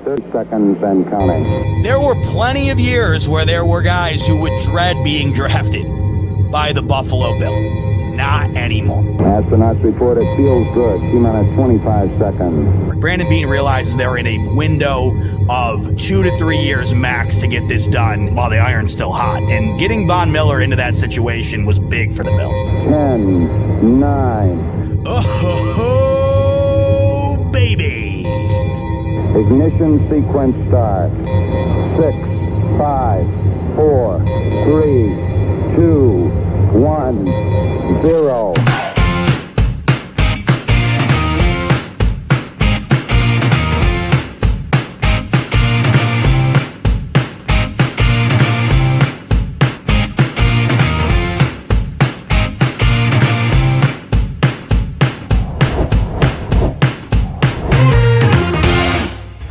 30 seconds and counting. There were plenty of years where there were guys who would dread being drafted by the Buffalo Bills. Not anymore. Astronauts report it feels good. T-minus 25 seconds. Brandon Beane realizes they're in a window of 2 to 3 years max to get this done while the iron's still hot. And getting Von Miller into that situation was big for the Bills. 10, 9. Oh, baby. Ignition sequence start. 6, 5, 4, 3, 2, 1, 0.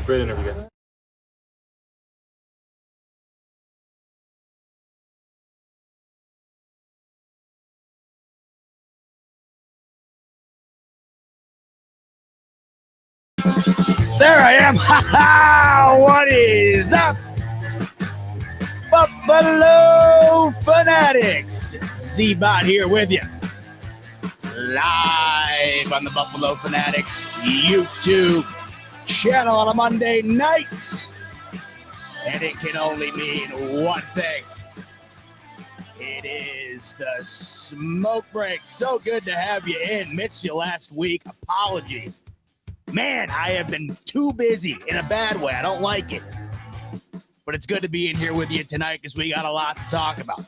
Great interview, guys. There I am. Ha ha! What is up? Buffalo Fanatics. Z-Bot here with you. Live on the Buffalo Fanatics YouTube channel on a Monday night. And it can only mean one thing. It is the smoke break. So good to have you in. Missed you last week. Apologies. Man, I have been too busy in a bad way. I don't like it. But it's good to be in here with you tonight because we got a lot to talk about.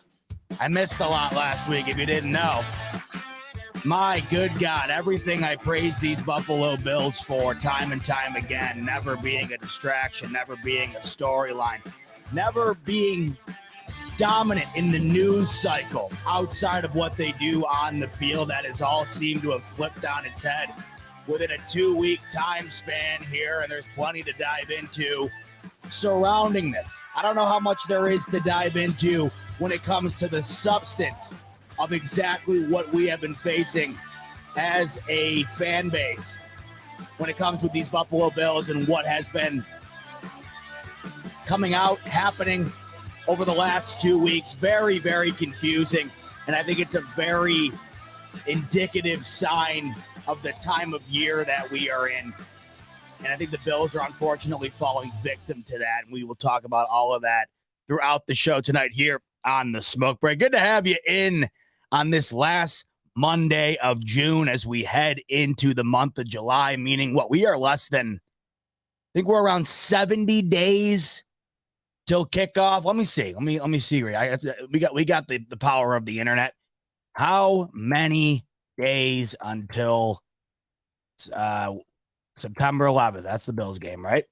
I missed a lot last week, if you didn't know. My good God, everything I praise these Buffalo Bills for time and time again, never being a distraction, never being a storyline, never being dominant in the news cycle outside of what they do on the field, that has all seemed to have flipped on its head within a 2-week time span here, and there's plenty to dive into surrounding this. I don't know how much there is to dive into when it comes to the substance of exactly what we have been facing as a fan base when it comes with these Buffalo Bills and what has been coming out, happening over the last 2 weeks. Very, very confusing, and I think it's a very indicative sign of the time of year that we are in. And I think the Bills are unfortunately falling victim to that. And we will talk about all of that throughout the show tonight here on the Smoke Break. Good to have you in on this last Monday of June as we head into the month of July, meaning what we are less than, I think we're around 70 days till kickoff. Let me see. Let me see. We got the power of the internet. How many days until September 11th? That's the Bills game, right?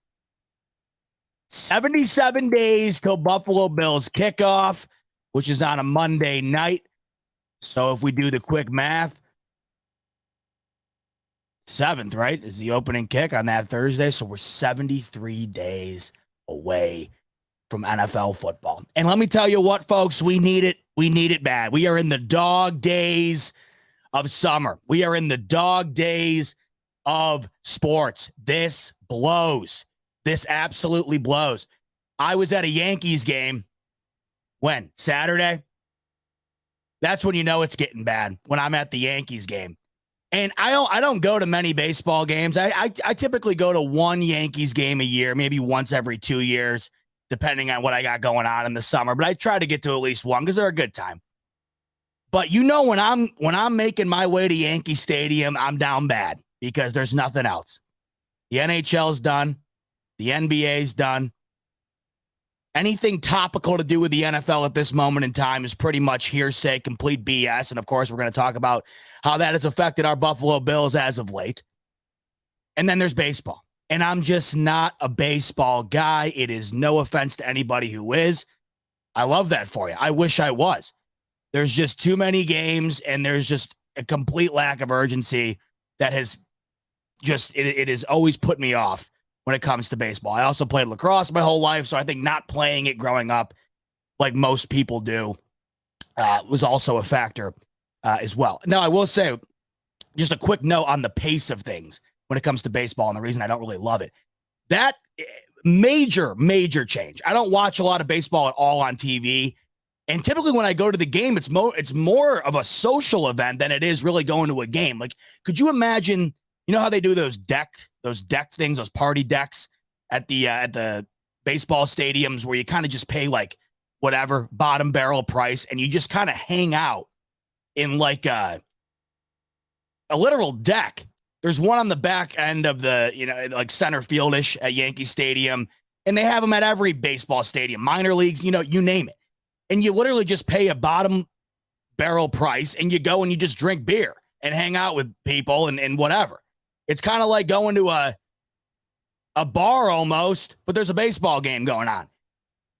77 days till Buffalo Bills kickoff, which is on a Monday night. So if we do the quick math, 7th, right, is the opening kick on that Thursday. So we're 73 days away from NFL football. And let me tell you what, folks, we need it. We need it bad. We are in the dog days of summer. We are in the dog days of sports. This blows. This absolutely blows. I was at a Yankees game. When? Saturday? That's when you know it's getting bad, when I'm at the Yankees game. And I don't go to many baseball games. I typically go to one Yankees game a year, maybe once every 2 years, depending on what I got going on in the summer. But I try to get to at least one because they're a good time. But you know, when I'm making my way to Yankee Stadium, I'm down bad because there's nothing else. The NHL's done. The NBA's done. Anything topical to do with the NFL at this moment in time is pretty much hearsay, complete BS. And of course, we're going to talk about how that has affected our Buffalo Bills as of late. And then there's baseball. And I'm just not a baseball guy. It is no offense to anybody who is. I love that for you. I wish I was. There's just too many games, and there's just a complete lack of urgency that has just, it has always put me off when it comes to baseball. I also played lacrosse my whole life, so I think not playing it growing up like most people do was also a factor as well. Now, I will say, just a quick note on the pace of things when it comes to baseball and the reason I don't really love it. That major change. I don't watch a lot of baseball at all on TV. And typically when I go to the game, it's more of a social event than it is really going to a game. Like, could you imagine, you know how they do those deck things, those party decks at the baseball stadiums where you kind of just pay like whatever bottom barrel price and you just kind of hang out in like a literal deck. There's one on the back end of the, like center field-ish at Yankee Stadium, and they have them at every baseball stadium, minor leagues, you name it. And you literally just pay a bottom barrel price and you go and you just drink beer and hang out with people and whatever. It's kind of like going to a bar almost, but there's a baseball game going on.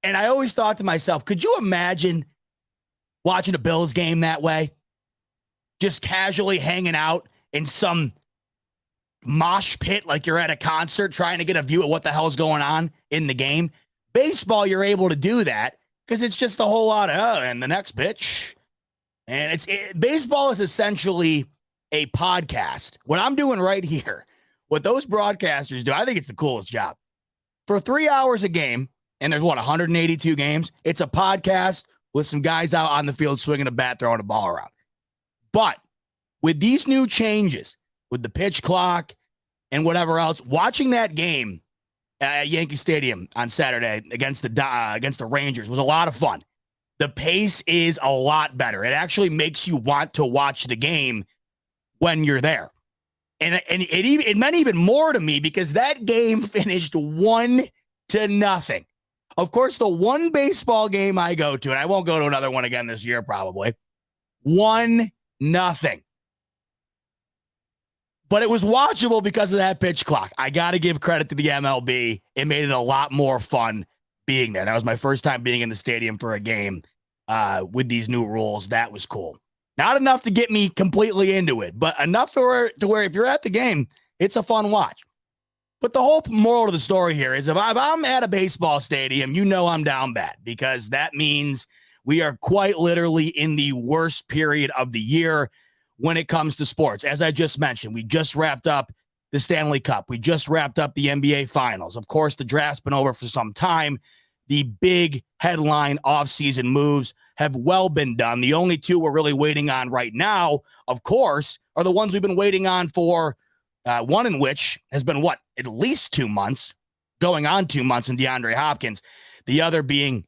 And I always thought to myself, could you imagine watching a Bills game that way? Just casually hanging out in some mosh pit like you're at a concert trying to get a view of what the hell's going on in the game. Baseball, you're able to do that because it's just a whole lot of, and the next pitch. And baseball is essentially a podcast. What I'm doing right here, what those broadcasters do, I think it's the coolest job. For 3 hours a game, and there's 182 games, it's a podcast with some guys out on the field swinging a bat, throwing a ball around. But with these new changes, with the pitch clock and whatever else, watching that game at Yankee Stadium on Saturday against the Rangers was a lot of fun. The pace is a lot better. It actually makes you want to watch the game when you're there. And it meant even more to me because that game finished 1-0. Of course, the one baseball game I go to, and I won't go to another one again this year probably, 1-0. But it was watchable because of that pitch clock. I got to give credit to the MLB. It made it a lot more fun being there. That was my first time being in the stadium for a game with these new rules. That was cool. Not enough to get me completely into it, but enough to where if you're at the game, it's a fun watch. But the whole moral of the story here is if I'm at a baseball stadium, I'm down bad because that means we are quite literally in the worst period of the year when it comes to sports. As I just mentioned, we just wrapped up the Stanley Cup. We just wrapped up the NBA Finals. Of course, the draft's been over for some time. The big headline offseason moves have well been done. The only two we're really waiting on right now, of course, are the ones we've been waiting on for, one in which has been, at least 2 months, going on 2 months in DeAndre Hopkins. The other being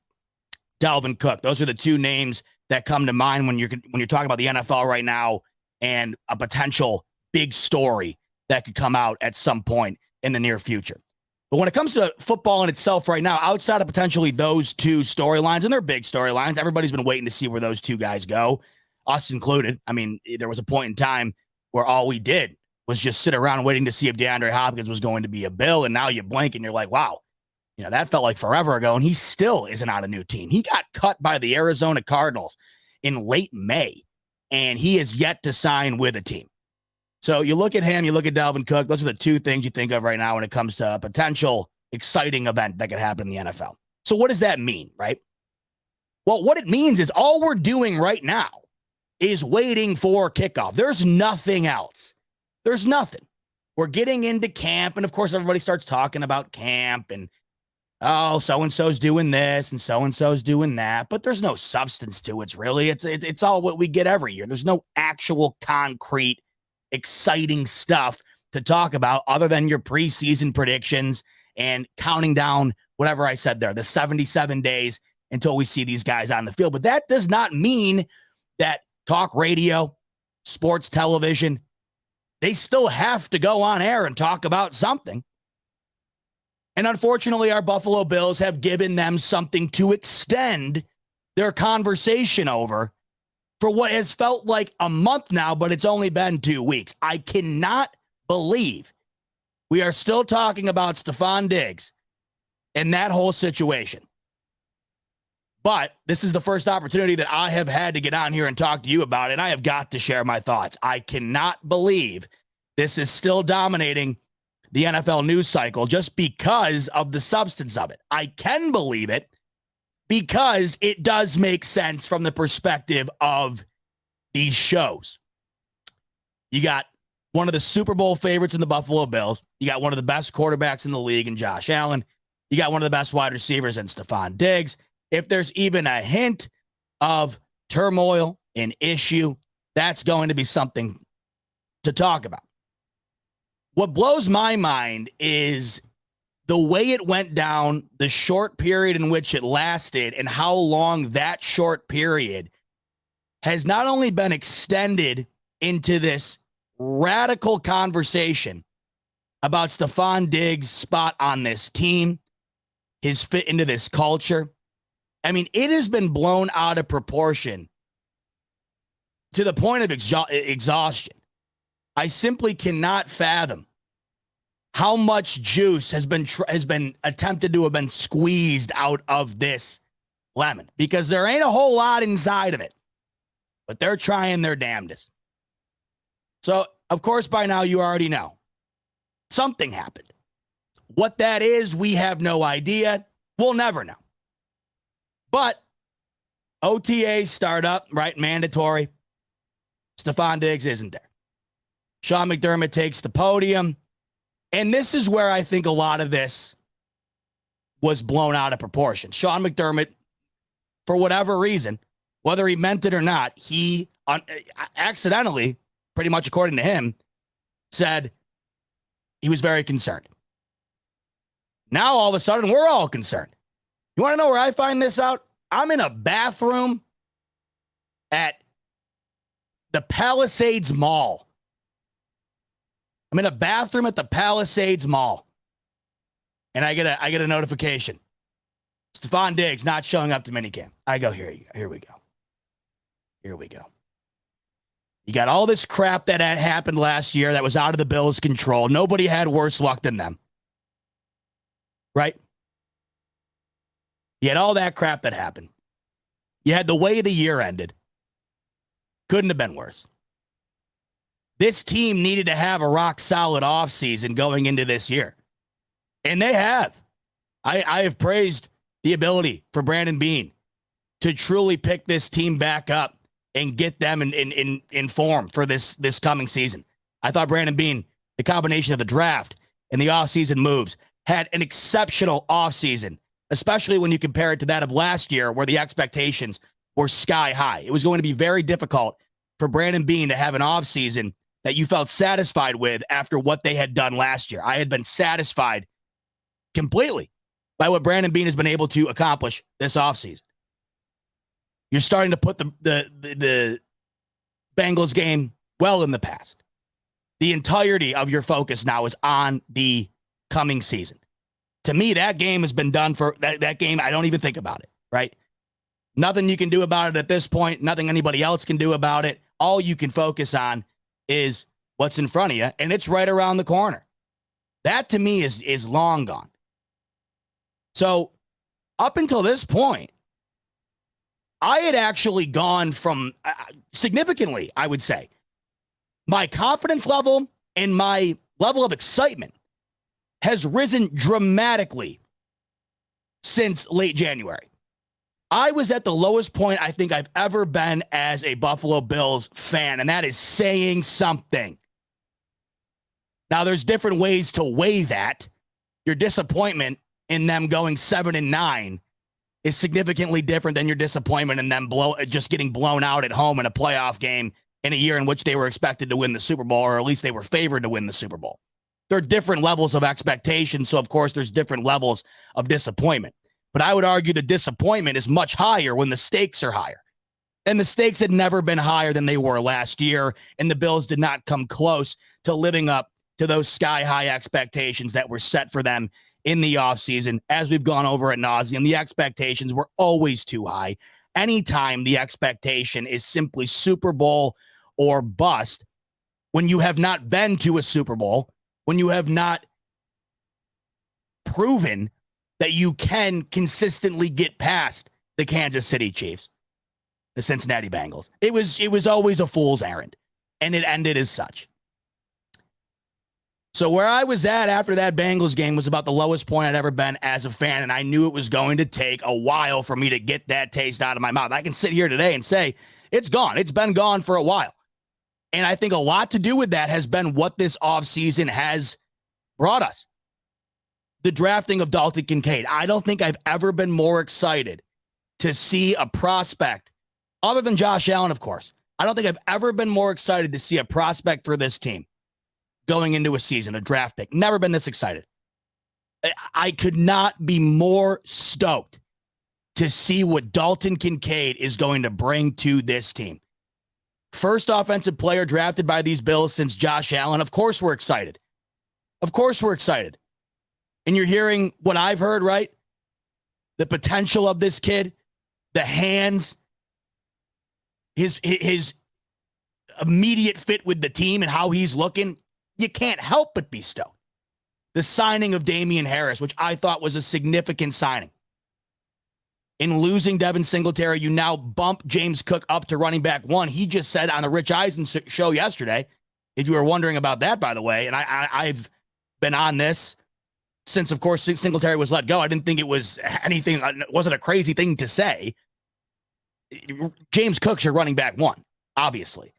Dalvin Cook. Those are the two names that come to mind when you're talking about the NFL right now and a potential big story that could come out at some point in the near future. But when it comes to football in itself right now, outside of potentially those two storylines, and they're big storylines, everybody's been waiting to see where those two guys go, us included. I mean, there was a point in time where all we did was just sit around waiting to see if DeAndre Hopkins was going to be a Bill, and now you blink and you're like, wow, that felt like forever ago, and he still isn't on a new team. He got cut by the Arizona Cardinals in late May, and he is yet to sign with a team. So you look at him, you look at Dalvin Cook. Those are the two things you think of right now when it comes to a potential exciting event that could happen in the NFL. So what does that mean, right? Well, what it means is all we're doing right now is waiting for kickoff. There's nothing else. There's nothing. We're getting into camp, and of course, everybody starts talking about camp and, oh, so-and-so's doing this and so-and-so's doing that, but there's no substance to it, really. It's all what we get every year. There's no actual concrete exciting stuff to talk about other than your preseason predictions and counting down whatever I said there, the 77 days until we see these guys on the field. But that does not mean that talk radio, sports television, they still have to go on air and talk about something. And unfortunately, our Buffalo Bills have given them something to extend their conversation over for what has felt like a month now, but it's only been 2 weeks. I cannot believe we are still talking about Stefon Diggs and that whole situation. But this is the first opportunity that I have had to get on here and talk to you about it. I have got to share my thoughts. I cannot believe this is still dominating the NFL news cycle just because of the substance of it. I can believe it because it does make sense from the perspective of these shows. You got one of the Super Bowl favorites in the Buffalo Bills. You got one of the best quarterbacks in the league in Josh Allen. You got one of the best wide receivers in Stefon Diggs. If there's even a hint of turmoil, an issue, that's going to be something to talk about. What blows my mind is the way it went down, the short period in which it lasted, and how long that short period has not only been extended into this radical conversation about Stefon Diggs' spot on this team, his fit into this culture. I mean, it has been blown out of proportion to the point of exhaustion. I simply cannot fathom how much juice has been attempted to have been squeezed out of this lemon, because there ain't a whole lot inside of it, but they're trying their damnedest. So, of course, by now you already know something happened. What that is, we have no idea. We'll never know. But OTAs start up, right? Mandatory. Stefon Diggs isn't there. Sean McDermott takes the podium. And this is where I think a lot of this was blown out of proportion. Sean McDermott, for whatever reason, whether he meant it or not, he accidentally, pretty much according to him, said he was very concerned. Now, all of a sudden, we're all concerned. You want to know where I find this out? I'm in a bathroom at the Palisades Mall. I'm in a bathroom at the Palisades Mall. And I get a notification. Stefon Diggs not showing up to minicamp. I go, here we go. Here we go. You got all this crap that had happened last year that was out of the Bills' control. Nobody had worse luck than them. Right? You had all that crap that happened. You had the way the year ended. Couldn't have been worse. This team needed to have a rock-solid offseason going into this year. And they have. I have praised the ability for Brandon Beane to truly pick this team back up and get them in form for this coming season. I thought Brandon Beane, the combination of the draft and the offseason moves, had an exceptional offseason, especially when you compare it to that of last year where the expectations were sky high. It was going to be very difficult for Brandon Beane to have an offseason that you felt satisfied with after what they had done last year. I had been satisfied completely by what Brandon Beane has been able to accomplish this offseason. You're starting to put the Bengals game well in the past. The entirety of your focus now is on the coming season. To me, that game has been done for that game. I don't even think about it, right? Nothing you can do about it at this point. Nothing anybody else can do about it. All you can focus on is what's in front of you, and it's right around the corner. That, to me, is long gone. So up until this point, I had actually gone from significantly, I would say, my confidence level and my level of excitement has risen dramatically since late January. I was at the lowest point I think I've ever been as a Buffalo Bills fan, and that is saying something. Now, there's different ways to weigh that. Your disappointment in them going 7-9 is significantly different than your disappointment in them just getting blown out at home in a playoff game in a year in which they were expected to win the Super Bowl, or at least they were favored to win the Super Bowl. There are different levels of expectation, so of course there's different levels of disappointment. But I would argue the disappointment is much higher when the stakes are higher. And the stakes had never been higher than they were last year, and the Bills did not come close to living up to those sky-high expectations that were set for them in the offseason. As we've gone over ad nauseum, the expectations were always too high. Anytime the expectation is simply Super Bowl or bust, when you have not been to a Super Bowl, when you have not proven that you can consistently get past the Kansas City Chiefs, the Cincinnati Bengals, it was always a fool's errand, and it ended as such. So where I was at after that Bengals game was about the lowest point I'd ever been as a fan, and I knew it was going to take a while for me to get that taste out of my mouth. I can sit here today and say, it's gone. It's been gone for a while. And I think a lot to do with that has been what this offseason has brought us. the drafting of Dalton Kincaid. I don't think I've ever been more excited to see a prospect, other than Josh Allen, of course. I don't think I've ever been more excited to see a prospect for this team going into a season, a draft pick. Never been this excited. I could not be more stoked to see what Dalton Kincaid is going to bring to this team. First offensive player drafted by these Bills since Josh Allen. Of course we're excited. Of course we're excited. And you're hearing what I've heard, right? The potential of this kid, the hands, his immediate fit with the team and how he's looking. You can't help but be stoked. The signing of Damian Harris, which I thought was a significant signing. In losing Devin Singletary, you now bump James Cook up to running back 1. He just said on the Rich Eisen show yesterday, if you were wondering about that, by the way, and I've been on this since, of course, Singletary was let go. I didn't think it was anything, it wasn't a crazy thing to say. James Cook's your running back 1, obviously.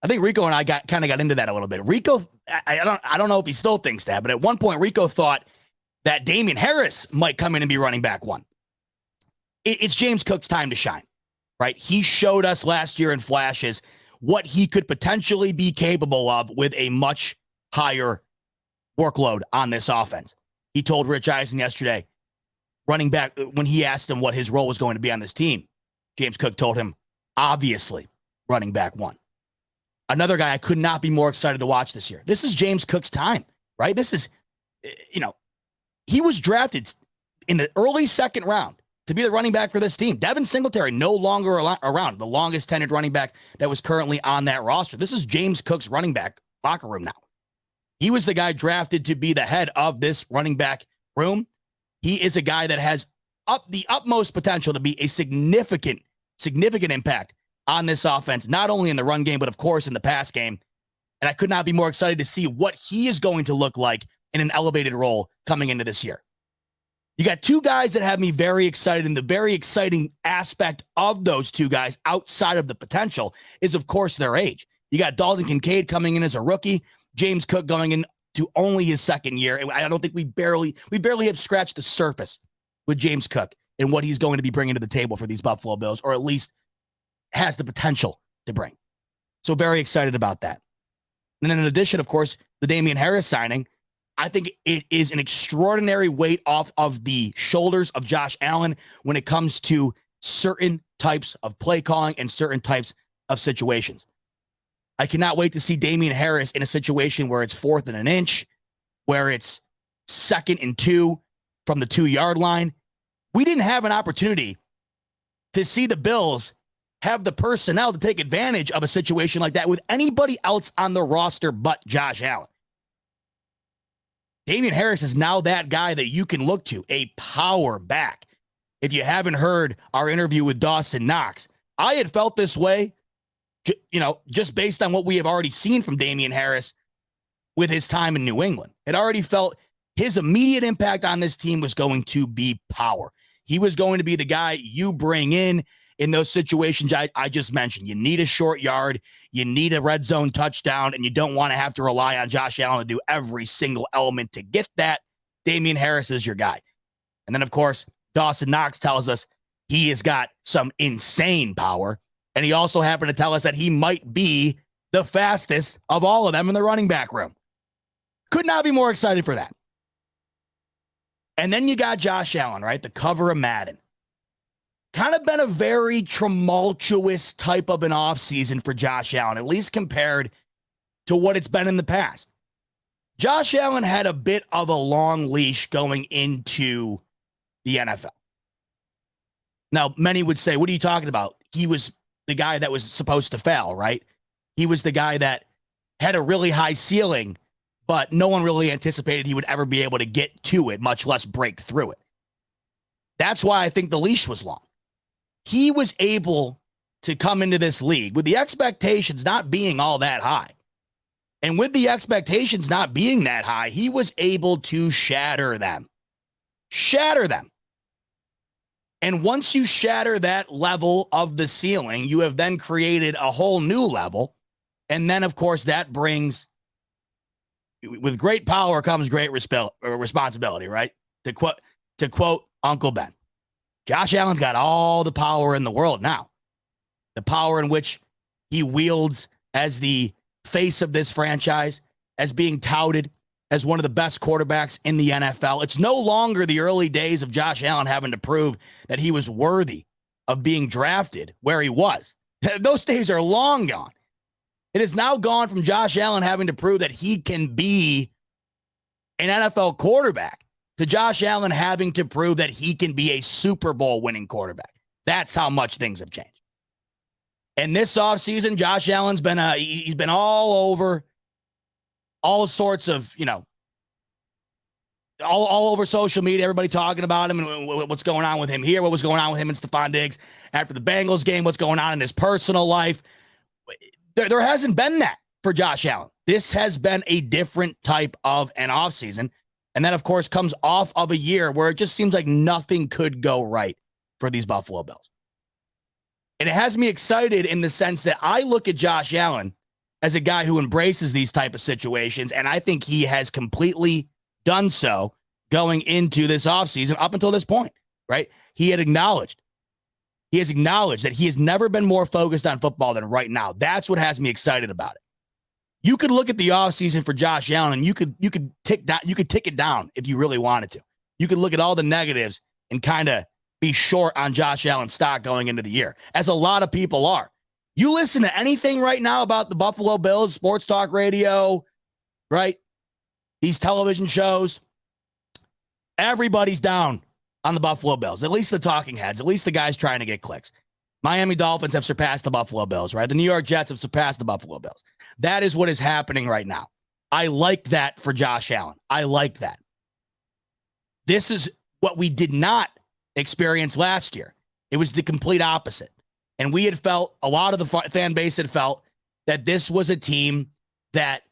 I think Rico and I got into that a little bit. Rico, I don't know if he still thinks that, but at one point Rico thought that Damian Harris might come in and be running back 1. It's James Cook's time to shine, right? He showed us last year in flashes what he could potentially be capable of with a much higher workload on this offense. He told Rich Eisen yesterday, running back, when he asked him what his role was going to be on this team, James Cook told him, obviously, running back 1. Another guy I could not be more excited to watch this year. This is James Cook's time, right? This is, he was drafted in the early second round to be the running back for this team. Devin Singletary no longer around, the longest tenured running back that was currently on that roster. This is James Cook's running back locker room now. He was the guy drafted to be the head of this running back room. He is a guy that has the utmost potential to be a significant impact on this offense, not only in the run game, but of course in the pass game. And I could not be more excited to see what he is going to look like in an elevated role coming into this year. You got 2 guys that have me very excited, and the very exciting aspect of those 2 guys outside of the potential is, of course, their age. You got Dalton Kincaid coming in as a rookie, James Cook going into only his second year. And I don't think we barely have scratched the surface with James Cook and what he's going to be bringing to the table for these Buffalo Bills, or at least has the potential to bring. So very excited about that. And then in addition, of course, the Damian Harris signing, I think it is an extraordinary weight off of the shoulders of Josh Allen when it comes to certain types of play calling and certain types of situations. I cannot wait to see Damian Harris in a situation where it's 4th and an inch, where it's 2nd and 2 from the 2-yard line. We didn't have an opportunity to see the Bills have the personnel to take advantage of a situation like that with anybody else on the roster but Josh Allen. Damian Harris is now that guy that you can look to, a power back. If you haven't heard our interview with Dawson Knox, I had felt this way, just based on what we have already seen from Damian Harris with his time in New England. It already felt his immediate impact on this team was going to be power. He was going to be the guy you bring in those situations I just mentioned. You need a short yard, you need a red zone touchdown, and you don't want to have to rely on Josh Allen to do every single element to get that. Damian Harris is your guy. And then, of course, Dawson Knox tells us he has got some insane power, and he also happened to tell us that he might be the fastest of all of them in the running back room. Could not be more excited for that. And then you got Josh Allen, right? The cover of Madden. Kind of been a very tumultuous type of an offseason for Josh Allen, at least compared to what it's been in the past. Josh Allen had a bit of a long leash going into the NFL. Now, many would say, what are you talking about? He was the guy that was supposed to fail, right? He was the guy that had a really high ceiling, but no one really anticipated he would ever be able to get to it, much less break through it. That's why I think the leash was long. He was able to come into this league with the expectations not being all that high. And with the expectations not being that high, he was able to shatter them. Shatter them. And once you shatter that level of the ceiling, you have then created a whole new level. And then, of course, that brings with great power comes great responsibility, right? To quote Uncle Ben. Josh Allen's got all the power in the world now. The power in which he wields as the face of this franchise, as being touted as one of the best quarterbacks in the NFL. It's no longer the early days of Josh Allen having to prove that he was worthy of being drafted where he was. Those days are long gone. It has now gone from Josh Allen having to prove that he can be an NFL quarterback to Josh Allen having to prove that he can be a Super Bowl winning quarterback. That's how much things have changed. And this offseason, Josh Allen's been he's been all over all sorts of, all over social media, everybody talking about him and what's going on with him here, what was going on with him and Stefon Diggs after the Bengals game, what's going on in his personal life. There hasn't been that for Josh Allen. This has been a different type of an offseason. And that, of course, comes off of a year where it just seems like nothing could go right for these Buffalo Bills. And it has me excited in the sense that I look at Josh Allen as a guy who embraces these type of situations, and I think he has completely done so going into this offseason up until this point, right? He has acknowledged that he has never been more focused on football than right now. That's what has me excited about it. You could look at the offseason for Josh Allen and you could tick it down if you really wanted to. You could look at all the negatives and kind of be short on Josh Allen's stock going into the year, as a lot of people are. You listen to anything right now about the Buffalo Bills, sports talk radio, right? These television shows, everybody's down on the Buffalo Bills, at least the talking heads, at least the guys trying to get clicks. Miami Dolphins have surpassed the Buffalo Bills, right? The New York Jets have surpassed the Buffalo Bills. That is what is happening right now. I like that for Josh Allen. I like that. This is what we did not experience last year. It was the complete opposite. And we had felt, a lot of the fan base had felt that this was a team that,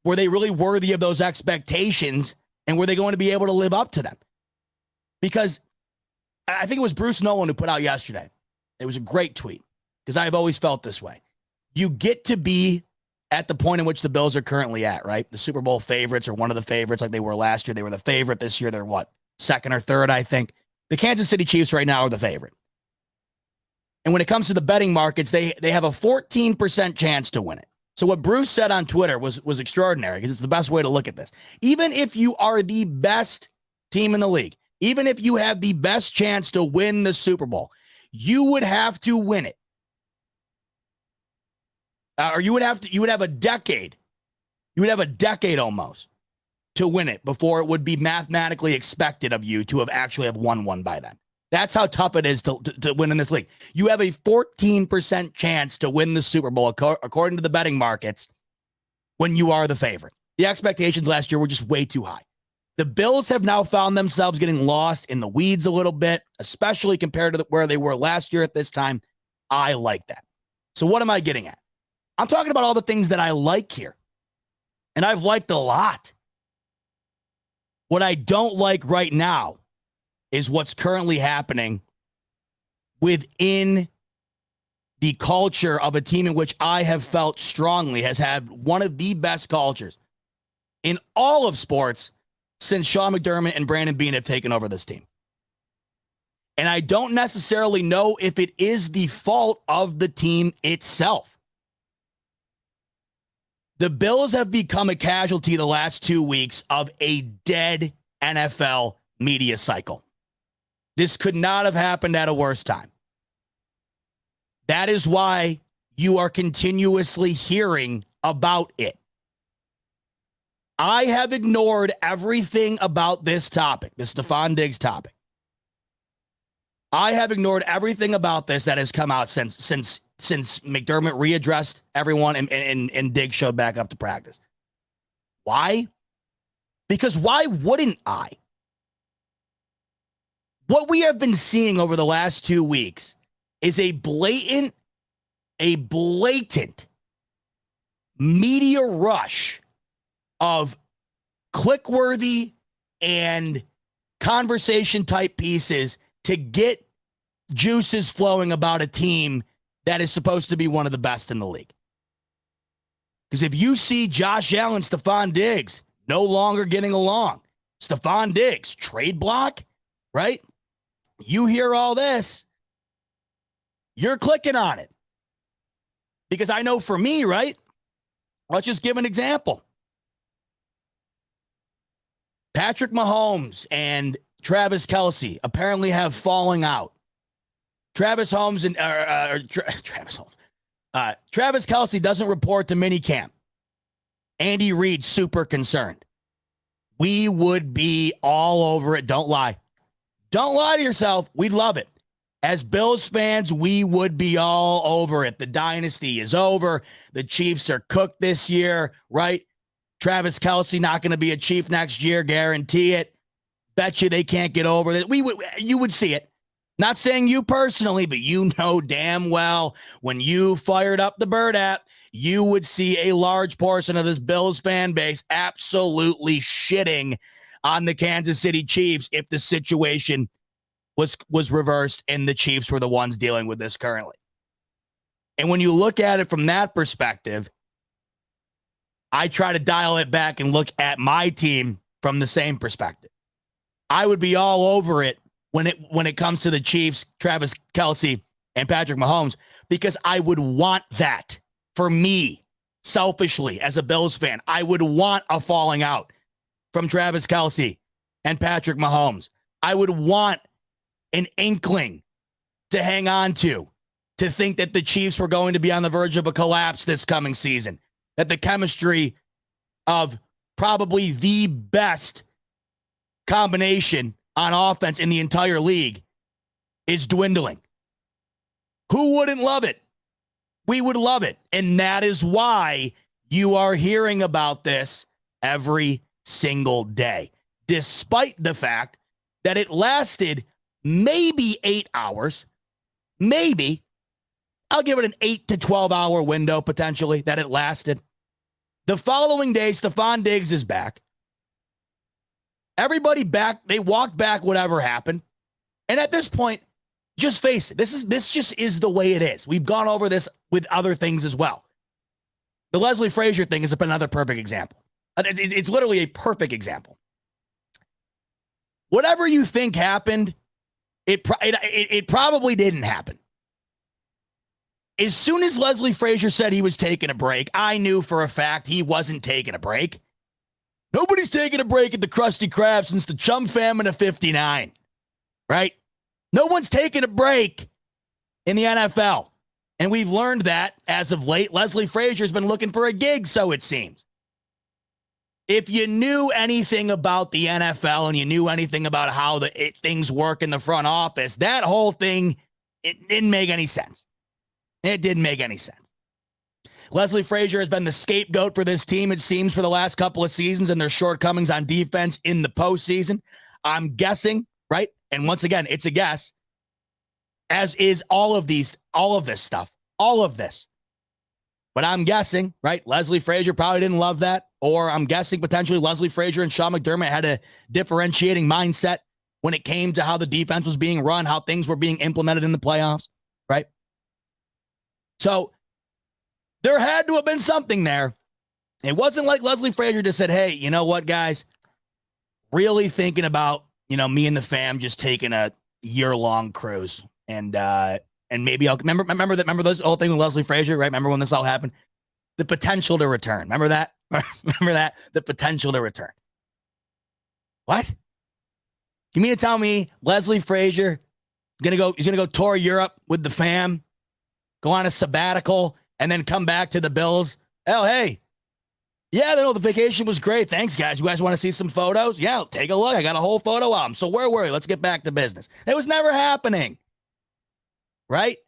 were they really worthy of those expectations and were they going to be able to live up to them? Because I think it was Bruce Nolan who put out yesterday. It was a great tweet because I've always felt this way. You get to be at the point in which the Bills are currently at, right? The Super Bowl favorites or one of the favorites like they were last year. They were the favorite this year. They're what? Second or third, I think. The Kansas City Chiefs right now are the favorite. And when it comes to the betting markets, they have a 14% chance to win it. So what Bruce said on Twitter was extraordinary because it's the best way to look at this. Even if you are the best team in the league, even if you have the best chance to win the Super Bowl, you would have to win it. Or you would have a decade. You would have a decade almost to win it before it would be mathematically expected of you to have won one by then. That's how tough it is to win in this league. You have a 14% chance to win the Super Bowl, according to the betting markets, when you are the favorite. The expectations last year were just way too high. The Bills have now found themselves getting lost in the weeds a little bit, especially compared to where they were last year at this time. I like that. So what am I getting at? I'm talking about all the things that I like here. And I've liked a lot. What I don't like right now is what's currently happening within the culture of a team in which I have felt strongly has had one of the best cultures in all of sports since Sean McDermott and Brandon Beane have taken over this team. And I don't necessarily know if it is the fault of the team itself. The Bills have become a casualty the last 2 weeks of a dead NFL media cycle. This could not have happened at a worse time. That is why you are continuously hearing about it. I have ignored everything about this topic, the Stefon Diggs topic. I have ignored everything about this that has come out since McDermott readdressed everyone and Diggs showed back up to practice. Why? Because why wouldn't I? What we have been seeing over the last 2 weeks is a blatant media rush of click-worthy and conversation-type pieces to get juices flowing about a team that is supposed to be one of the best in the league. Because if you see Josh Allen, Stefon Diggs no longer getting along, Stefon Diggs, trade block, right? You hear all this, you're clicking on it. Because I know for me, right? Let's just give an example. Patrick Mahomes and Travis Kelce apparently have falling out. Travis Kelce doesn't report to minicamp. Andy Reid's super concerned. We would be all over it. Don't lie. Don't lie to yourself. We'd love it. As Bills fans, we would be all over it. The dynasty is over. The Chiefs are cooked this year, right? Travis Kelce not going to be a Chief next year, guarantee it. Bet you they can't get over it. You would see it. Not saying you personally, but you know damn well when you fired up the Bird app, you would see a large portion of this Bills fan base absolutely shitting on the Kansas City Chiefs if the situation was reversed and the Chiefs were the ones dealing with this currently. And when you look at it from that perspective, I try to dial it back and look at my team from the same perspective. I would be all over it when it comes to the Chiefs, Travis Kelce, and Patrick Mahomes, because I would want that for me, selfishly, as a Bills fan. I would want a falling out from Travis Kelce and Patrick Mahomes. I would want an inkling to hang on to think that the Chiefs were going to be on the verge of a collapse this coming season, that the chemistry of probably the best combination on offense in the entire league is dwindling. Who wouldn't love it? We would love it. And that is why you are hearing about this every single day, despite the fact that it lasted maybe 8 hours, maybe. I'll give it an 8 to 12 hour window potentially that it lasted. The following day, Stefon Diggs is back. Everybody back. They walked back whatever happened. And at this point, just face it. This just is the way it is. We've gone over this with other things as well. The Leslie Frazier thing is another perfect example. It's literally a perfect example. Whatever you think happened, it probably didn't happen. As soon as Leslie Frazier said he was taking a break, I knew for a fact he wasn't taking a break. Nobody's taking a break at the Krusty Krab since the Chum Famine of 59, right? No one's taking a break in the NFL. And we've learned that as of late. Leslie Frazier's been looking for a gig, so it seems. If you knew anything about the NFL and you knew anything about how things work in the front office, that whole thing, it didn't make any sense. It didn't make any sense. Leslie Frazier has been the scapegoat for this team, it seems, for the last couple of seasons and their shortcomings on defense in the postseason. I'm guessing, right? And once again, it's a guess, as is all of this stuff, all of this. But I'm guessing, right? Leslie Frazier probably didn't love that. Or I'm guessing potentially Leslie Frazier and Sean McDermott had a differentiating mindset when it came to how the defense was being run, how things were being implemented in the playoffs, right? So there had to have been something there. It wasn't like Leslie Frazier just said, hey, you know what, guys? Really thinking about, me and the fam just taking a year-long cruise. And maybe I'll remember this whole thing with Leslie Frazier, right? Remember when this all happened? The potential to return. Remember that? Remember that? The potential to return. What? You mean to tell me Leslie Frazier he's gonna go tour Europe with the fam, go on a sabbatical, and then come back to the Bills? Oh, hey. Yeah, the vacation was great. Thanks, guys. You guys want to see some photos? Yeah, take a look. I got a whole photo album. So where were you? Let's get back to business. It was never happening. Right?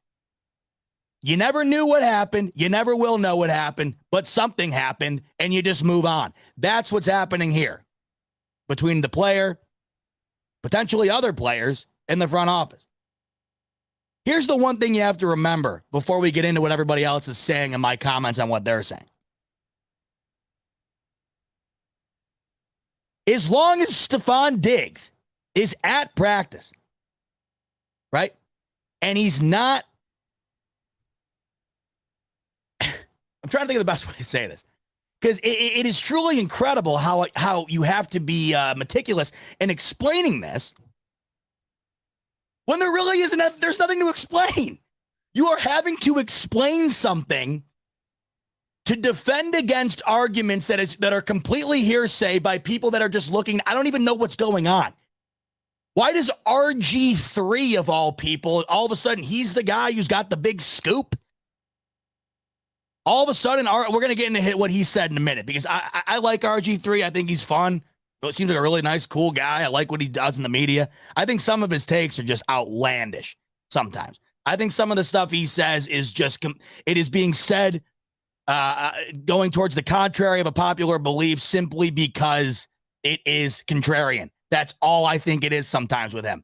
You never knew what happened. You never will know what happened, but something happened and you just move on. That's what's happening here between the player, potentially other players in the front office. Here's the one thing you have to remember before we get into what everybody else is saying and my comments on what they're saying. As long as Stefon Diggs is at practice, right? And he's not, I'm trying to think of the best way to say this. because it is truly incredible how you have to be meticulous in explaining this when there really isn't. There's nothing to explain. You are having to explain something to defend against arguments that are completely hearsay by people that are just looking. I don't even know what's going on. Why does RG3 of all people, all of a sudden, he's the guy who's got the big scoop? All of a sudden, we're going to get into what he said in a minute, because I like RG3. I think he's fun. It seems like a really nice, cool guy. I like what he does in the media. I think some of his takes are just outlandish sometimes. I think some of the stuff he says is just, it is being said going towards the contrary of a popular belief simply because it is contrarian. That's all I think it is sometimes with him.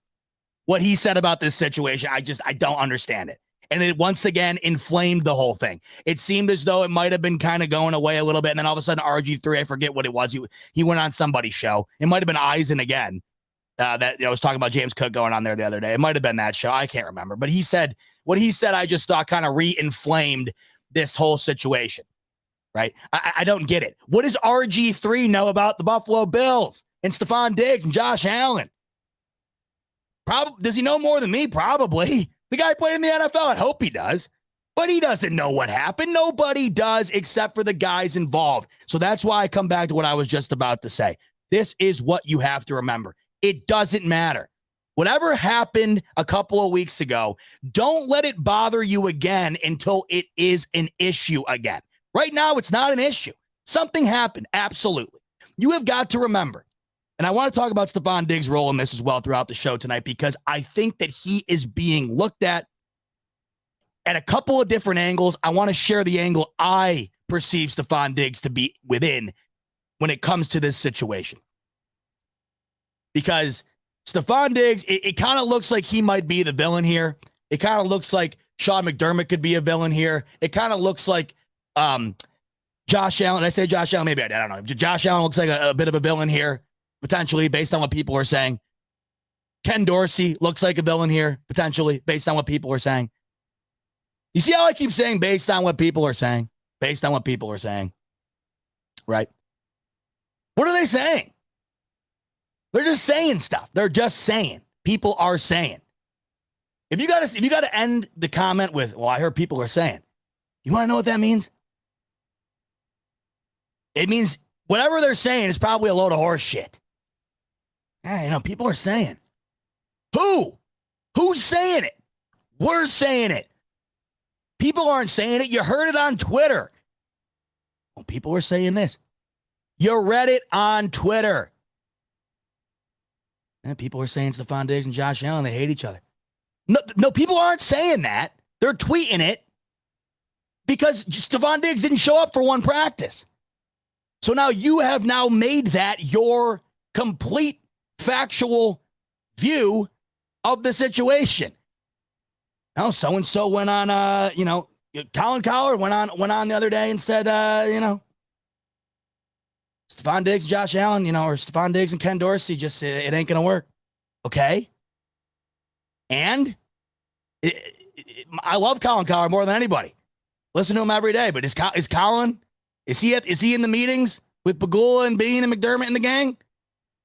What he said about this situation, I don't understand it. And it once again inflamed the whole thing. It seemed as though it might have been kind of going away a little bit. And then all of a sudden, RG3, I forget what it was. He went on somebody's show. It might have been Eisen again. That I was talking about James Cook going on there the other day. It might have been that show. I can't remember. But what he said, I just thought kind of re-inflamed this whole situation. Right? I don't get it. What does RG3 know about the Buffalo Bills and Stefon Diggs and Josh Allen? Does he know more than me? Probably. The guy played in the NFL. I hope he does. But he doesn't know what happened. Nobody does except for the guys involved. So that's why I come back to what I was just about to say. This is what you have to remember. It doesn't matter. Whatever happened a couple of weeks ago, don't let it bother you again until it is an issue again. Right now, it's not an issue. Something happened. Absolutely. You have got to remember. And I want to talk about Stefon Diggs' role in this as well throughout the show tonight, because I think that he is being looked at a couple of different angles. I want to share the angle I perceive Stefon Diggs to be within when it comes to this situation. Because Stefon Diggs, it kind of looks like he might be the villain here. It kind of looks like Sean McDermott could be a villain here. It kind of looks like Josh Allen. Did I say Josh Allen? Maybe I don't know. Josh Allen looks like a bit of a villain here, potentially, based on what people are saying. Ken Dorsey looks like a villain here, potentially, based on what people are saying. You see how I keep saying based on what people are saying? Based on what people are saying. Right? What are they saying? They're just saying stuff. They're just saying. People are saying. If you got to end the comment with, well, I heard people are saying. You want to know what that means? It means whatever they're saying is probably a load of horse shit. Yeah, people are saying. Who? Who's saying it? We're saying it. People aren't saying it. You heard it on Twitter. Well, people were saying this. You read it on Twitter. And people are saying Stefon Diggs and Josh Allen, they hate each other. No, people aren't saying that. They're tweeting it because Stefon Diggs didn't show up for one practice. So now you have now made that your complete factual view of the situation. Now, so-and-so went on, Colin Cowherd went on the other day and said, Stefon Diggs and Josh Allen, or Stefon Diggs and Ken Dorsey, just it ain't going to work. Okay. And I love Colin Cowherd more than anybody. Listen to him every day. But is Colin, is he in the meetings with Pagula and Beane and McDermott and the gang?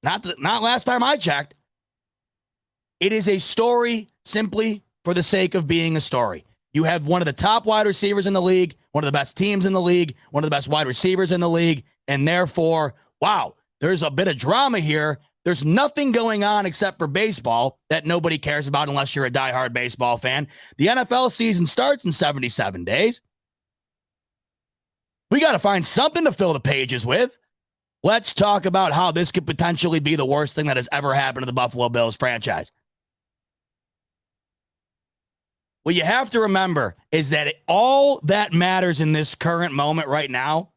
Not last time I checked. It is a story simply for the sake of being a story. You have one of the top wide receivers in the league, one of the best teams in the league, one of the best wide receivers in the league, and therefore, wow, there's a bit of drama here. There's nothing going on except for baseball that nobody cares about unless you're a diehard baseball fan. The NFL season starts in 77 days. We got to find something to fill the pages with. Let's talk about how this could potentially be the worst thing that has ever happened to the Buffalo Bills franchise. What you have to remember is that all that matters in this current moment right now,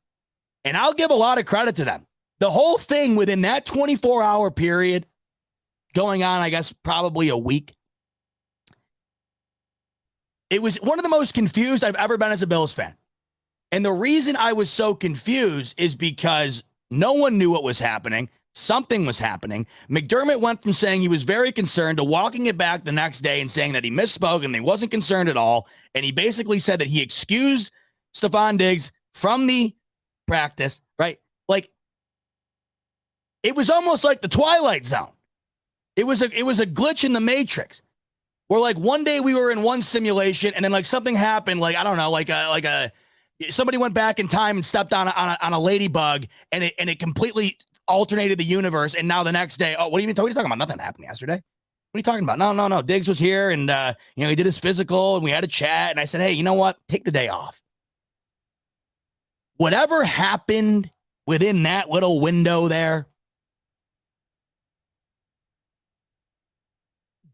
and I'll give a lot of credit to them. The whole thing within that 24-hour period going on, I guess, probably a week. It was one of the most confused I've ever been as a Bills fan. And the reason I was so confused is because no one knew what was happening. Something was happening. McDermott went from saying he was very concerned to walking it back the next day and saying that he misspoke and he wasn't concerned at all. And he basically said that he excused Stefon Diggs from the practice Like, it was almost like the Twilight Zone. It was a glitch in the Matrix where like one day we were in one simulation and then like something happened. Like, I don't know, like somebody went back in time and stepped on a ladybug and it completely alternated the universe. And now the next day, oh, what are you talking about? Nothing happened yesterday. What are you talking about? No. Diggs was here and, he did his physical and we had a chat. And I said, hey, you know what? Take the day off. Whatever happened within that little window there,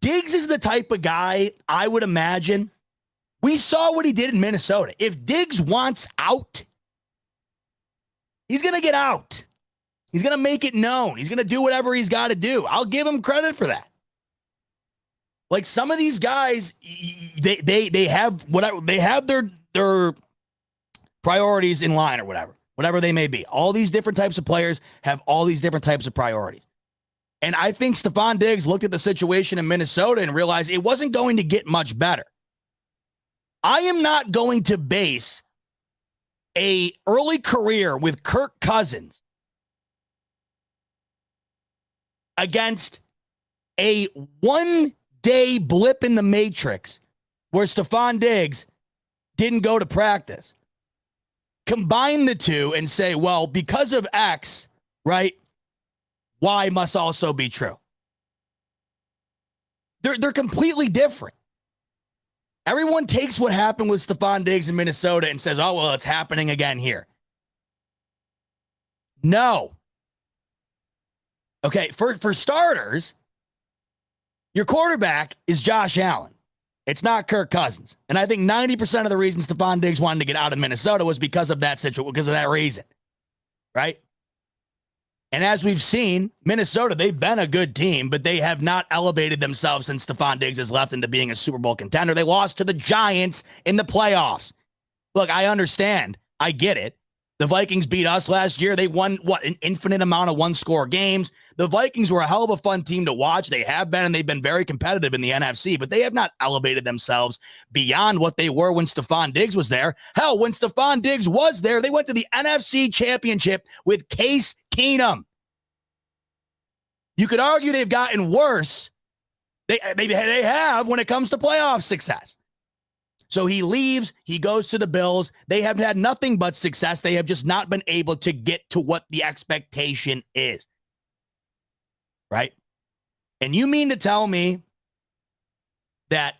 Diggs is the type of guy I would imagine. We saw what he did in Minnesota. If Diggs wants out, he's going to get out. He's going to make it known. He's going to do whatever he's got to do. I'll give him credit for that. Like some of these guys, they have whatever, they have their priorities in line or whatever they may be. All these different types of players have all these different types of priorities. And I think Stefon Diggs looked at the situation in Minnesota and realized it wasn't going to get much better. I am not going to base a early career with Kirk Cousins against a one-day blip in the Matrix where Stefon Diggs didn't go to practice. Combine the two and say, well, because of X, right, Y must also be true. They're completely different. Everyone takes what happened with Stefon Diggs in Minnesota and says, oh, well, it's happening again here. No. Okay, for starters, your quarterback is Josh Allen. It's not Kirk Cousins. And I think 90% of the reason Stefon Diggs wanted to get out of Minnesota was because of that situation, because of that reason. Right? And as we've seen, Minnesota, they've been a good team, but they have not elevated themselves since Stefon Diggs has left into being a Super Bowl contender. They lost to the Giants in the playoffs. Look, I understand. I get it. The Vikings beat us last year. They won, an infinite amount of one-score games. The Vikings were a hell of a fun team to watch. They have been, and they've been very competitive in the NFC, but they have not elevated themselves beyond what they were when Stefon Diggs was there. Hell, when Stefon Diggs was there, they went to the NFC Championship with Case Keenum. You could argue they've gotten worse. They have when it comes to playoff success. So he leaves, he goes to the Bills. They have had nothing but success. They have just not been able to get to what the expectation is. Right? And you mean to tell me that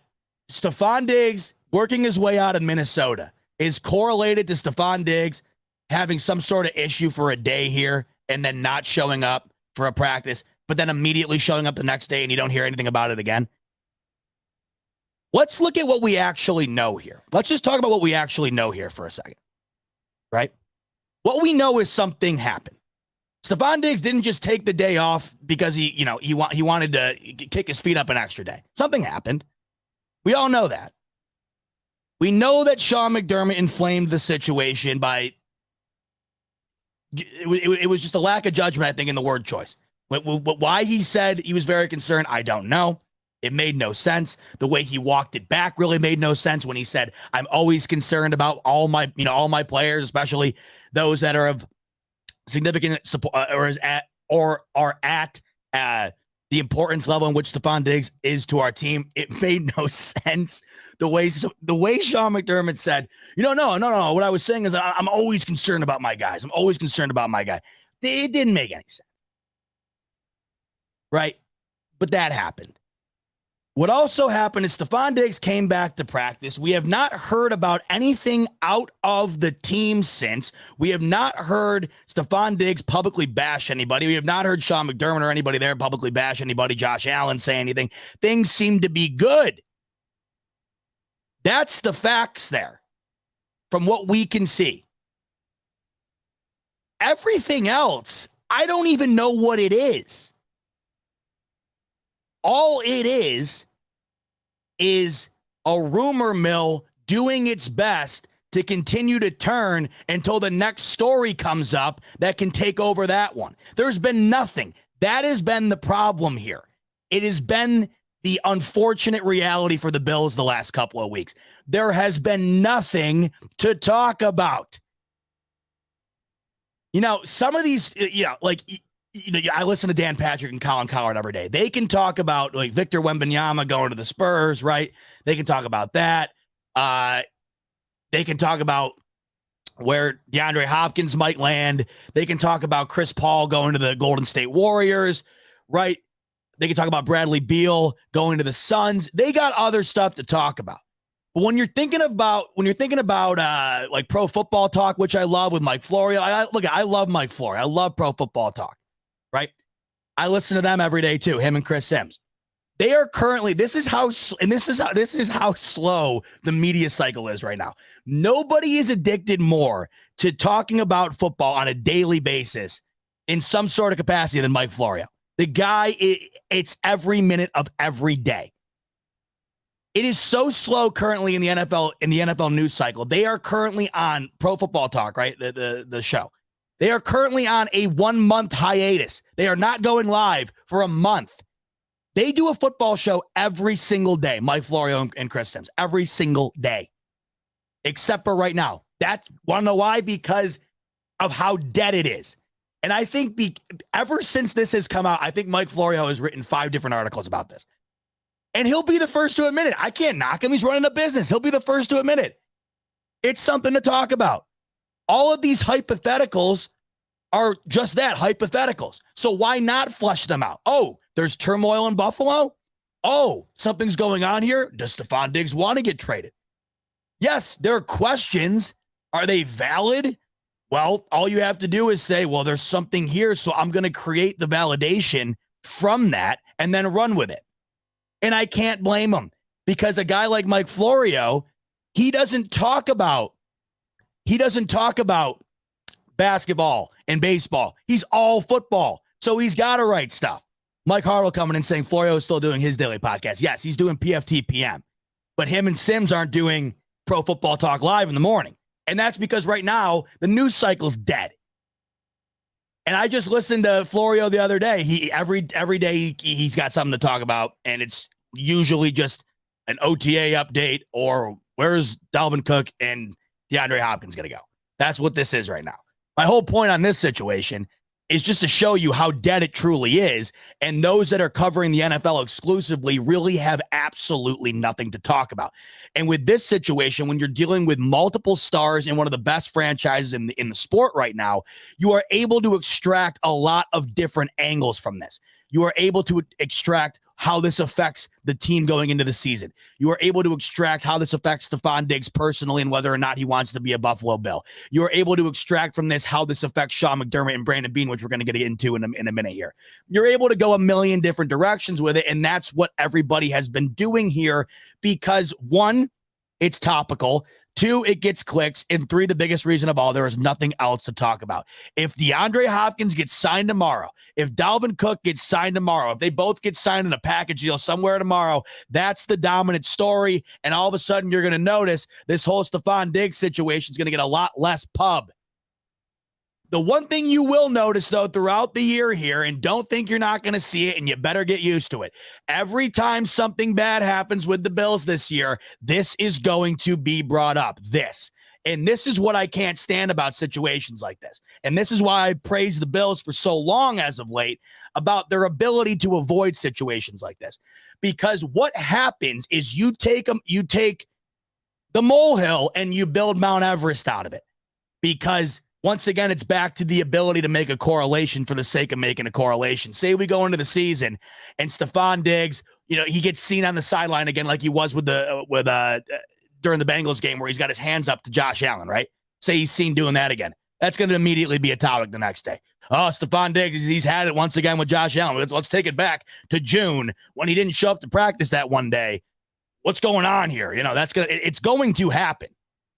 Stefon Diggs working his way out of Minnesota is correlated to Stefon Diggs having some sort of issue for a day here and then not showing up for a practice, but then immediately showing up the next day and you don't hear anything about it again? Let's look at what we actually know here. Let's just talk about what we actually know here for a second, right? What we know is something happened. Stefon Diggs didn't just take the day off because he wanted to kick his feet up an extra day. Something happened. We all know that. We know that Sean McDermott inflamed the situation by it was just a lack of judgment, I think, in the word choice. Why he said he was very concerned, I don't know. It made no sense. The way he walked it back really made no sense when he said, I'm always concerned about all my players, especially those that are of significant support or are at the importance level in which Stefon Diggs is to our team. It made no sense. The way Sean McDermott said, no. What I was saying is I'm always concerned about my guys. I'm always concerned about my guy. It didn't make any sense. Right? But that happened. What also happened is Stefon Diggs came back to practice. We have not heard about anything out of the team since. We have not heard Stefon Diggs publicly bash anybody. We have not heard Sean McDermott or anybody there publicly bash anybody, Josh Allen say anything. Things seem to be good. That's the facts there from what we can see. Everything else, I don't even know what it is. All it is a rumor mill doing its best to continue to turn until the next story comes up that can take over that one. There's been nothing. That has been the problem here. It has been the unfortunate reality for the Bills the last couple of weeks. There has been nothing to talk about. Some of these, I listen to Dan Patrick and Colin Cowherd every day. They can talk about like Victor Wembanyama going to the Spurs, right? They can talk about that. They can talk about where DeAndre Hopkins might land. They can talk about Chris Paul going to the Golden State Warriors, right? They can talk about Bradley Beal going to the Suns. They got other stuff to talk about. But when you're thinking about like Pro Football Talk, which I love with Mike Florio, I love Mike Florio. I love Pro Football Talk, right? I listen to them every day too. Him and Chris Sims. They are currently. This is how slow the media cycle is right now. Nobody is addicted more to talking about football on a daily basis in some sort of capacity than Mike Florio. The guy, it's every minute of every day. It is so slow currently in the NFL news cycle. They are currently on Pro Football Talk, right? The show. They are currently on a 1-month hiatus. They are not going live for a month. They do a football show every single day, Mike Florio and Chris Sims, every single day, except for right now. Want to know why? Because of how dead it is. And I think ever since this has come out, I think Mike Florio has written 5 different articles about this. And he'll be the first to admit it. I can't knock him. He's running a business. He'll be the first to admit it. It's something to talk about. All of these hypotheticals are just that, hypotheticals. So why not flush them out? Oh, there's turmoil in Buffalo? Oh, something's going on here? Does Stefon Diggs want to get traded? Yes, there are questions. Are they valid? Well, all you have to do is say, well, there's something here, so I'm going to create the validation from that and then run with it. And I can't blame him, because a guy like Mike Florio, he doesn't talk about basketball and baseball. He's all football. So he's got to write stuff. Mike Harlow coming in saying Florio is still doing his daily podcast. Yes, he's doing PFT PM, but him and Sims aren't doing Pro Football Talk live in the morning. And that's because right now the news cycle's dead. And I just listened to Florio the other day. Every day he's got something to talk about, and it's usually just an OTA update or where's Dalvin Cook and DeAndre Hopkins going to go. That's what this is right now. My whole point on this situation is just to show you how dead it truly is. And those that are covering the NFL exclusively really have absolutely nothing to talk about. And with this situation, when you're dealing with multiple stars in one of the best franchises in the sport right now, you are able to extract a lot of different angles from this. You are able to extract how this affects the team going into the season. You are able to extract how this affects Stefon Diggs personally and whether or not he wants to be a Buffalo Bill. You are able to extract from this how this affects Sean McDermott and Brandon Beane, which we're going to get into in a minute here. You're able to go a million different directions with it, and that's what everybody has been doing here because, 1, it's topical. 2, it gets clicks. And 3, the biggest reason of all, there is nothing else to talk about. If DeAndre Hopkins gets signed tomorrow, if Dalvin Cook gets signed tomorrow, if they both get signed in a package deal somewhere tomorrow, that's the dominant story. And all of a sudden, you're going to notice this whole Stefon Diggs situation is going to get a lot less pub. The one thing you will notice, though, throughout the year here, and don't think you're not going to see it, and you better get used to it. Every time something bad happens with the Bills this year, this is going to be brought up. And this is what I can't stand about situations like this. And this is why I praise the Bills for so long as of late about their ability to avoid situations like this. Because what happens is you take the molehill and you build Mount Everest out of it. Because once again, it's back to the ability to make a correlation for the sake of making a correlation. Say we go into the season and Stefon Diggs, he gets seen on the sideline again like he was with during the Bengals game where he's got his hands up to Josh Allen, right? Say he's seen doing that again. That's going to immediately be a topic the next day. Oh, Stefon Diggs, he's had it once again with Josh Allen. Let's take it back to June when he didn't show up to practice that one day. What's going on here? It's going to happen.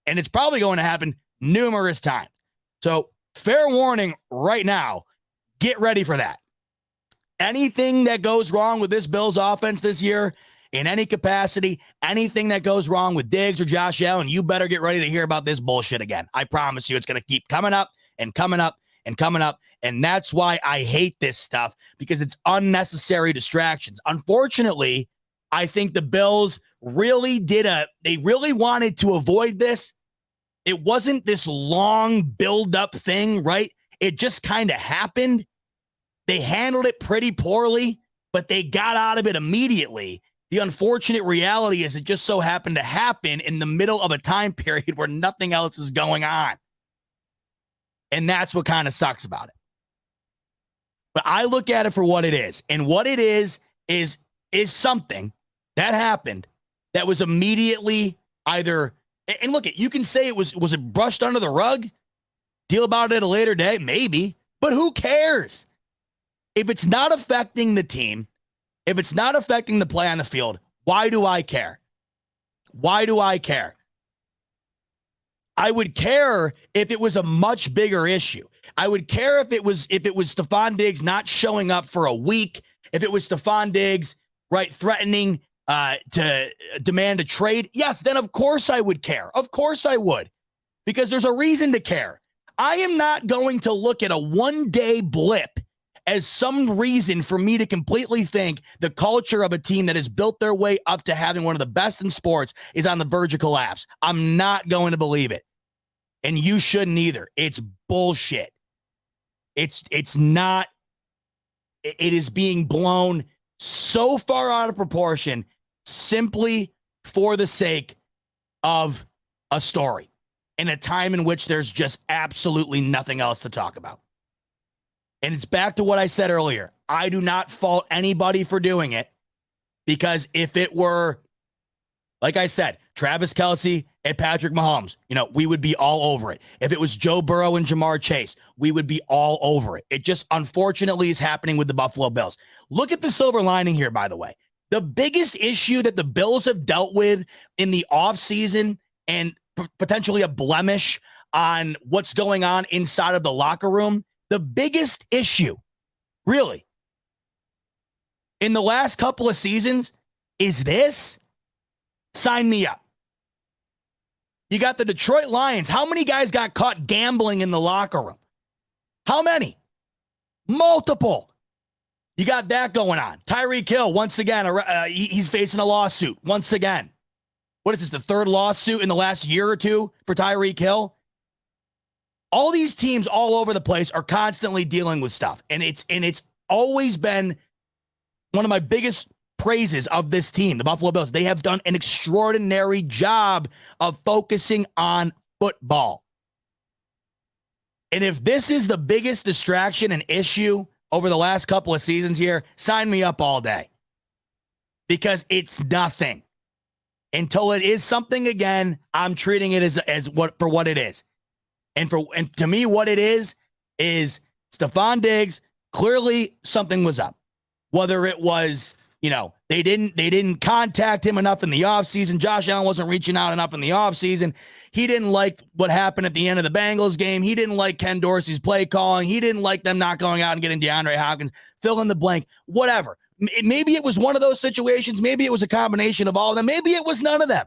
And it's probably going to happen numerous times. So fair warning right now, get ready for that. Anything that goes wrong with this Bills offense this year, in any capacity, anything that goes wrong with Diggs or Josh Allen, you better get ready to hear about this bullshit again. I promise you it's going to keep coming up and coming up and coming up. And that's why I hate this stuff, because it's unnecessary distractions. Unfortunately, I think the Bills really they really wanted to avoid this. It wasn't this long build-up thing, right? It just kind of happened. They handled it pretty poorly, but they got out of it immediately. The unfortunate reality is it just so happened to happen in the middle of a time period where nothing else is going on. And that's what kind of sucks about it. But I look at it for what it is. And what it is something that happened that was immediately either, and look, you can say was it brushed under the rug? Deal about it at a later day? Maybe. But who cares? If it's not affecting the team, if it's not affecting the play on the field, why do I care? Why do I care? I would care if it was a much bigger issue. I would care if it was Stefon Diggs not showing up for a week, if it was Stefon Diggs, right, threatening to demand a trade. Yes, then of course I would care. Of course I would, because there's a reason to care. I am not going to look at a one-day blip as some reason for me to completely think the culture of a team that has built their way up to having one of the best in sports is on the verge of collapse. I'm not going to believe it. And you shouldn't either. It's bullshit. It's not. It is being blown so far out of proportion simply for the sake of a story in a time in which there's just absolutely nothing else to talk about. And it's back to what I said earlier. I do not fault anybody for doing it, because if it were, like I said, Travis Kelce and Patrick Mahomes, we would be all over it. If it was Joe Burrow and Jamar Chase, we would be all over it. It just unfortunately is happening with the Buffalo Bills. Look at the silver lining here, by the way. The biggest issue that the Bills have dealt with in the offseason, and potentially a blemish on what's going on inside of the locker room, the biggest issue, really, in the last couple of seasons is this. Sign me up. You got the Detroit Lions. How many guys got caught gambling in the locker room? How many? Multiple. You got that going on. Tyreek Hill, once again, he's facing a lawsuit once again. What is this, the third lawsuit in the last year or two for Tyreek Hill? All these teams all over the place are constantly dealing with stuff. And it's always been one of my biggest praises of this team, the Buffalo Bills. They have done an extraordinary job of focusing on football. And if this is the biggest distraction and issue over the last couple of seasons here, sign me up all day. Because it's nothing. Until it is something again, I'm treating it as what it is. And to me, what it is Stefon Diggs, clearly something was up. Whether it was, they didn't contact him enough in the offseason. Josh Allen wasn't reaching out enough in the offseason. He didn't like what happened at the end of the Bengals game. He didn't like Ken Dorsey's play calling. He didn't like them not going out and getting DeAndre Hopkins. Fill in the blank. Whatever. Maybe it was one of those situations. Maybe it was a combination of all of them. Maybe it was none of them.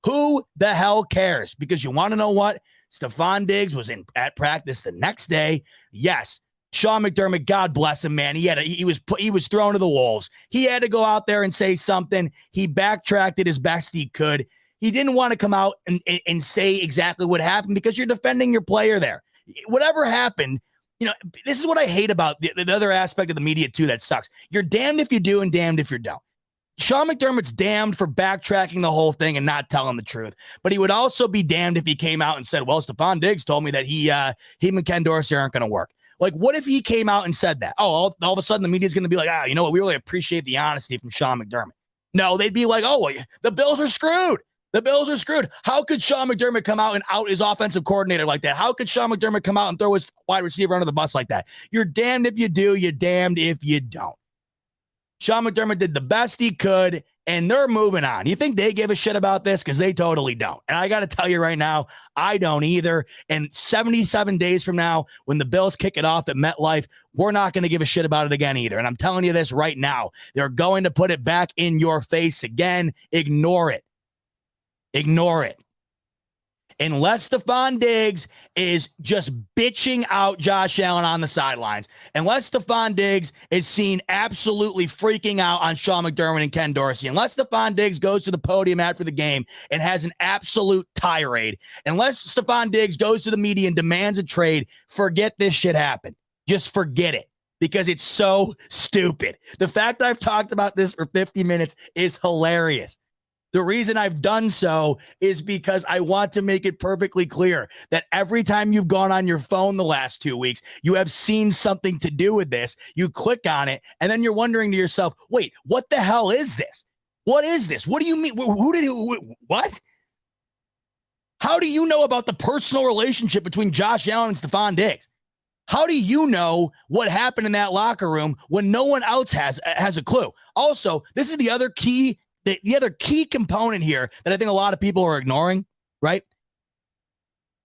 Who the hell cares? Because you want to know what? Stefon Diggs was at practice the next day. Yes, Sean McDermott, God bless him, man. He was thrown to the wolves. He had to go out there and say something. He backtracked it as best he could. He didn't want to come out and say exactly what happened, because you're defending your player there. Whatever happened, this is what I hate about the other aspect of the media too that sucks. You're damned if you do and damned if you don't. Sean McDermott's damned for backtracking the whole thing and not telling the truth. But he would also be damned if he came out and said, well, Stefon Diggs told me that he and Ken Dorsey aren't going to work. Like, what if he came out and said that? Oh, all of a sudden the media's going to be like, you know what? We really appreciate the honesty from Sean McDermott. No, they'd be like, oh, well, the Bills are screwed. The Bills are screwed. How could Sean McDermott come out and out his offensive coordinator like that? How could Sean McDermott come out and throw his wide receiver under the bus like that? You're damned if you do. You're damned if you don't. Sean McDermott did the best he could, and they're moving on. You think they give a shit about this? Because they totally don't. And I got to tell you right now, I don't either. And 77 days from now, when the Bills kick it off at MetLife, we're not going to give a shit about it again either. And I'm telling you this right now. They're going to put it back in your face again. Ignore it. Ignore it. Unless Stefon Diggs is just bitching out Josh Allen on the sidelines, unless Stefon Diggs is seen absolutely freaking out on Sean McDermott and Ken Dorsey, unless Stefon Diggs goes to the podium after the game and has an absolute tirade, unless Stefon Diggs goes to the media and demands a trade, forget this shit happened. Just forget it. Because it's so stupid. The fact I've talked about this for 50 minutes is hilarious. The reason I've done so is because I want to make it perfectly clear that every time you've gone on your phone the last 2 weeks, you have seen something to do with this. You click on it, and then you're wondering to yourself, wait, what the hell is this? What is this? What do you mean? What? How do you know about the personal relationship between Josh Allen and Stefon Diggs? How do you know what happened in that locker room when no one else has a clue? Also, this is the other key component here that I think a lot of people are ignoring, right?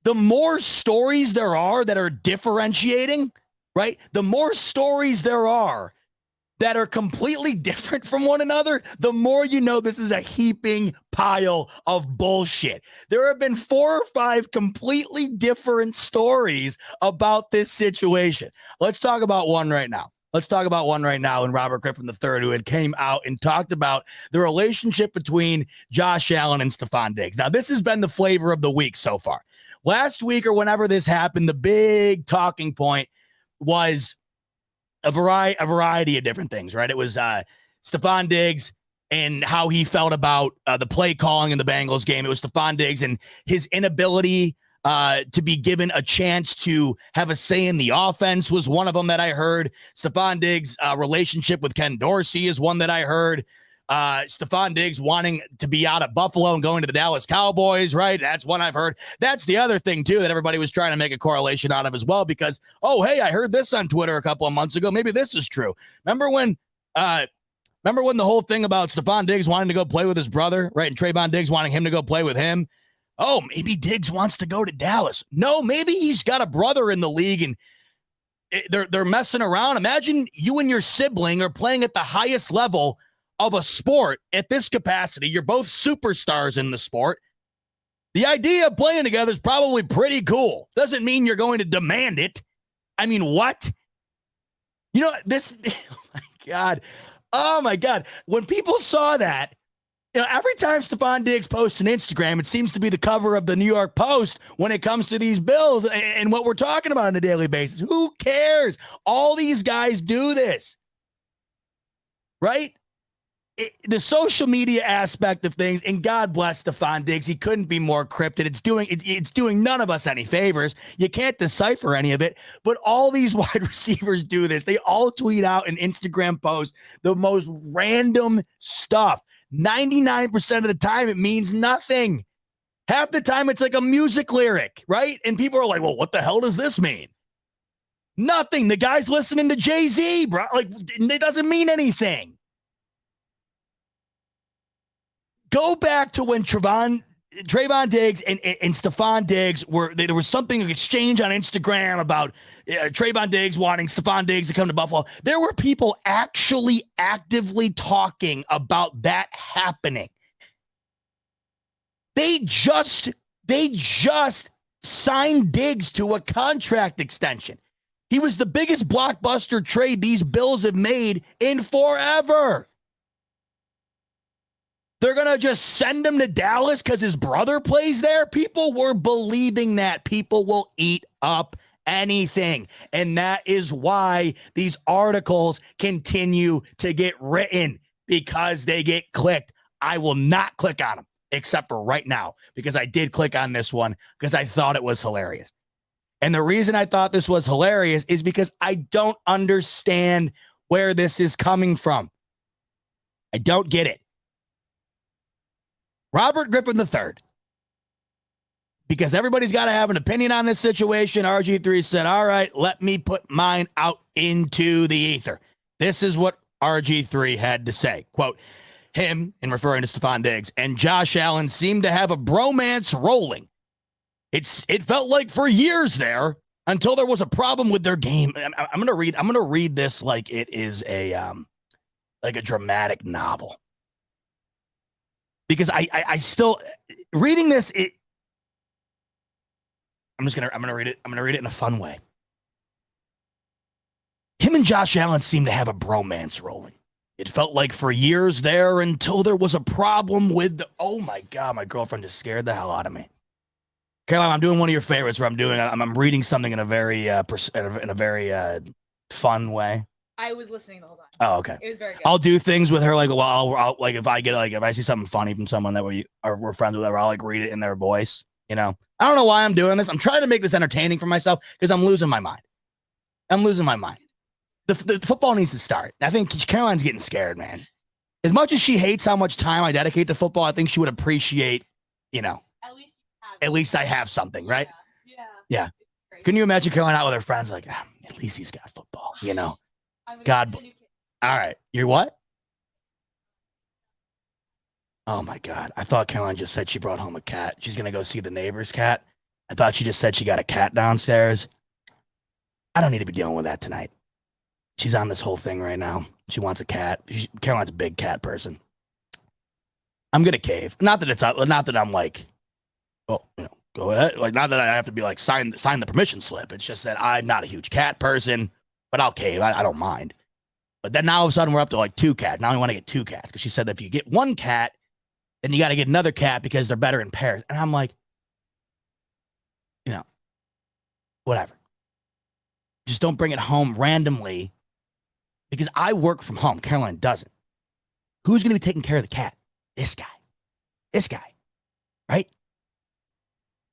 The more stories there are that are differentiating, right? The more stories there are that are completely different from one another, the more you know this is a heaping pile of bullshit. There have been 4 or 5 completely different stories about this situation. Let's talk about one right now. And Robert Griffin III, who had came out and talked about the relationship between Josh Allen and Stefon Diggs. Now, this has been the flavor of the week so far. Last week or whenever this happened, the big talking point was a variety of different things, right? It was Stefon Diggs and how he felt about the play calling in the Bengals game. It was Stefon Diggs and his inability to be given a chance to have a say in the offense was one of them that I heard. Stefon Diggs' relationship with Ken Dorsey is one that I heard. Stefon Diggs wanting to be out of Buffalo and going to the Dallas Cowboys, right? That's one I've heard. That's the other thing, too, that everybody was trying to make a correlation out of as well, because, oh, hey, I heard this on Twitter a couple of months ago. Maybe this is true. Remember when the whole thing about Stefon Diggs wanting to go play with his brother, right? And Trayvon Diggs wanting him to go play with him. Oh, maybe Diggs wants to go to Dallas. No, maybe he's got a brother in the league and they're messing around. Imagine you and your sibling are playing at the highest level of a sport at this capacity. You're both superstars in the sport. The idea of playing together is probably pretty cool. Doesn't mean you're going to demand it. I mean, what? You know, this, oh my God. When people saw that, you know, every time Stefon Diggs posts an Instagram, it seems to be the cover of the New York Post when it comes to these bills and what we're talking about on a daily basis. Who cares? All these guys do this, right? The social media aspect of things, and God bless Stefon Diggs, he couldn't be more cryptic. It's doing none of us any favors. You can't decipher any of it, but all these wide receivers do this. They all tweet out an Instagram post, the most random stuff. 99% of the time, it means nothing. Half the time, it's like a music lyric, right? And people are like, well, what the hell does this mean? Nothing. The guy's listening to Jay-Z, bro. Like, it doesn't mean anything. Go back to when Trayvon Diggs and Stefon Diggs there was something, an exchange on Instagram about Trayvon Diggs wanting Stefon Diggs to come to Buffalo. There were people actually actively talking about that happening. They just signed Diggs to a contract extension. He was the biggest blockbuster trade these Bills have made in forever. They're going to just send him to Dallas because his brother plays there? People were believing that. People will eat up anything. And that is why these articles continue to get written, because they get clicked. I will not click on them, except for right now, because I did click on this one because I thought it was hilarious. And the reason I thought this was hilarious is because I don't understand where this is coming from. I don't get it. Robert Griffin III, because everybody's got to have an opinion on this situation. RG3 said, all right, let me put mine out into the ether. This is what RG3 had to say. Quote, him, in referring to Stefon Diggs, and Josh Allen seemed to have a bromance rolling. It felt like for years there until there was a problem with their game. I'm going to read this like it is a dramatic novel. Because I still, reading this, gonna read it. I'm gonna read it in a fun way. Him and Josh Allen seem to have a bromance rolling. It felt like for years there until there was a problem with oh my God, my girlfriend just scared the hell out of me. Caroline, I'm doing one of your favorites where I'm reading something in a very fun way. I was listening the whole time. Oh, okay. It was very good. I'll do things with her like, well, I'll like if I see something funny from someone that we're friends with, I'll like read it in their voice. You know, I don't know why I'm doing this. I'm trying to make this entertaining for myself because I'm losing my mind. The football needs to start. I think Caroline's getting scared, man. As much as she hates how much time I dedicate to football, I think she would appreciate, at least I have something, right? Yeah. Can you imagine Caroline out with her friends like, at least he's got football, God. All right. You're what? Oh, my God. I thought Caroline just said she brought home a cat. She's going to go see the neighbor's cat. I thought she just said she got a cat downstairs. I don't need to be dealing with that tonight. She's on this whole thing right now. She wants a cat. Caroline's a big cat person. I'm going to cave. Not that I'm like, oh, go ahead. Like, not that I have to be like, sign the permission slip. It's just that I'm not a huge cat person, but I'll cave. I don't mind. But then now all of a sudden we're up to like 2 cats. Now we want to get 2 cats because she said that if you get 1 cat, then you got to get another cat because they're better in pairs. And I'm like, whatever. Just don't bring it home randomly because I work from home. Caroline doesn't. Who's going to be taking care of the cat? This guy, right?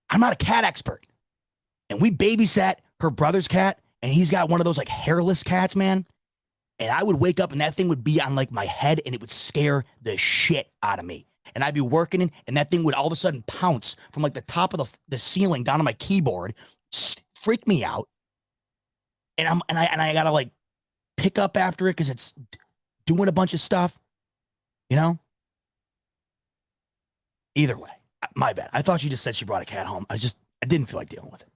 I'm not a cat expert. And we babysat her brother's cat, and he's got one of those like hairless cats, man. And I would wake up and that thing would be on like my head and it would scare the shit out of me. And I'd be working and that thing would all of a sudden pounce from like the top of the ceiling down to my keyboard, freak me out. And I gotta like pick up after it because it's doing a bunch of stuff, Either way, my bad. I thought she just said she brought a cat home. I didn't feel like dealing with it.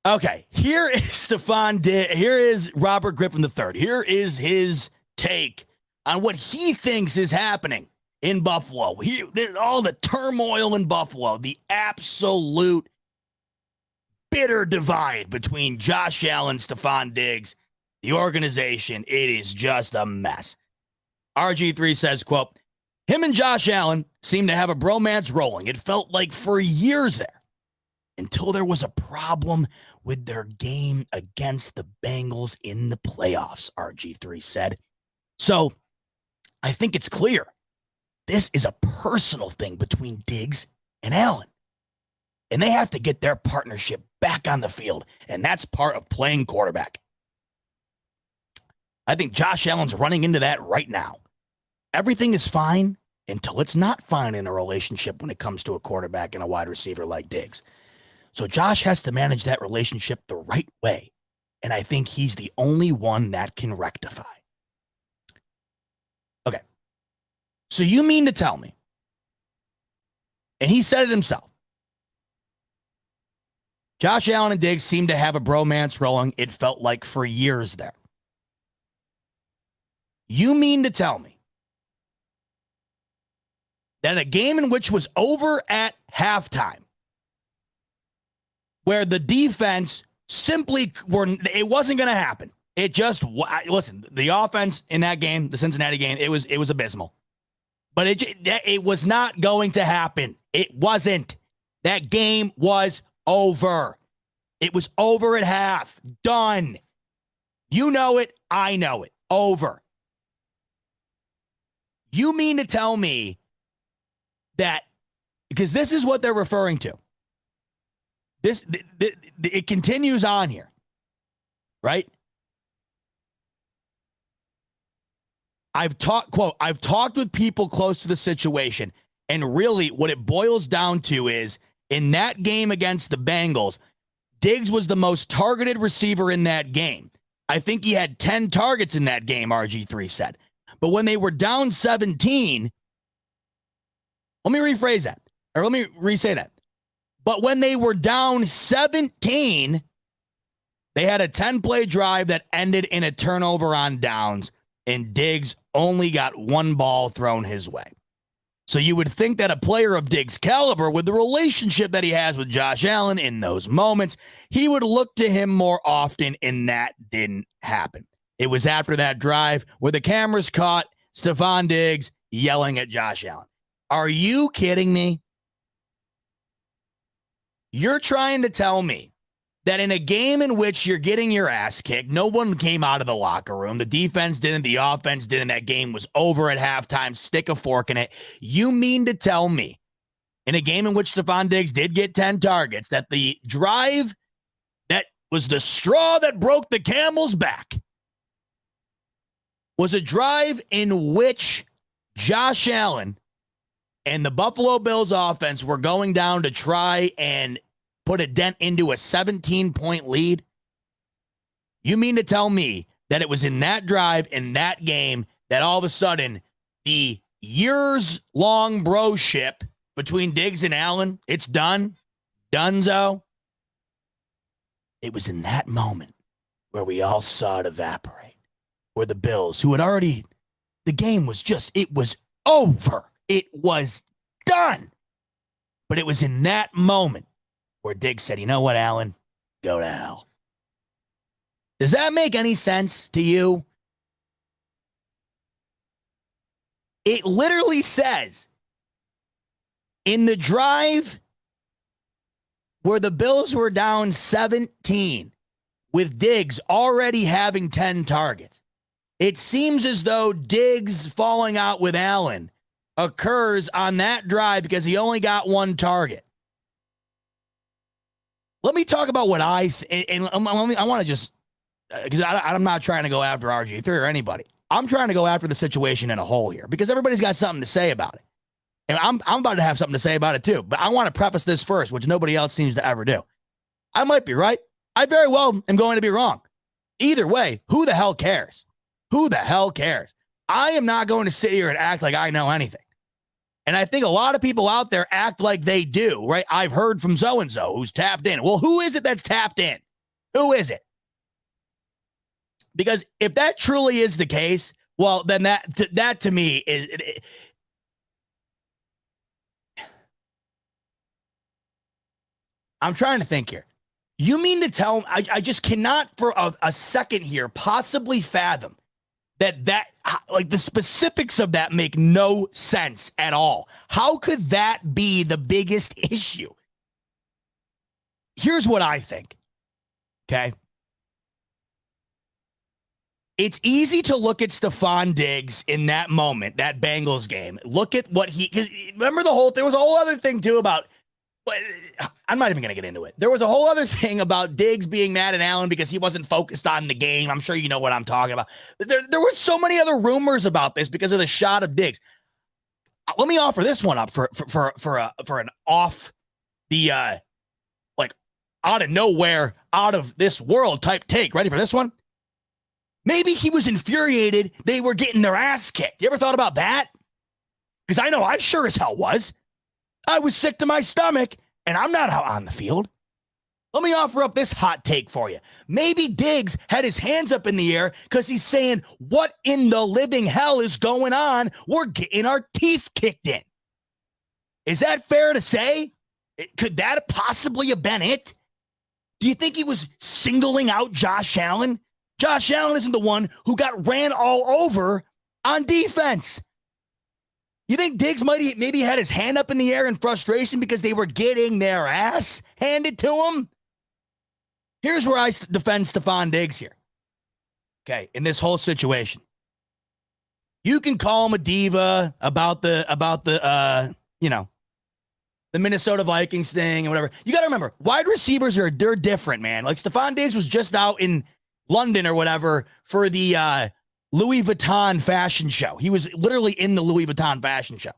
Okay, here is Stefon Diggs. Here is Robert Griffin III. Here is his take on what he thinks is happening in Buffalo. All the turmoil in Buffalo, the absolute bitter divide between Josh Allen, Stefon Diggs, the organization. It is just a mess. RG3 says, quote, him and Josh Allen seem to have a bromance rolling. It felt like for years there until there was a problem with their game against the Bengals in the playoffs, RG3 said. So I think it's clear. This is a personal thing between Diggs and Allen. And they have to get their partnership back on the field. And that's part of playing quarterback. I think Josh Allen's running into that right now. Everything is fine until it's not fine in a relationship when it comes to a quarterback and a wide receiver like Diggs. So Josh has to manage that relationship the right way. And I think he's the only one that can rectify. Okay. So you mean to tell me, and he said it himself, Josh Allen and Diggs seem to have a bromance rolling. It felt like for years there. You mean to tell me that a game in which was over at halftime, where the defense simply it wasn't going to happen. It just, listen, the offense in that game, the Cincinnati game, it was abysmal. But it was not going to happen. It wasn't. That game was over. It was over at half. Done. You know it. I know it. Over. You mean to tell me that, because this is what they're referring to. It continues on here, right? I've talked with people close to the situation, and really what it boils down to is in that game against the Bengals, Diggs was the most targeted receiver in that game. I think he had 10 targets in that game, RG3 said. But when they were down 17, let me rephrase that, or let me re-say that. But when they were down 17, they had a 10-play drive that ended in a turnover on downs, and Diggs only got 1 ball thrown his way. So you would think that a player of Diggs' caliber, with the relationship that he has with Josh Allen in those moments, he would look to him more often, and that didn't happen. It was after that drive where the cameras caught Stefon Diggs yelling at Josh Allen. Are you kidding me? You're trying to tell me that in a game in which you're getting your ass kicked, no one came out of the locker room. The defense didn't. The offense didn't. That game was over at halftime. Stick a fork in it. You mean to tell me in a game in which Stefon Diggs did get 10 targets that the drive that was the straw that broke the camel's back was a drive in which Josh Allen and the Buffalo Bills offense were going down to try and put a dent into a 17-point lead? You mean to tell me that it was in that drive, in that game, that all of a sudden the years-long bro-ship between Diggs and Allen, it's done? Dunzo? It was in that moment where we all saw it evaporate, where the Bills, who had already, the game was just, it was over. It was done. But it was in that moment where Diggs said, you know what, Allen? Go to hell. Does that make any sense to you? It literally says in the drive where the Bills were down 17 with Diggs already having 10 targets, it seems as though Diggs falling out with Allen occurs on that drive because he only got one target. Let me talk about what I want to just, because I'm not trying to go after RG3 or anybody. I'm trying to go after the situation in a whole here because everybody's got something to say about it. And I'm about to have something to say about it too. But I want to preface this first, which nobody else seems to ever do. I might be right. I very well am going to be wrong. Either way, who the hell cares? Who the hell cares? I am not going to sit here and act like I know anything. And I think a lot of people out there act like they do, right? I've heard from so-and-so who's tapped in. Well, who is it that's tapped in? Who is it? Because if that truly is the case, well, then that to me is... I'm trying to think here. You mean to tell me, I just cannot for a second here possibly fathom that like the specifics of that make no sense at all. How could that be the biggest issue? Here's what I think. Okay. It's easy to look at Stefon Diggs in that moment, that Bengals game. Look at what remember there was a whole other thing too about, I'm not even going to get into it. There was a whole other thing about Diggs being mad at Allen because he wasn't focused on the game. I'm sure you know what I'm talking about. There was so many other rumors about this because of the shot of Diggs. Let me offer this one up for an off the like out of nowhere, out of this world type take. Ready for this one? Maybe he was infuriated they were getting their ass kicked. You ever thought about that? Because I know I sure as hell was. I was sick to my stomach, and I'm not out on the field. Let me offer up this hot take for you. Maybe Diggs had his hands up in the air because he's saying, what in the living hell is going on? We're getting our teeth kicked in. Is that fair to say? Could that possibly have been it? Do you think he was singling out Josh Allen? Josh Allen isn't the one who got ran all over on defense. You think Diggs maybe had his hand up in the air in frustration because they were getting their ass handed to him? Here's where I defend Stefon Diggs here. Okay, in this whole situation. You can call him a diva about the Minnesota Vikings thing and whatever. You got to remember, wide receivers they're different, man. Like Stefon Diggs was just out in London or whatever for the Louis Vuitton fashion show. He was literally in the Louis Vuitton fashion show.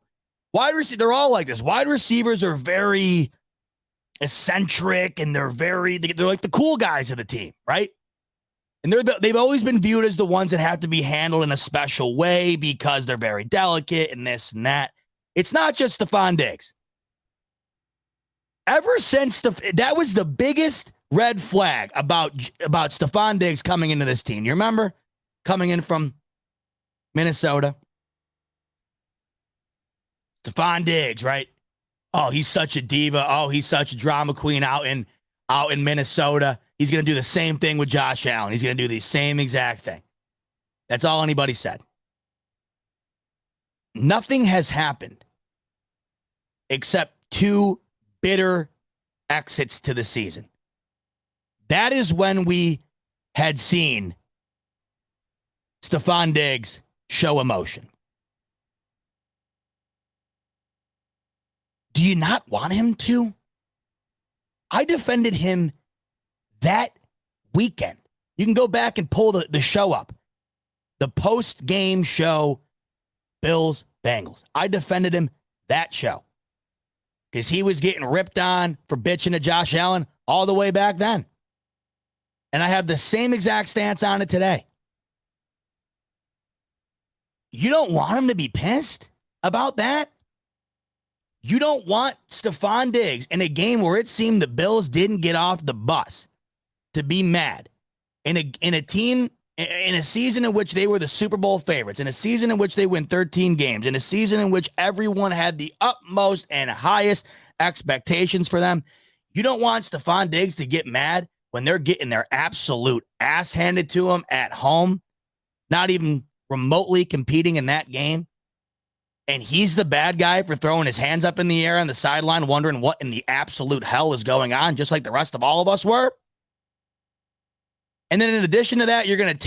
They're all like this. Wide receivers are very eccentric and they're like the cool guys of the team, right? And they've always been viewed as the ones that have to be handled in a special way because they're very delicate and this and that. It's not just Stefon Diggs. Ever since that was the biggest red flag about Stefon Diggs coming into this team. You remember? Coming in from Minnesota. Stefon Diggs, right? Oh, he's such a diva. Oh, he's such a drama queen out in Minnesota. He's going to do the same thing with Josh Allen. He's going to do the same exact thing. That's all anybody said. Nothing has happened except 2 bitter exits to the season. That is when we had seen Stefon Diggs show emotion. Do you not want him to? I defended him that weekend. You can go back and pull the show up. The post-game show, Bills, Bengals. I defended him that show because he was getting ripped on for bitching at Josh Allen all the way back then. And I have the same exact stance on it today. You don't want him to be pissed about that? You don't want Stefon Diggs in a game where it seemed the Bills didn't get off the bus to be mad. In a team, in a season in which they were the Super Bowl favorites, in a season in which they win 13 games, in a season in which everyone had the utmost and highest expectations for them, you don't want Stefon Diggs to get mad when they're getting their absolute ass handed to them at home, not even remotely competing in that game. And he's the bad guy for throwing his hands up in the air on the sideline, wondering what in the absolute hell is going on, just like the rest of all of us were. And then in addition to that, you're going to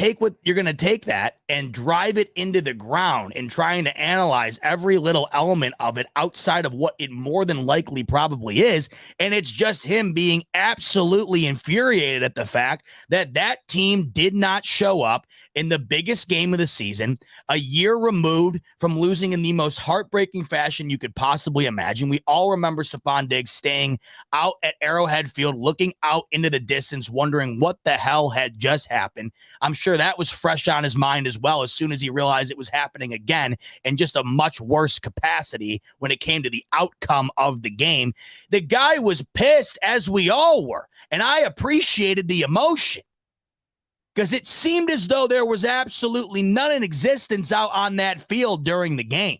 take that and drive it into the ground and trying to analyze every little element of it outside of what it more than likely probably is. And it's just him being absolutely infuriated at the fact that that team did not show up in the biggest game of the season, a year removed from losing in the most heartbreaking fashion you could possibly imagine. We all remember Stefon Diggs staying out at Arrowhead Field, looking out into the distance, wondering what the hell had just happened. I'm sure that was fresh on his mind as well as soon as he realized it was happening again in just a much worse capacity when it came to the outcome of the game. The guy was pissed, as we all were, and I appreciated the emotion because it seemed as though there was absolutely none in existence out on that field during the game.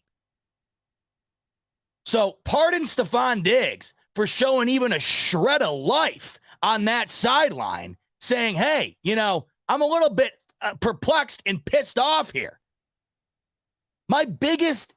So pardon Stefon Diggs for showing even a shred of life on that sideline, saying, hey, I'm a little bit perplexed and pissed off here. The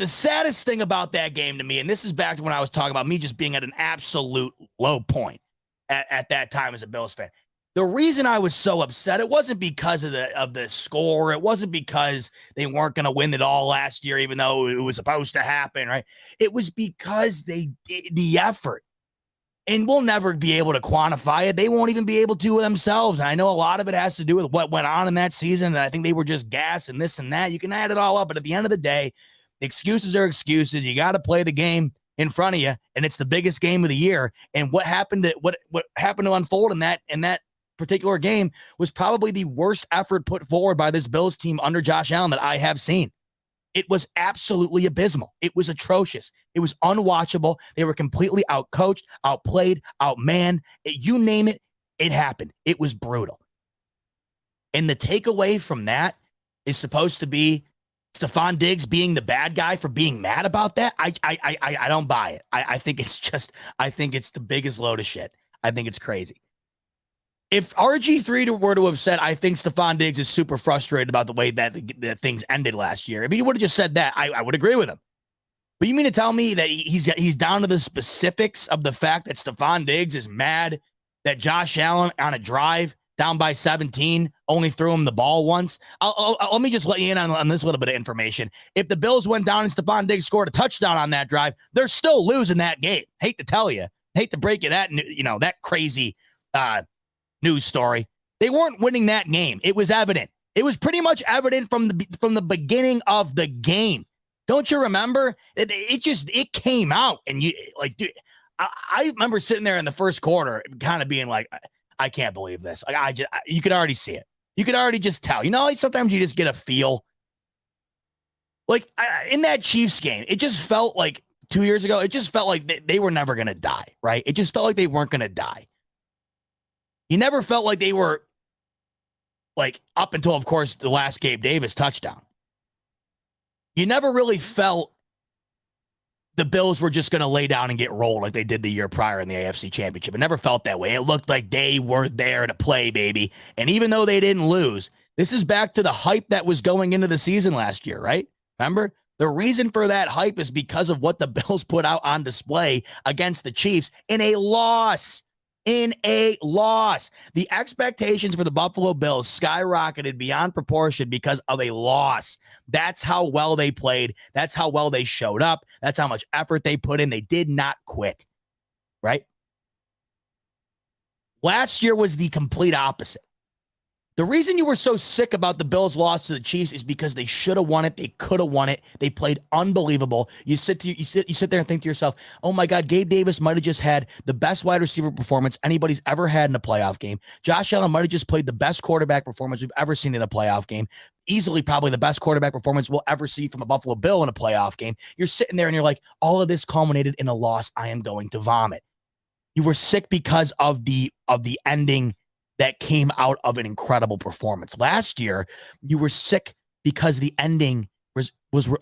saddest thing about that game to me, and this is back to when I was talking about me just being at an absolute low point at that time as a Bills fan. The reason I was so upset, it wasn't because of the score. It wasn't because they weren't going to win it all last year, even though it was supposed to happen, right? It was because the effort. And we'll never be able to quantify it. They won't even be able to themselves. And I know a lot of it has to do with what went on in that season. And I think they were just gas and this and that. You can add it all up. But at the end of the day, excuses are excuses. You got to play the game in front of you. And it's the biggest game of the year. And what happened to unfold in that particular game was probably the worst effort put forward by this Bills team under Josh Allen that I have seen. It was absolutely abysmal. It was atrocious. It was unwatchable. They were completely outcoached, outplayed, outmanned. You name it, it happened. It was brutal. And the takeaway from that is supposed to be Stefon Diggs being the bad guy for being mad about that. I don't buy it. I think it's the biggest load of shit. I think it's crazy. If RG3 were to have said, I think Stefon Diggs is super frustrated about the way that things ended last year, if he would have just said that, I would agree with him. But you mean to tell me that he's down to the specifics of the fact that Stefon Diggs is mad that Josh Allen on a drive down by 17 only threw him the ball once? Let me just let you in on this little bit of information. If the Bills went down and Stefon Diggs scored a touchdown on that drive, they're still losing that game. Hate to tell you. Hate to break you that crazy news story. They weren't winning that game. It was evident. It was pretty much evident from the beginning of the game. Don't you remember? It came out, and dude, I remember sitting there in the first quarter, kind of being like, I can't believe this. You could already see it. You could already just tell. Sometimes you just get a feel. In that Chiefs game, it just felt like 2 years ago. It just felt like they were never going to die, right? It just felt like they weren't going to die. You never felt like they were up until, of course, the last Gabe Davis touchdown. You never really felt the Bills were just going to lay down and get rolled like they did the year prior in the AFC Championship. It never felt that way. It looked like they were there to play, baby. And even though they didn't lose, this is back to the hype that was going into the season last year, right? Remember? The reason for that hype is because of what the Bills put out on display against the Chiefs in a loss. In a loss. The expectations for the Buffalo Bills skyrocketed beyond proportion because of a loss. That's how well they played. That's how well they showed up. That's how much effort they put in. They did not quit, right? Last year was the complete opposite. The reason you were so sick about the Bills' loss to the Chiefs is because they should have won it. They could have won it. They played unbelievable. You sit there and think to yourself, oh my God, Gabe Davis might have just had the best wide receiver performance anybody's ever had in a playoff game. Josh Allen might have just played the best quarterback performance we've ever seen in a playoff game. Easily probably the best quarterback performance we'll ever see from a Buffalo Bill in a playoff game. You're sitting there and you're like, all of this culminated in a loss. I am going to vomit. You were sick because of the ending that came out of an incredible performance. Last year, you were sick because the ending was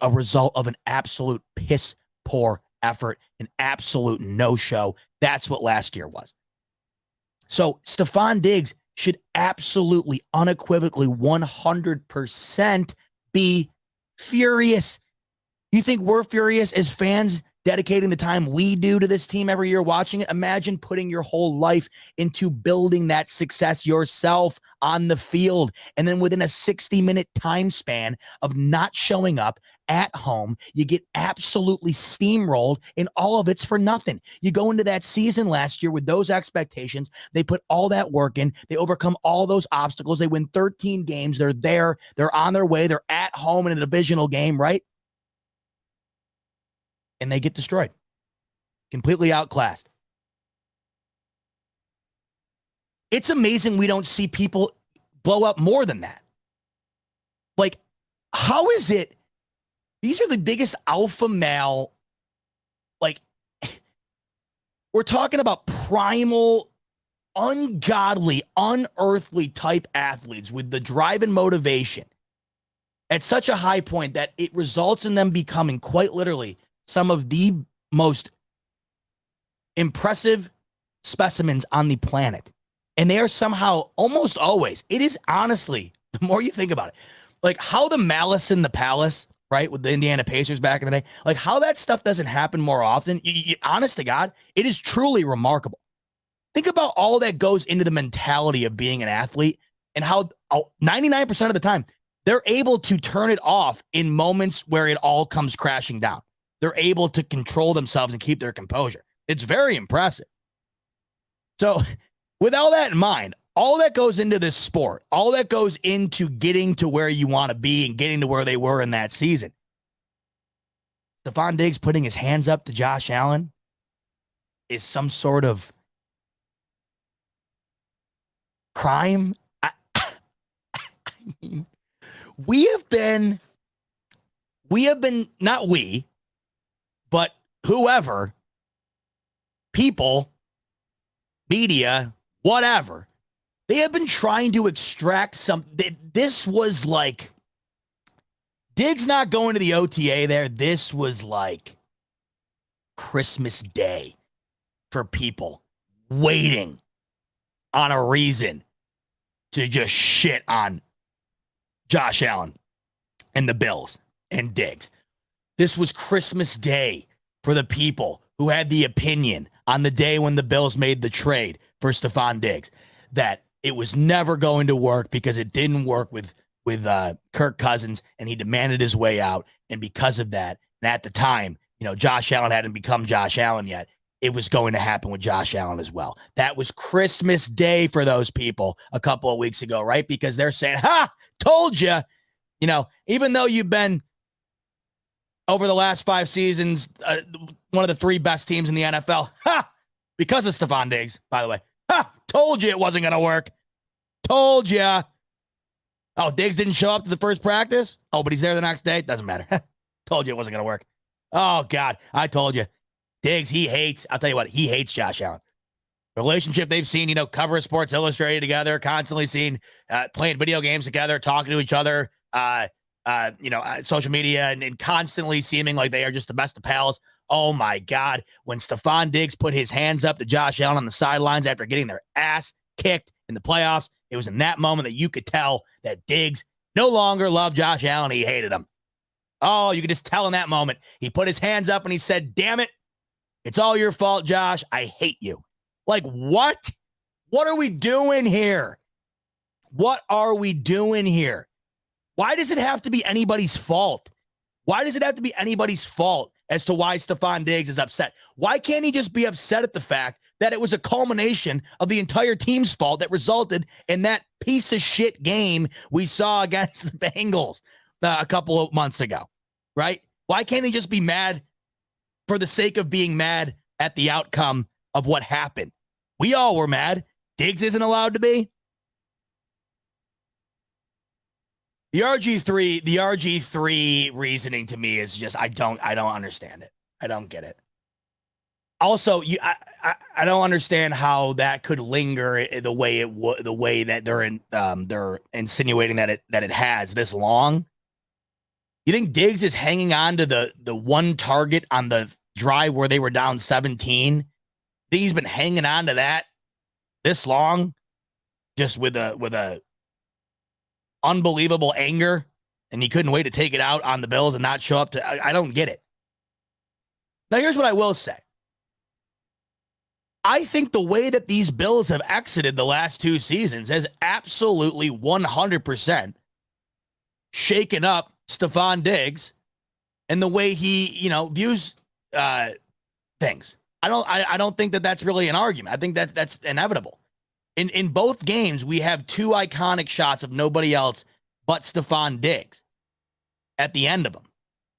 a result of an absolute piss poor effort, an absolute no-show. That's what last year was. So Stefon Diggs should absolutely, unequivocally, 100% be furious. You think we're furious as fans dedicating the time we do to this team every year watching it? Imagine putting your whole life into building that success yourself on the field. And then within a 60-minute time span of not showing up at home, you get absolutely steamrolled, and all of it's for nothing. You go into that season last year with those expectations. They put all that work in. They overcome all those obstacles. They win 13 games. They're there. They're on their way. They're at home in a divisional game, right? And they get destroyed. Completely outclassed. It's amazing we don't see people blow up more than that. Like, how is it? These are the biggest alpha male, like, we're talking about primal, ungodly, unearthly type athletes with the drive and motivation at such a high point that it results in them becoming quite literally some of the most impressive specimens on the planet. And they are somehow almost always, it is honestly, the more you think about it, like how the malice in the palace, right, with the Indiana Pacers back in the day, like how that stuff doesn't happen more often. Honest to God, it is truly remarkable. Think about all that goes into the mentality of being an athlete and how 99% of the time they're able to turn it off in moments where it all comes crashing down. They're able to control themselves and keep their composure. It's very impressive. So with all that in mind, all that goes into this sport, all that goes into getting to where you want to be and getting to where they were in that season. Stefon Diggs putting his hands up to Josh Allen is some sort of crime. I mean, we have been, not we, but whoever, people, media, whatever, they have been trying to extract some. This was like, Diggs not going to the OTA there. This was like Christmas Day for people waiting on a reason to just shit on Josh Allen and the Bills and Diggs. This was Christmas Day for the people who had the opinion on the day when the Bills made the trade for Stefon Diggs that it was never going to work because it didn't work with Kirk Cousins, and he demanded his way out. And because of that, and at the time, Josh Allen hadn't become Josh Allen yet. It was going to happen with Josh Allen as well. That was Christmas Day for those people a couple of weeks ago, right? Because they're saying, ha, told you, even though you've been over the last 5 seasons, one of the 3 best teams in the NFL, ha, because of Stefon Diggs, by the way, ha, told you it wasn't going to work. Told you. Oh, Diggs didn't show up to the first practice? Oh, but he's there the next day? Doesn't matter. Told you it wasn't going to work. Oh, God, I told you. Diggs, I'll tell you what, he hates Josh Allen. The relationship they've seen, cover Sports Illustrated together, constantly seen, playing video games together, talking to each other, social media, and constantly seeming like they are just the best of pals. Oh, my God. When Stefon Diggs put his hands up to Josh Allen on the sidelines after getting their ass kicked in the playoffs, it was in that moment that you could tell that Diggs no longer loved Josh Allen. He hated him. Oh, you could just tell in that moment. He put his hands up and he said, damn it. It's all your fault, Josh. I hate you. Like, what? What are we doing here? What are we doing here? Why does it have to be anybody's fault? Why does it have to be anybody's fault as to why Stefon Diggs is upset? Why can't he just be upset at the fact that it was a culmination of the entire team's fault that resulted in that piece of shit game we saw against the Bengals a couple of months ago, right? Why can't he just be mad for the sake of being mad at the outcome of what happened? We all were mad. Diggs isn't allowed to be. The RG3 reasoning to me is just I don't understand it. I don't get it. Also, I don't understand how that could linger the way that they're insinuating that it has this long. You think Diggs is hanging on to the one target on the drive where they were down 17? Think he's been hanging on to that this long, just with a unbelievable anger, and he couldn't wait to take it out on the Bills and not show up to. I don't get it. Now, here's what I will say. I think the way that these Bills have exited the last two seasons has absolutely 100% shaken up Stefon Diggs and the way he, views things. I don't think that that's really an argument. I think that's inevitable. In both games, we have two iconic shots of nobody else but Stefon Diggs at the end of them.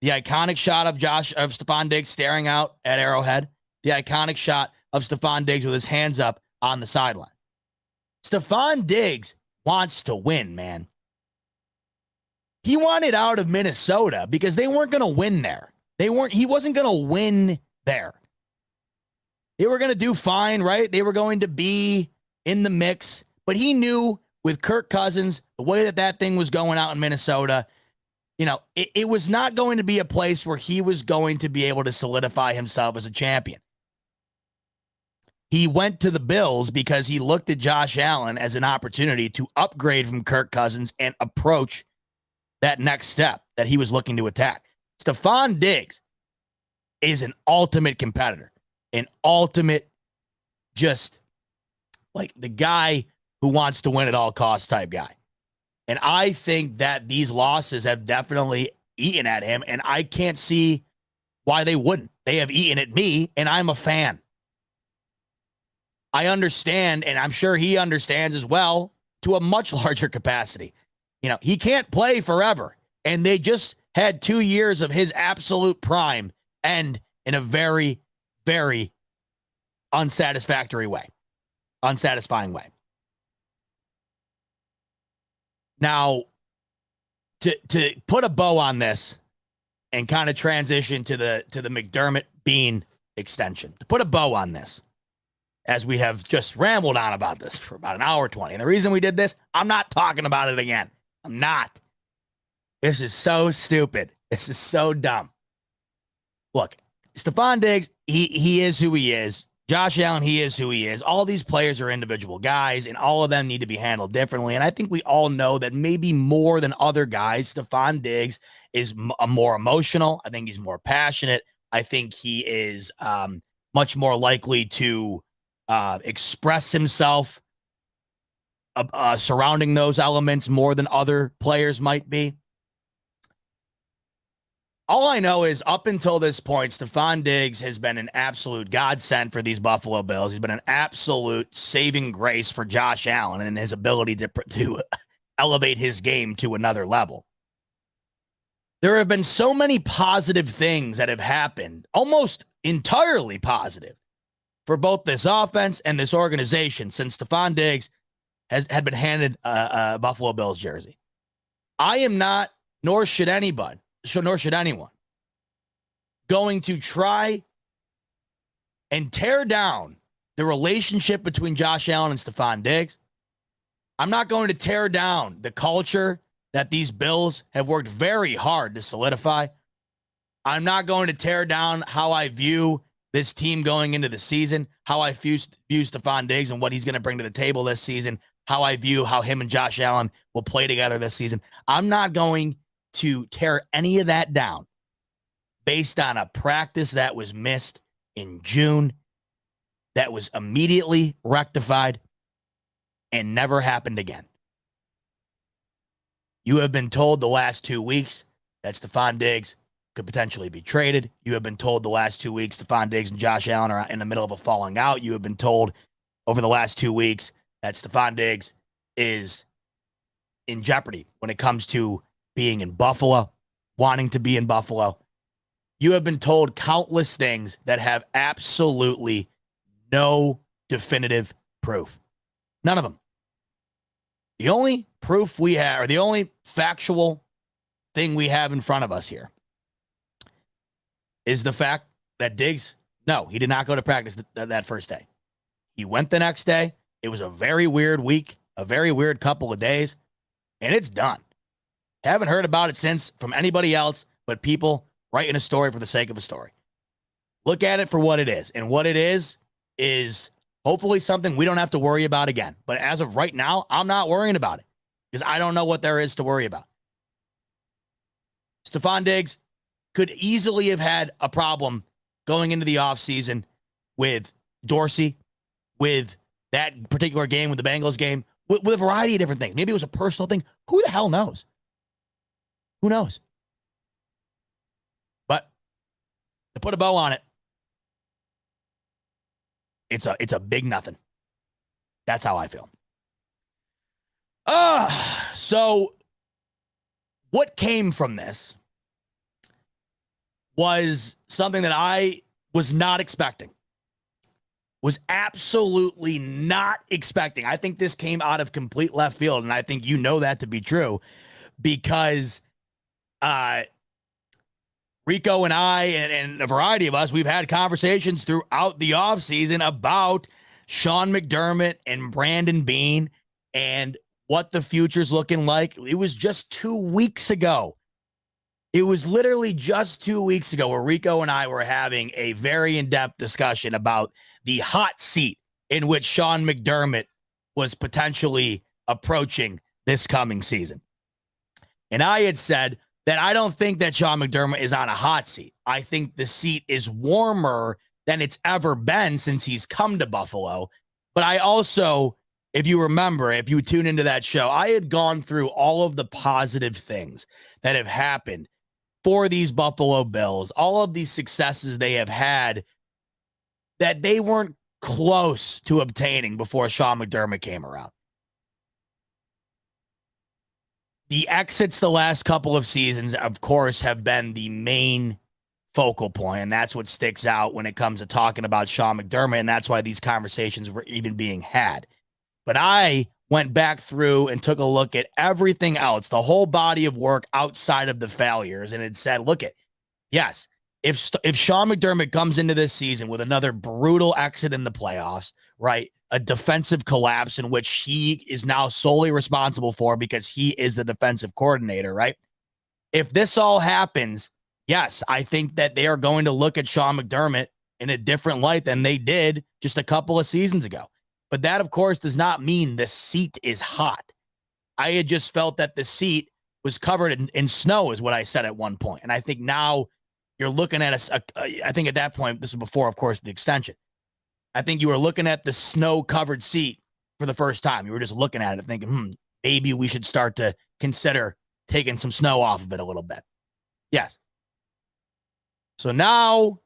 The iconic shot of Stefon Diggs staring out at Arrowhead. The iconic shot of Stefon Diggs with his hands up on the sideline. Stefon Diggs wants to win, man. He wanted out of Minnesota because they weren't going to win there. He wasn't going to win there. They were going to do fine, right? They were going to be in the mix, but he knew with Kirk Cousins, the way that thing was going out in Minnesota, it was not going to be a place where he was going to be able to solidify himself as a champion. He went to the Bills because he looked at Josh Allen as an opportunity to upgrade from Kirk Cousins and approach that next step that he was looking to attack. Stefon Diggs is an ultimate competitor, an ultimate just like the guy who wants to win at all costs type guy. And I think that these losses have definitely eaten at him, and I can't see why they wouldn't. They have eaten at me, and I'm a fan. I understand, and I'm sure he understands as well, to a much larger capacity. He can't play forever, and they just had 2 years of his absolute prime end in a very, very unsatisfying way. Now, to put a bow on this and kind of transition to the McDermott Beane extension, to put a bow on this, as we have just rambled on about this for about an hour 20. And the reason we did this, I'm not talking about it again. I'm not. This is so stupid. This is so dumb. Look, Stefon Diggs, he is who he is. Josh Allen, he is who he is. All these players are individual guys, and all of them need to be handled differently. And I think we all know that maybe more than other guys, Stefon Diggs is more emotional. I think he's more passionate. I think he is much more likely to express himself surrounding those elements more than other players might be. All I know is up until this point, Stefon Diggs has been an absolute godsend for these Buffalo Bills. He's been an absolute saving grace for Josh Allen and his ability to elevate his game to another level. There have been so many positive things that have happened, almost entirely positive, for both this offense and this organization since Stefon Diggs had been handed a Buffalo Bills jersey. I am not, nor should anyone, going to try and tear down the relationship between Josh Allen and Stefon Diggs. I'm not going to tear down the culture that these Bills have worked very hard to solidify. I'm not going to tear down how I view this team going into the season, how I view Stefon Diggs and what he's going to bring to the table this season, how I view how him and Josh Allen will play together this season. I'm not going to tear any of that down based on a practice that was missed in June, that was immediately rectified and never happened again. You have been told the last 2 weeks that Stefon Diggs could potentially be traded. You have been told the last 2 weeks Stefon Diggs and Josh Allen are in the middle of a falling out. You have been told over the last 2 weeks that Stefon Diggs is in jeopardy when it comes to being in Buffalo, wanting to be in Buffalo. You have been told countless things that have absolutely no definitive proof. None of them. The only proof we have, or the only factual thing we have in front of us here, is the fact that Diggs, no, he did not go to practice that first day. He went the next day. It was a very weird week, a very weird couple of days, and it's done. Haven't heard about it since from anybody else but people writing a story for the sake of a story. Look at it for what it is. And what it is hopefully something we don't have to worry about again. But as of right now, I'm not worrying about it because I don't know what there is to worry about. Stefon Diggs could easily have had a problem going into the offseason with Dorsey, with that particular game, with the Bengals game, with a variety of different things. Maybe it was a personal thing. Who the hell knows? Who knows? But to put a bow on it, it's a big nothing. That's how I feel. So what came from this was something that I was not expecting. Was absolutely not expecting. I think this came out of complete left field, and I think you know that to be true because Rico and I and a variety of us, we've had conversations throughout the offseason about Sean McDermott and Brandon Beane and what the future's looking like. It was just 2 weeks ago. It was literally just 2 weeks ago where Rico and I were having a very in-depth discussion about the hot seat in which Sean McDermott was potentially approaching this coming season. And I had said that I don't think that Sean McDermott is on a hot seat. I think the seat is warmer than it's ever been since he's come to Buffalo. But I also, if you remember, if you tune into that show, I had gone through all of the positive things that have happened for these Buffalo Bills, all of these successes they have had that they weren't close to obtaining before Sean McDermott came around. The exits the last couple of seasons, of course, have been the main focal point, and that's what sticks out when it comes to talking about Sean McDermott, and that's why these conversations were even being had. But I went back through and took a look at everything else, the whole body of work outside of the failures, and it said, look at, yes, if Sean McDermott comes into this season with another brutal exit in the playoffs, right, a defensive collapse in which he is now solely responsible for because he is the defensive coordinator, right? If this all happens, yes, I think that they are going to look at Sean McDermott in a different light than they did just a couple of seasons ago. But that, of course, does not mean the seat is hot. I had just felt that the seat was covered in snow is what I said at one point. And I think now you're looking at I think at that point, this was before, of course, the extension. I think you were looking at the snow-covered seat for the first time. You were just looking at it thinking, maybe we should start to consider taking some snow off of it a little bit. Yes. So now,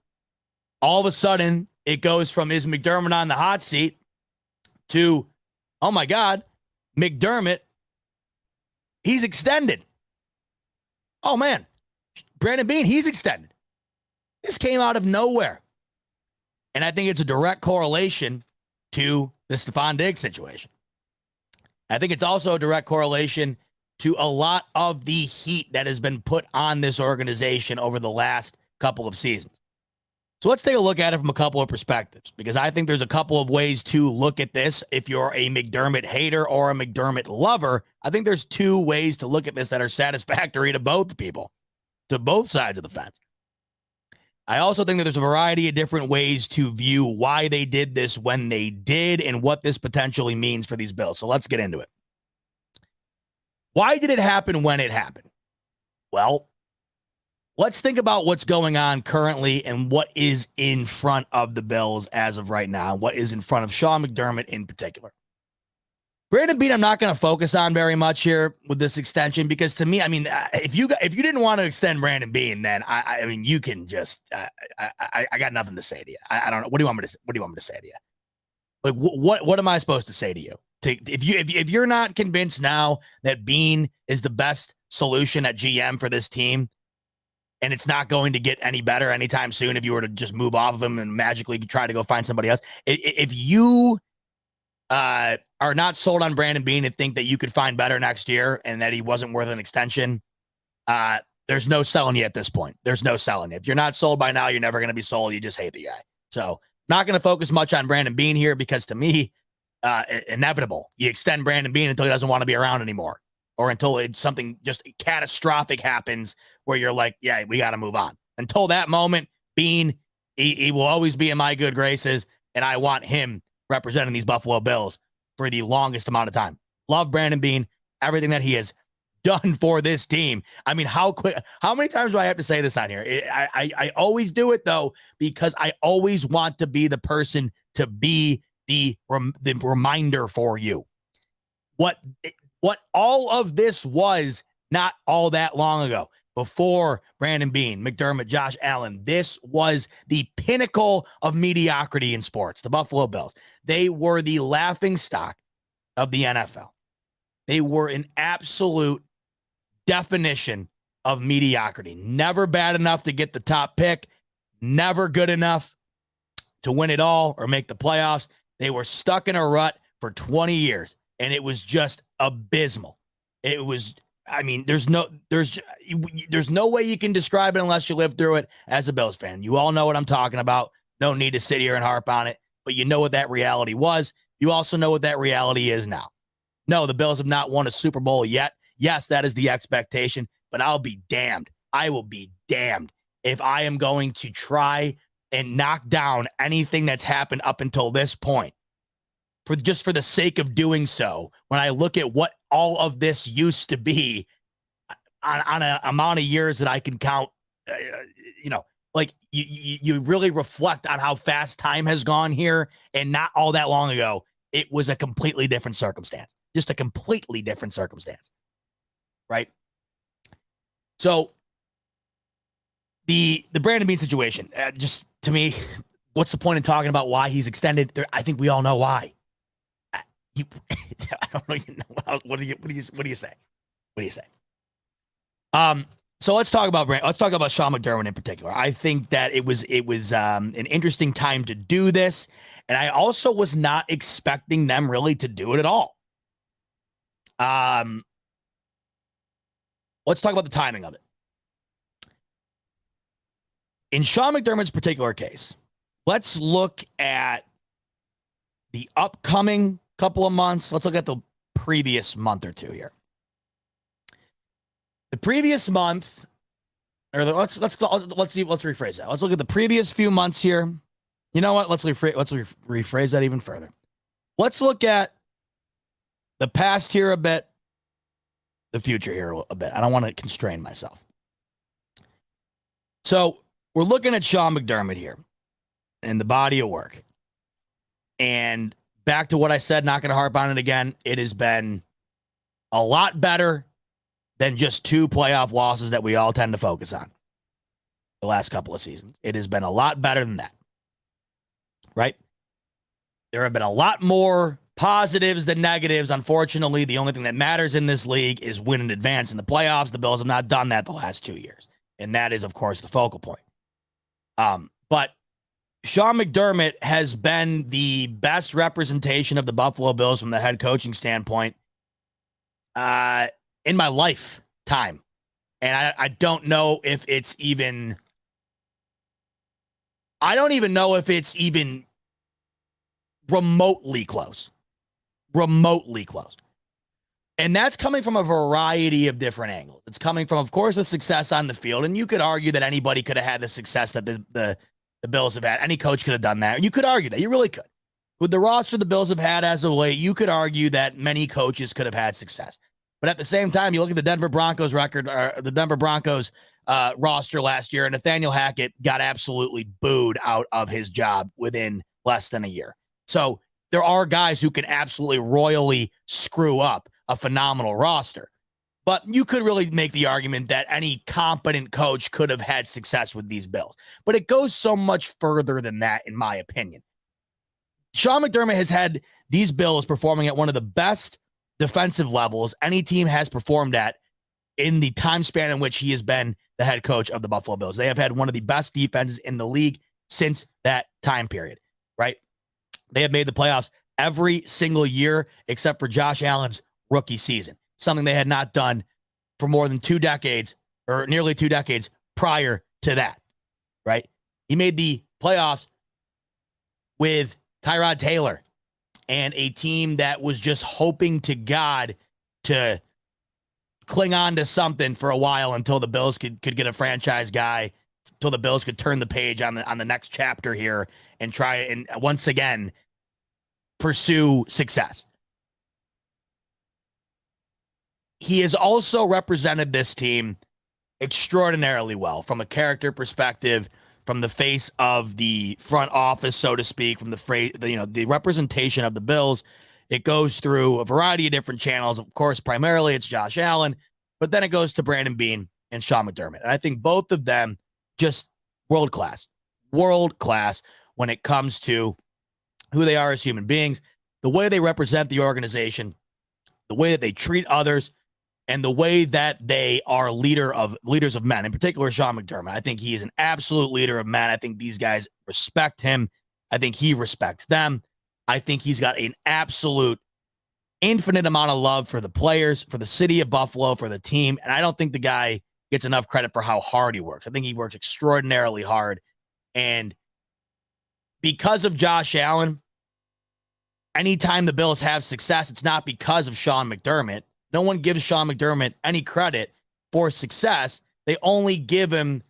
all of a sudden, it goes from is McDermott on the hot seat to, oh my God, McDermott, he's extended. Oh man, Brandon Beane, he's extended. This came out of nowhere. And I think it's a direct correlation to the Stefon Diggs situation. I think it's also a direct correlation to a lot of the heat that has been put on this organization over the last couple of seasons. So let's take a look at it from a couple of perspectives, because I think there's a couple of ways to look at this. If you're a McDermott hater or a McDermott lover, I think there's two ways to look at this that are satisfactory to both people, to both sides of the fence. I also think that there's a variety of different ways to view why they did this when they did and what this potentially means for these Bills. So let's get into it. Why did it happen when it happened? Well, let's think about what's going on currently and what is in front of the Bills as of right now, what is in front of Sean McDermott in particular. Brandon Beane, I'm not going to focus on very much here with this extension because to me, I mean, if you didn't want to extend Brandon Beane, then I mean, you can just I got nothing to say to you. I don't know. What do you want me to say to you? Like what am I supposed to say to you? If you're not convinced now that Beane is the best solution at GM for this team, and it's not going to get any better anytime soon, if you were to just move off of him and magically try to go find somebody else, if you are not sold on Brandon Beane and think that you could find better next year and that he wasn't worth an extension, there's no selling you at this point. There's no selling you. If you're not sold by now, you're never going to be sold. You just hate the guy. So not going to focus much on Brandon Beane here because to me, inevitable. You extend Brandon Beane until he doesn't want to be around anymore or until it's something just catastrophic happens where you're like, yeah, we got to move on. Until that moment, Beane, he will always be in my good graces, and I want him representing these Buffalo Bills for the longest amount of time. Love Brandon Beane, everything that he has done for this team. I mean, how many times do I have to say this on here? I always do it though, because I always want to be the person to be the reminder for you. What all of this was not all that long ago. Before Brandon Beane, McDermott, Josh Allen, this was the pinnacle of mediocrity in sports. The Buffalo Bills, they were the laughing stock of the NFL. They were an absolute definition of mediocrity. Never bad enough to get the top pick, never good enough to win it all or make the playoffs. They were stuck in a rut for 20 years, and it was just abysmal. It was, I mean, there's no way you can describe it unless you live through it as a Bills fan. You all know what I'm talking about. Don't need to sit here and harp on it, but you know what that reality was. You also know what that reality is now. No, the Bills have not won a Super Bowl yet. Yes, that is the expectation, but I'll be damned. I will be damned if I am going to try and knock down anything that's happened up until this point for the sake of doing so. When I look at what all of this used to be on an amount of years that I can count, like you really reflect on how fast time has gone here, and not all that long ago, it was a completely different circumstance, just a completely different circumstance. Right. So the Brandon Beane situation, just to me, what's the point in talking about why he's extended? I think we all know why. I don't know. What do you say? What do you say? So let's talk about Sean McDermott in particular. I think that it was an interesting time to do this, and I also was not expecting them really to do it at all. Let's talk about the timing of it. In Sean McDermott's particular case, let's look at the upcoming couple of months. Let's look at the previous month or two here. The previous month, or let's rephrase that. Let's look at the previous few months here. You know what? Let's rephrase that even further. Let's look at the past here a bit, the future here a bit. I don't want to constrain myself. So we're looking at Sean McDermott here and the body of work. And back to what I said, not going to harp on it again. It has been a lot better than just 2 playoff losses that we all tend to focus on the last couple of seasons. It has been a lot better than that. Right? There have been a lot more positives than negatives. Unfortunately, the only thing that matters in this league is win and advance in the playoffs. The Bills have not done that the last 2 years. And that is, of course, the focal point. But Sean McDermott has been the best representation of the Buffalo Bills from the head coaching standpoint in my lifetime. And I don't know if it's even... I don't even know if it's even remotely close. Remotely close. And that's coming from a variety of different angles. It's coming from, of course, the success on the field. And you could argue that anybody could have had the success that the Bills have had. Any coach could have done that. You could argue that. You really could. With the roster the Bills have had as of late, you could argue that many coaches could have had success. But at the same time, you look at the Denver Broncos record, or the Denver Broncos roster last year, and Nathaniel Hackett got absolutely booed out of his job within less than a year. So there are guys who can absolutely royally screw up a phenomenal roster. But you could really make the argument that any competent coach could have had success with these Bills. But it goes so much further than that, in my opinion. Sean McDermott has had these Bills performing at one of the best defensive levels any team has performed at in the time span in which he has been the head coach of the Buffalo Bills. They have had one of the best defenses in the league since that time period, right? They have made the playoffs every single year except for Josh Allen's rookie season, something they had not done for more than 2 decades or nearly 2 decades prior to that, right? He made the playoffs with Tyrod Taylor and a team that was just hoping to God to cling on to something for a while until the Bills could get a franchise guy, until the Bills could turn the page on the next chapter here and try and once again pursue success. He has also represented this team extraordinarily well from a character perspective, from the face of the front office, so to speak, from the representation of the Bills. It goes through a variety of different channels. Of course, primarily it's Josh Allen, but then it goes to Brandon Beane and Sean McDermott. And I think both of them just world class when it comes to who they are as human beings, the way they represent the organization, the way that they treat others, and the way that they are leaders of men, in particular, Sean McDermott. I think he is an absolute leader of men. I think these guys respect him. I think he respects them. I think he's got an absolute infinite amount of love for the players, for the city of Buffalo, for the team. And I don't think the guy gets enough credit for how hard he works. I think he works extraordinarily hard. And because of Josh Allen, anytime the Bills have success, it's not because of Sean McDermott. No one gives Sean McDermott any credit for success. They only give him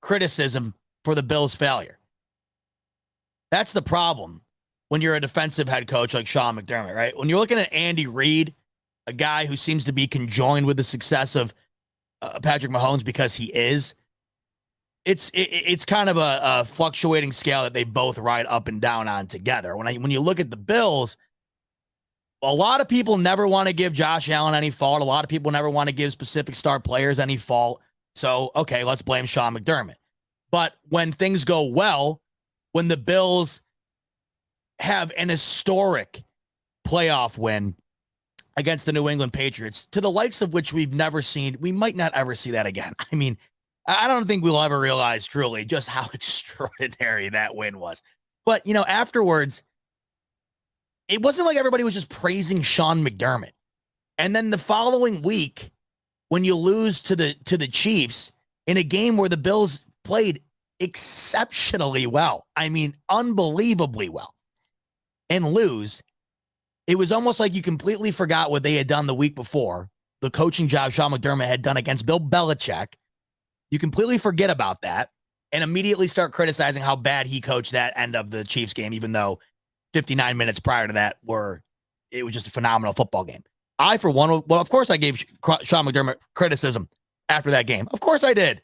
criticism for the Bills' failure. That's the problem when you're a defensive head coach like Sean McDermott, right? When you're looking at Andy Reid, a guy who seems to be conjoined with the success of Patrick Mahomes because he is, it's kind of a fluctuating scale that they both ride up and down on together. When you look at the Bills, a lot of people never want to give Josh Allen any fault. A lot of people never want to give specific star players any fault. So, okay, let's blame Sean McDermott. But when things go well, when the Bills have an historic playoff win against the New England Patriots, to the likes of which we've never seen, we might not ever see that again. I mean, I don't think we'll ever realize truly just how extraordinary that win was. But, afterwards, it wasn't like everybody was just praising Sean McDermott. And then the following week, when you lose to the Chiefs in a game where the Bills played exceptionally well, I mean, unbelievably well, and lose, it was almost like you completely forgot what they had done the week before, the coaching job Sean McDermott had done against Bill Belichick. You completely forget about that and immediately start criticizing how bad he coached that end of the Chiefs game, even though 59 minutes prior to that it was just a phenomenal football game. I, for one, of course I gave Sean McDermott criticism after that game. Of course I did.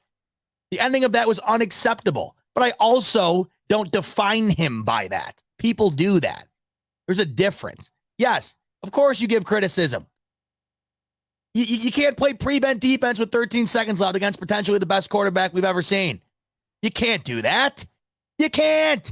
The ending of that was unacceptable, but I also don't define him by that. People do that. There's a difference. Yes, of course you give criticism. You can't play prevent defense with 13 seconds left against potentially the best quarterback we've ever seen. You can't do that. You can't.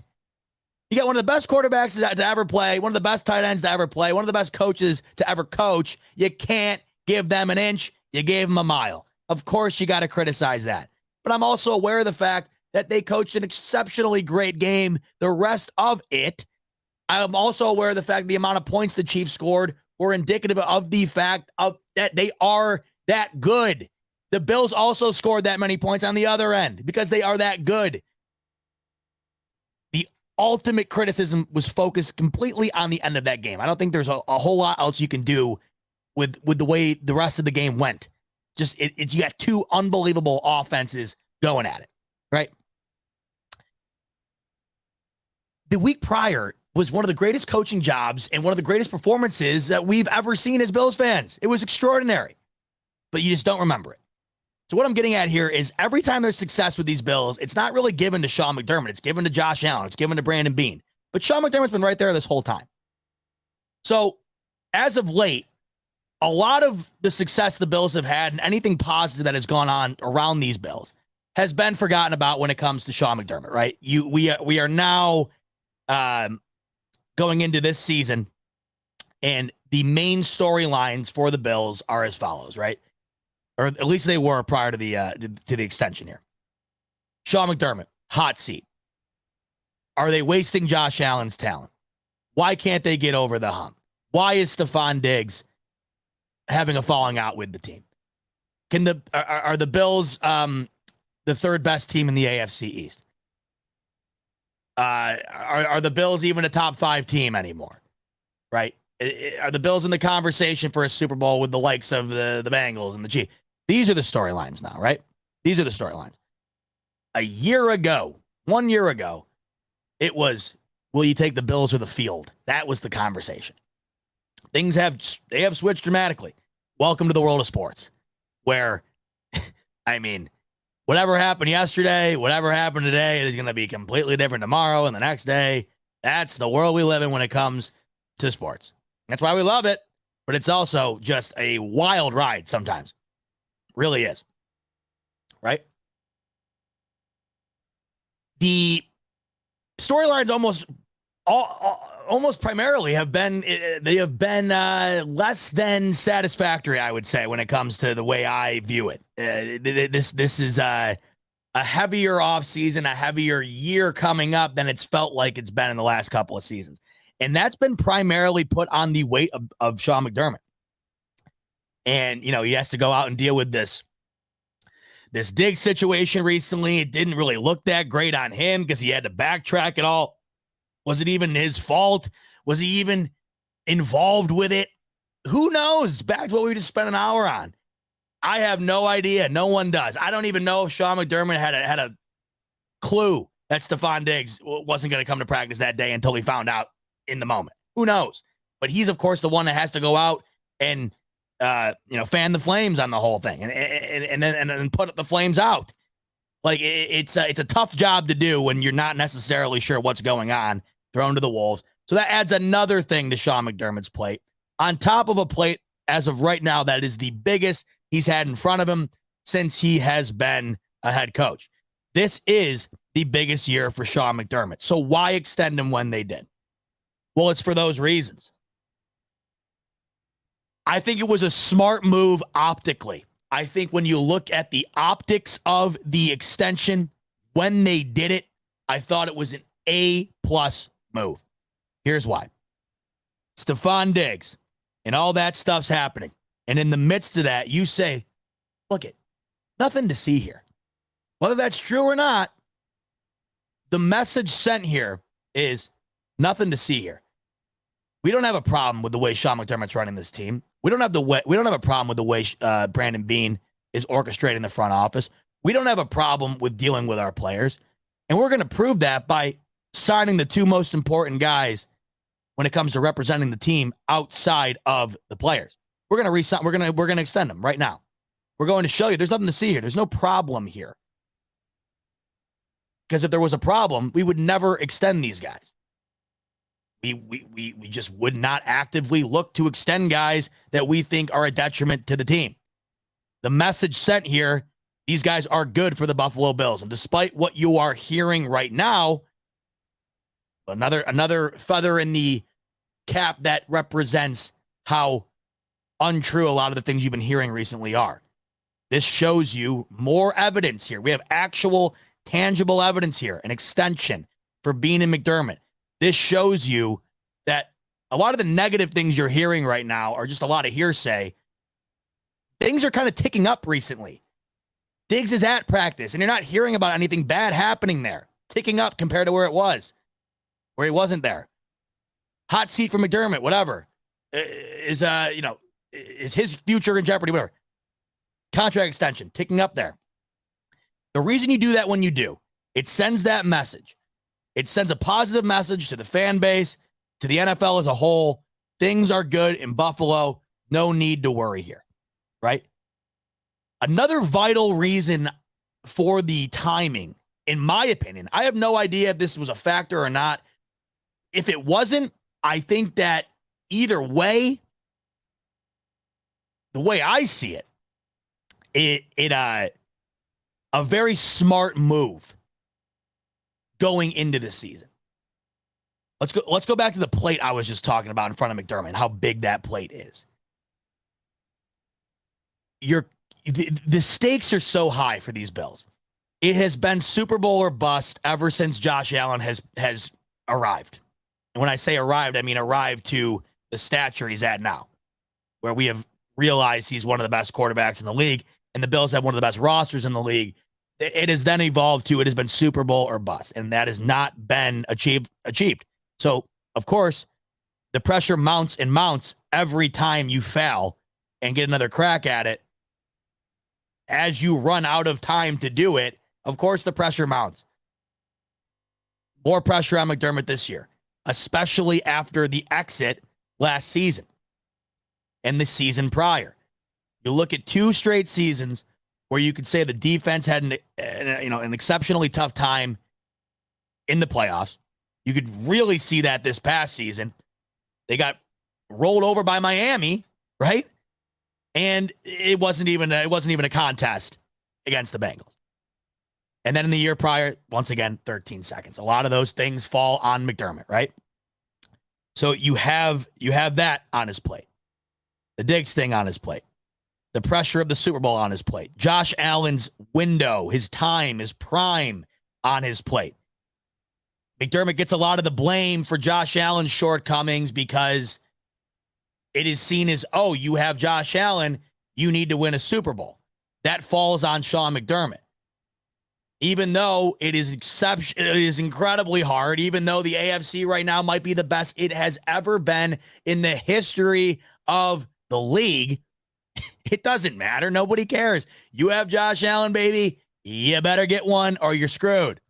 You got one of the best quarterbacks to ever play, one of the best tight ends to ever play, one of the best coaches to ever coach. You can't give them an inch. You gave them a mile. Of course, you got to criticize that. But I'm also aware of the fact that they coached an exceptionally great game the rest of it. I'm also aware of the fact the amount of points the Chiefs scored were indicative of the fact of that they are that good. The Bills also scored that many points on the other end because they are that good. The ultimate criticism was focused completely on the end of that game. I don't think there's a whole lot else you can do with the way the rest of the game went. Just you got two unbelievable offenses going at it, right? The week prior was one of the greatest coaching jobs and one of the greatest performances that we've ever seen as Bills fans. It was extraordinary, but you just don't remember it. So what I'm getting at here is every time there's success with these Bills, it's not really given to Sean McDermott. It's given to Josh Allen. It's given to Brandon Beane. But Sean McDermott's been right there this whole time. So as of late, a lot of the success the Bills have had and anything positive that has gone on around these Bills has been forgotten about when it comes to Sean McDermott, right? We are now going into this season, and the main storylines for the Bills are as follows, right? Or at least they were prior to the extension here. Sean McDermott, hot seat. Are they wasting Josh Allen's talent? Why can't they get over the hump? Why is Stefon Diggs having a falling out with the team? Are the Bills the third best team in the AFC East? Are the Bills even a top 5 team anymore? Right? Are the Bills in the conversation for a Super Bowl with the likes of the Bengals and the Chiefs? These are the storylines now, right? These are the storylines. 1 year ago, it was, will you take the Bills or the field? That was the conversation. They have switched dramatically. Welcome to the world of sports, where, I mean, whatever happened yesterday, whatever happened today, it is going to be completely different tomorrow and the next day. That's the world we live in when it comes to sports. That's why we love it, but it's also just a wild ride sometimes. Really is. Right? The storylines almost primarily have been less than satisfactory, I would say, when it comes to the way I view it. This is a heavier offseason, a heavier year coming up than it's felt like it's been in the last couple of seasons. And that's been primarily put on the weight of Sean McDermott. And, he has to go out and deal with this Diggs situation recently. It didn't really look that great on him because he had to backtrack it all. Was it even his fault? Was he even involved with it? Who knows? Back to what we just spent an hour on. I have no idea. No one does. I don't even know if Sean McDermott had a clue that Stefon Diggs wasn't going to come to practice that day until he found out in the moment. Who knows? But he's, of course, the one that has to go out and fan the flames on the whole thing and then put the flames out. Like it's a tough job to do when you're not necessarily sure what's going on, thrown to the wolves. So that adds another thing to Sean McDermott's plate, on top of a plate as of right now that is the biggest he's had in front of him since he has been a head coach. This is the biggest year for Sean McDermott. So why extend him when they did? Well, it's for those reasons. I think it was a smart move optically. I think when you look at the optics of the extension, when they did it, I thought it was an A+ move. Here's why. Stefon Diggs and all that stuff's happening. And in the midst of that, you say, look it, nothing to see here. Whether that's true or not, the message sent here is nothing to see here. We don't have a problem with the way Sean McDermott's running this team. We don't have a problem with the way Brandon Beane is orchestrating the front office. We don't have a problem with dealing with our players. And we're going to prove that by signing the two most important guys when it comes to representing the team outside of the players. We're going to resign. We're going to extend them right now. We're going to show you there's nothing to see here. There's no problem here. Because if there was a problem, we would never extend these guys. We just would not actively look to extend guys that we think are a detriment to the team. The message sent here, these guys are good for the Buffalo Bills. And despite what you are hearing right now, another feather in the cap that represents how untrue a lot of the things you've been hearing recently are. This shows you more evidence here. We have actual tangible evidence here, an extension for Beane and McDermott. This shows you that a lot of the negative things you're hearing right now are just a lot of hearsay. Things are kind of ticking up recently. Diggs is at practice, and you're not hearing about anything bad happening there. Ticking up compared to where he wasn't there. Hot seat for McDermott, whatever. Is is his future in jeopardy? Whatever. Contract extension, ticking up there. The reason you do that when you do, it sends that message. It sends a positive message to the fan base, to the NFL as a whole. Things are good in Buffalo. No need to worry here, right? Another vital reason for the timing, in my opinion, I have no idea if this was a factor or not. If it wasn't, I think that either way, the way I see it, a very smart move going into the season. Let's go back to the plate I was just talking about in front of McDermott and how big that plate is. The stakes are so high for these Bills. It has been Super Bowl or bust ever since Josh Allen has arrived. And when I say arrived, I mean arrived to the stature he's at now, where we have realized he's one of the best quarterbacks in the league, and the Bills have one of the best rosters in the league. It has then evolved to it has been Super Bowl or bust, and that has not been achieved. So, of course, the pressure mounts and mounts every time you fail and get another crack at it. As you run out of time to do it, of course, the pressure mounts. More pressure on McDermott this year, especially after the exit last season and the season prior. You look at 2 straight seasons where you could say the defense had an exceptionally tough time in the playoffs. You could really see that this past season. They got rolled over by Miami, right? And it wasn't even a contest against the Bengals. And then in the year prior, once again, 13 seconds. A lot of those things fall on McDermott, right? So you have that on his plate. The Diggs thing on his plate. The pressure of the Super Bowl on his plate. Josh Allen's window, his time, his prime on his plate. McDermott gets a lot of the blame for Josh Allen's shortcomings because it is seen as, oh, you have Josh Allen, you need to win a Super Bowl. That falls on Sean McDermott. Even though it is incredibly hard, even though the AFC right now might be the best it has ever been in the history of the league, it doesn't matter. Nobody cares. You have Josh Allen, baby. You better get one or you're screwed.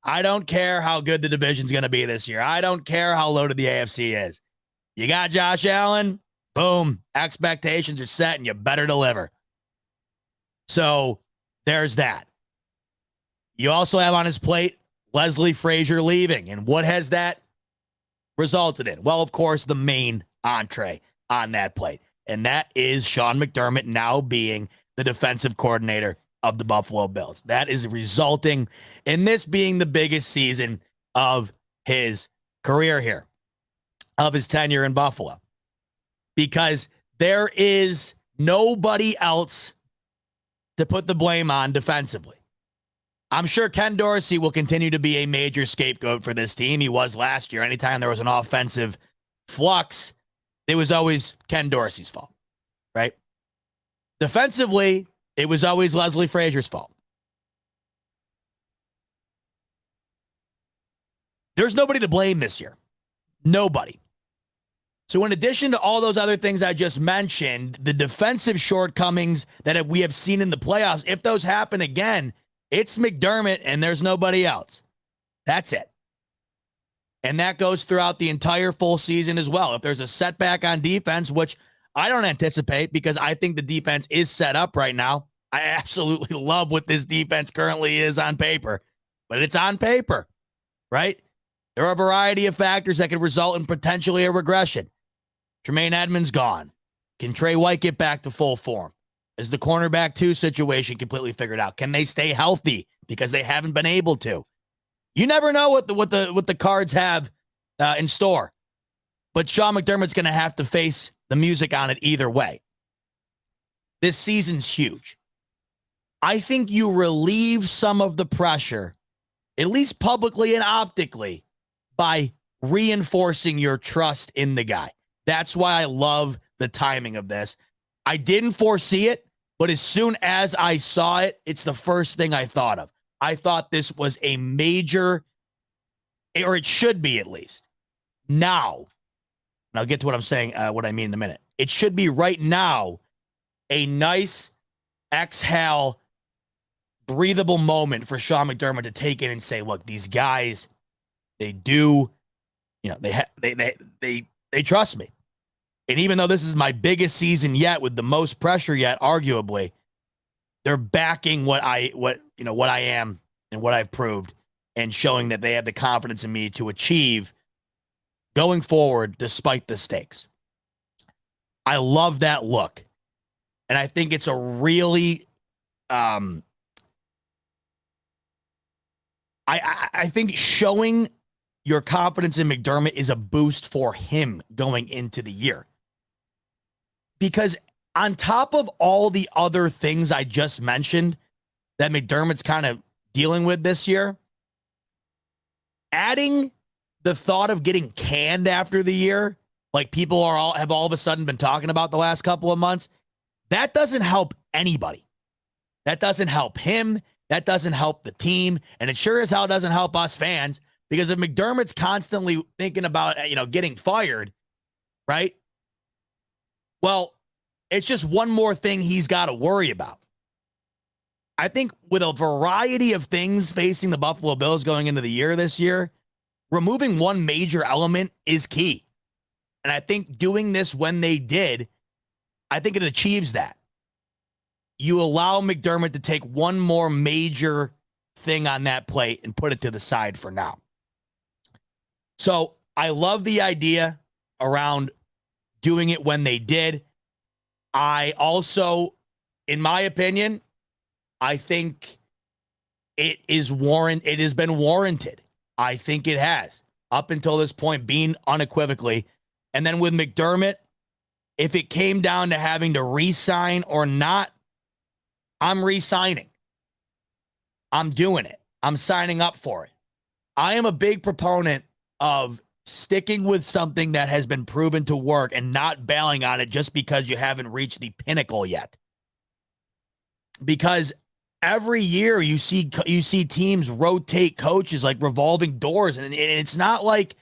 I don't care how good the division's going to be this year. I don't care how loaded the AFC is. You got Josh Allen, boom, expectations are set and you better deliver. So there's that. You also have on his plate Leslie Frazier leaving. And what has that resulted in? Well, of course, the main entree on that plate. And that is Sean McDermott now being the defensive coordinator of the Buffalo Bills. That is resulting in this being the biggest season of his career here, of his tenure in Buffalo, because there is nobody else to put the blame on defensively. I'm sure Ken Dorsey will continue to be a major scapegoat for this team. He was last year. Anytime there was an offensive flux, it was always Ken Dorsey's fault, right? Defensively, it was always Leslie Frazier's fault. There's nobody to blame this year. Nobody. So in addition to all those other things I just mentioned, the defensive shortcomings that we have seen in the playoffs, if those happen again, it's McDermott and there's nobody else. That's it. And that goes throughout the entire full season as well. If there's a setback on defense, which I don't anticipate because I think the defense is set up right now. I absolutely love what this defense currently is on paper, but it's on paper, right? There are a variety of factors that could result in potentially a regression. Tremaine Edmonds gone. Can Trey White get back to full form? Is the cornerback 2 situation completely figured out? Can they stay healthy? Because they haven't been able to. You never know what the Cards have in store. But Sean McDermott's going to have to face the music on it either way. This season's huge. I think you relieve some of the pressure, at least publicly and optically, by reinforcing your trust in the guy. That's why I love the timing of this. I didn't foresee it, but as soon as I saw it, it's the first thing I thought of. I thought this was a major, or it should be at least. Now, and I'll get to what I'm saying, what I mean in a minute. It should be right now a nice exhale, breathable moment for Sean McDermott to take in and say, look, these guys, they do, they trust me. And even though this is my biggest season yet with the most pressure yet, arguably, they're backing what I am and what I've proved and showing that they have the confidence in me to achieve going forward despite the stakes. I love that look. And I think it's a really I think showing your confidence in McDermott is a boost for him going into the year. Because on top of all the other things I just mentioned that McDermott's kind of dealing with this year, adding the thought of getting canned after the year, like people have all of a sudden been talking about the last couple of months, that doesn't help anybody. That doesn't help him. That doesn't help the team. And it sure as hell doesn't help us fans, because if McDermott's constantly thinking about, getting fired, right? Well, it's just one more thing he's got to worry about. I think with a variety of things facing the Buffalo Bills going into the year this year, removing one major element is key. And I think doing this when they did, I think it achieves that. You allow McDermott to take one more major thing on that plate and put it to the side for now. So I love the idea around doing it when they did. I also, in my opinion, I think it has been warranted. I think it has up until this point, being unequivocally. And then with McDermott, if it came down to having to re-sign or not, I'm re-signing. I'm doing it. I'm signing up for it. I am a big proponent of sticking with something that has been proven to work and not bailing on it just because you haven't reached the pinnacle yet. Because every year you see teams rotate coaches like revolving doors, and it's not like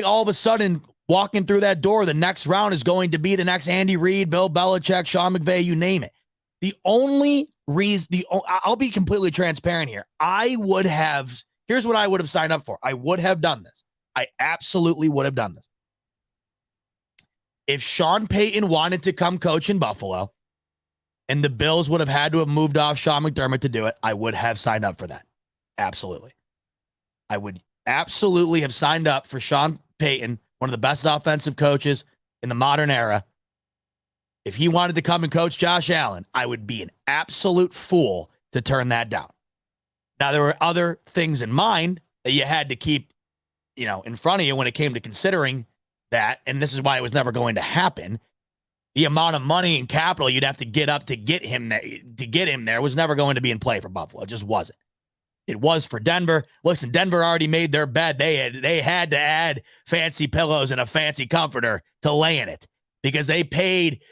all of a sudden walking through that door, the next round is going to be the next Andy Reid, Bill Belichick, Sean McVay, you name it. The only reason, I'll be completely transparent here. Here's what I would have signed up for. I would have done this. I absolutely would have done this. If Sean Payton wanted to come coach in Buffalo and the Bills would have had to have moved off Sean McDermott to do it, I would have signed up for that. Absolutely. I would absolutely have signed up for Sean Payton, one of the best offensive coaches in the modern era. If he wanted to come and coach Josh Allen, I would be an absolute fool to turn that down. Now, there were other things in mind that you had to keep, in front of you when it came to considering that, and this is why it was never going to happen. The amount of money and capital you'd have to get up to get him there was never going to be in play for Buffalo. It just wasn't. It was for Denver. Listen, Denver already made their bed. They had to add fancy pillows and a fancy comforter to lay in it because they paid.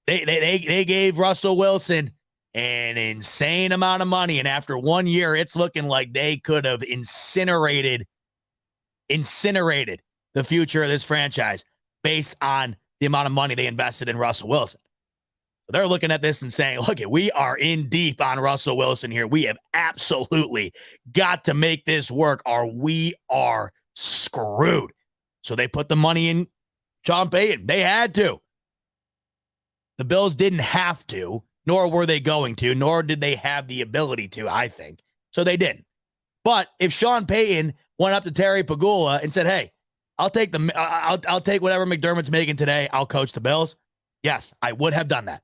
They gave Russell Wilson an insane amount of money, and after 1 year, it's looking like they could have incinerated the future of this franchise based on the amount of money they invested in Russell Wilson. They're looking at this and saying, look, we are in deep on Russell Wilson here. We have absolutely got to make this work or we are screwed. So they put the money in Sean Payton. They had to. The Bills didn't have to, nor were they going to, nor did they have the ability to, I think. So they didn't. But if Sean Payton went up to Terry Pagula and said, hey, I'll take whatever McDermott's making today, I'll coach the Bills. Yes, I would have done that.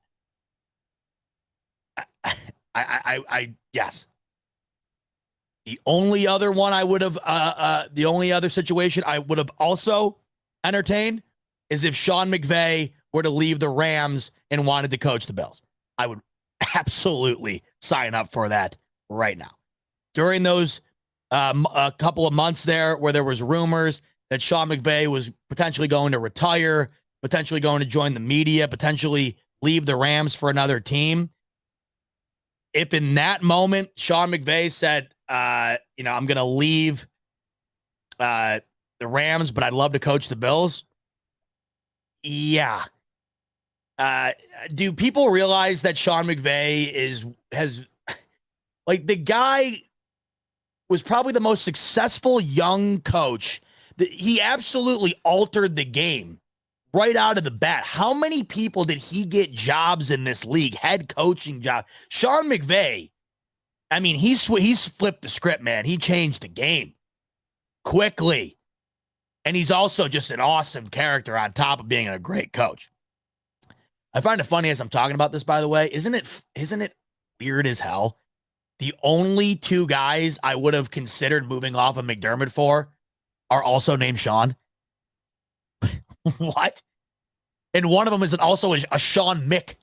Yes. The only other one I would have, the only other situation I would have also entertained is if Sean McVay were to leave the Rams and wanted to coach the Bills. I would absolutely sign up for that right now. During those a couple of months there where there was rumors that Sean McVay was potentially going to retire, potentially going to join the media, potentially leave the Rams for another team. If in that moment Sean McVay said, I'm going to leave the Rams, but I'd love to coach the Bills. Yeah, Do people realize that Sean McVay has like the guy was probably the most successful young coach. He absolutely altered the game right out of the bat. How many people did he get jobs in this league, head coaching job? Sean McVay, I mean, he's flipped the script, man. He changed the game quickly. And he's also just an awesome character on top of being a great coach. I find it funny as I'm talking about this, by the way. Isn't it weird as hell? The only two guys I would have considered moving off of McDermott for are also named Sean. What? And one of them is also a Sean Mick.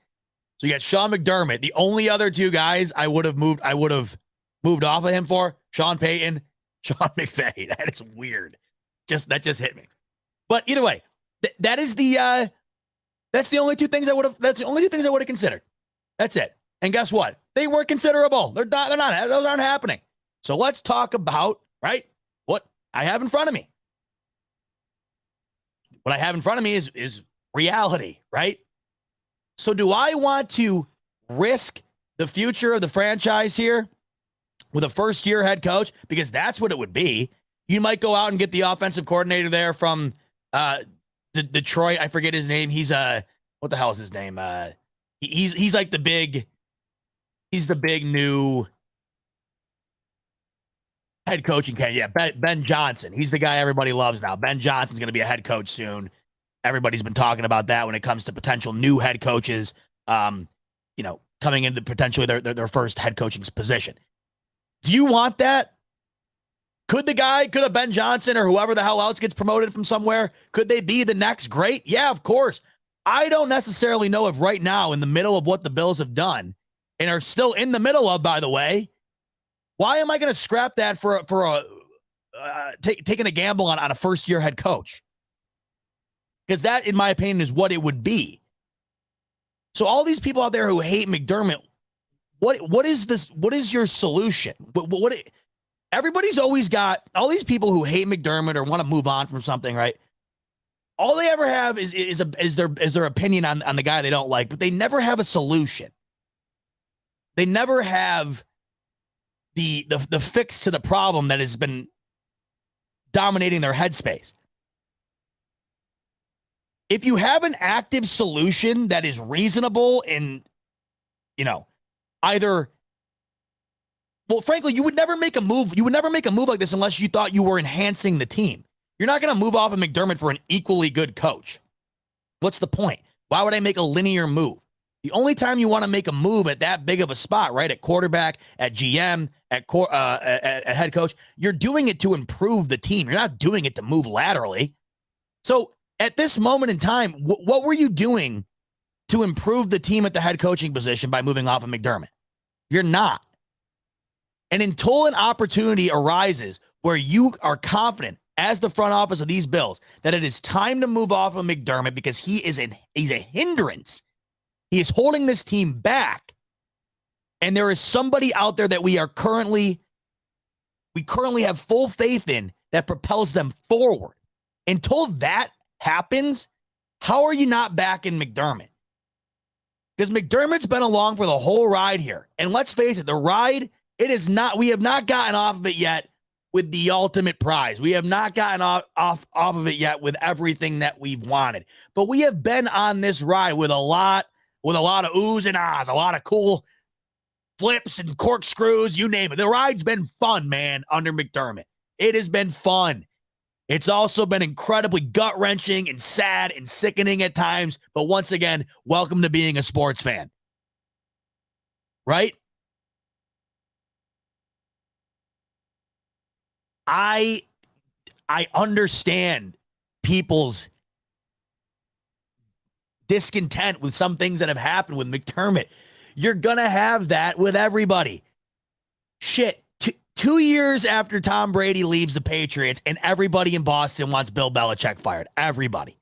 So you got Sean McDermott. The only other two guys I would have moved off of him for, Sean Payton, Sean McVay. That is weird. That just hit me. But either way, that's the only two things I would have considered. That's it. And guess what? They weren't considerable. They're not, those aren't happening. So let's talk about, right, what I have in front of me. What I have in front of me is reality, right? So do I want to risk the future of the franchise here with a first-year head coach? Because that's what it would be. You might go out and get the offensive coordinator there from Detroit. I forget his name. He's what the hell is his name? He's like the big new head coaching candidate. Yeah, Ben Johnson. He's the guy everybody loves now. Ben Johnson's going to be a head coach soon. Everybody's been talking about that when it comes to potential new head coaches, coming into potentially their first head coaching position. Do you want that? Could a Ben Johnson or whoever the hell else gets promoted from somewhere, could they be the next great? Yeah, of course. I don't necessarily know if right now, in the middle of what the Bills have done and are still in the middle of, by the way, why am I going to scrap that for taking a gamble on a first-year head coach? Because that, in my opinion, is what it would be. So all these people out there who hate McDermott, what is this? What is your solution? Everybody's always got all these people who hate McDermott or want to move on from something, right? All they ever have is their opinion on the guy they don't like, but they never have a solution. They never have the fix to the problem that has been dominating their headspace. If you have an active solution that is reasonable and, either, well, frankly, you would never make a move. You would never make a move like this unless you thought you were enhancing the team. You're not going to move off of McDermott for an equally good coach. What's the point? Why would I make a linear move? The only time you want to make a move at that big of a spot, right, at quarterback, at GM, at head coach, you're doing it to improve the team. You're not doing it to move laterally. So at this moment in time, what were you doing to improve the team at the head coaching position by moving off of McDermott? You're not. And until an opportunity arises where you are confident as the front office of these Bills that it is time to move off of McDermott because he's a hindrance. He is holding this team back. And there is somebody out there that we currently have full faith in that propels them forward. Until that happens, how are you not back in McDermott? Because McDermott's been along for the whole ride here. And let's face it, the ride, we have not gotten off of it yet with the ultimate prize. We have not gotten off of it yet with everything that we've wanted. But we have been on this ride with a lot of oohs and ahs, a lot of cool flips and corkscrews, you name it. The ride's been fun, man, under McDermott. It has been fun. It's also been incredibly gut-wrenching and sad and sickening at times. But once again, welcome to being a sports fan. Right? I understand people's discontent with some things that have happened with McDermott. You're going to have that with everybody. Shit. 2 years after Tom Brady leaves the Patriots and everybody in Boston wants Bill Belichick fired. Everybody.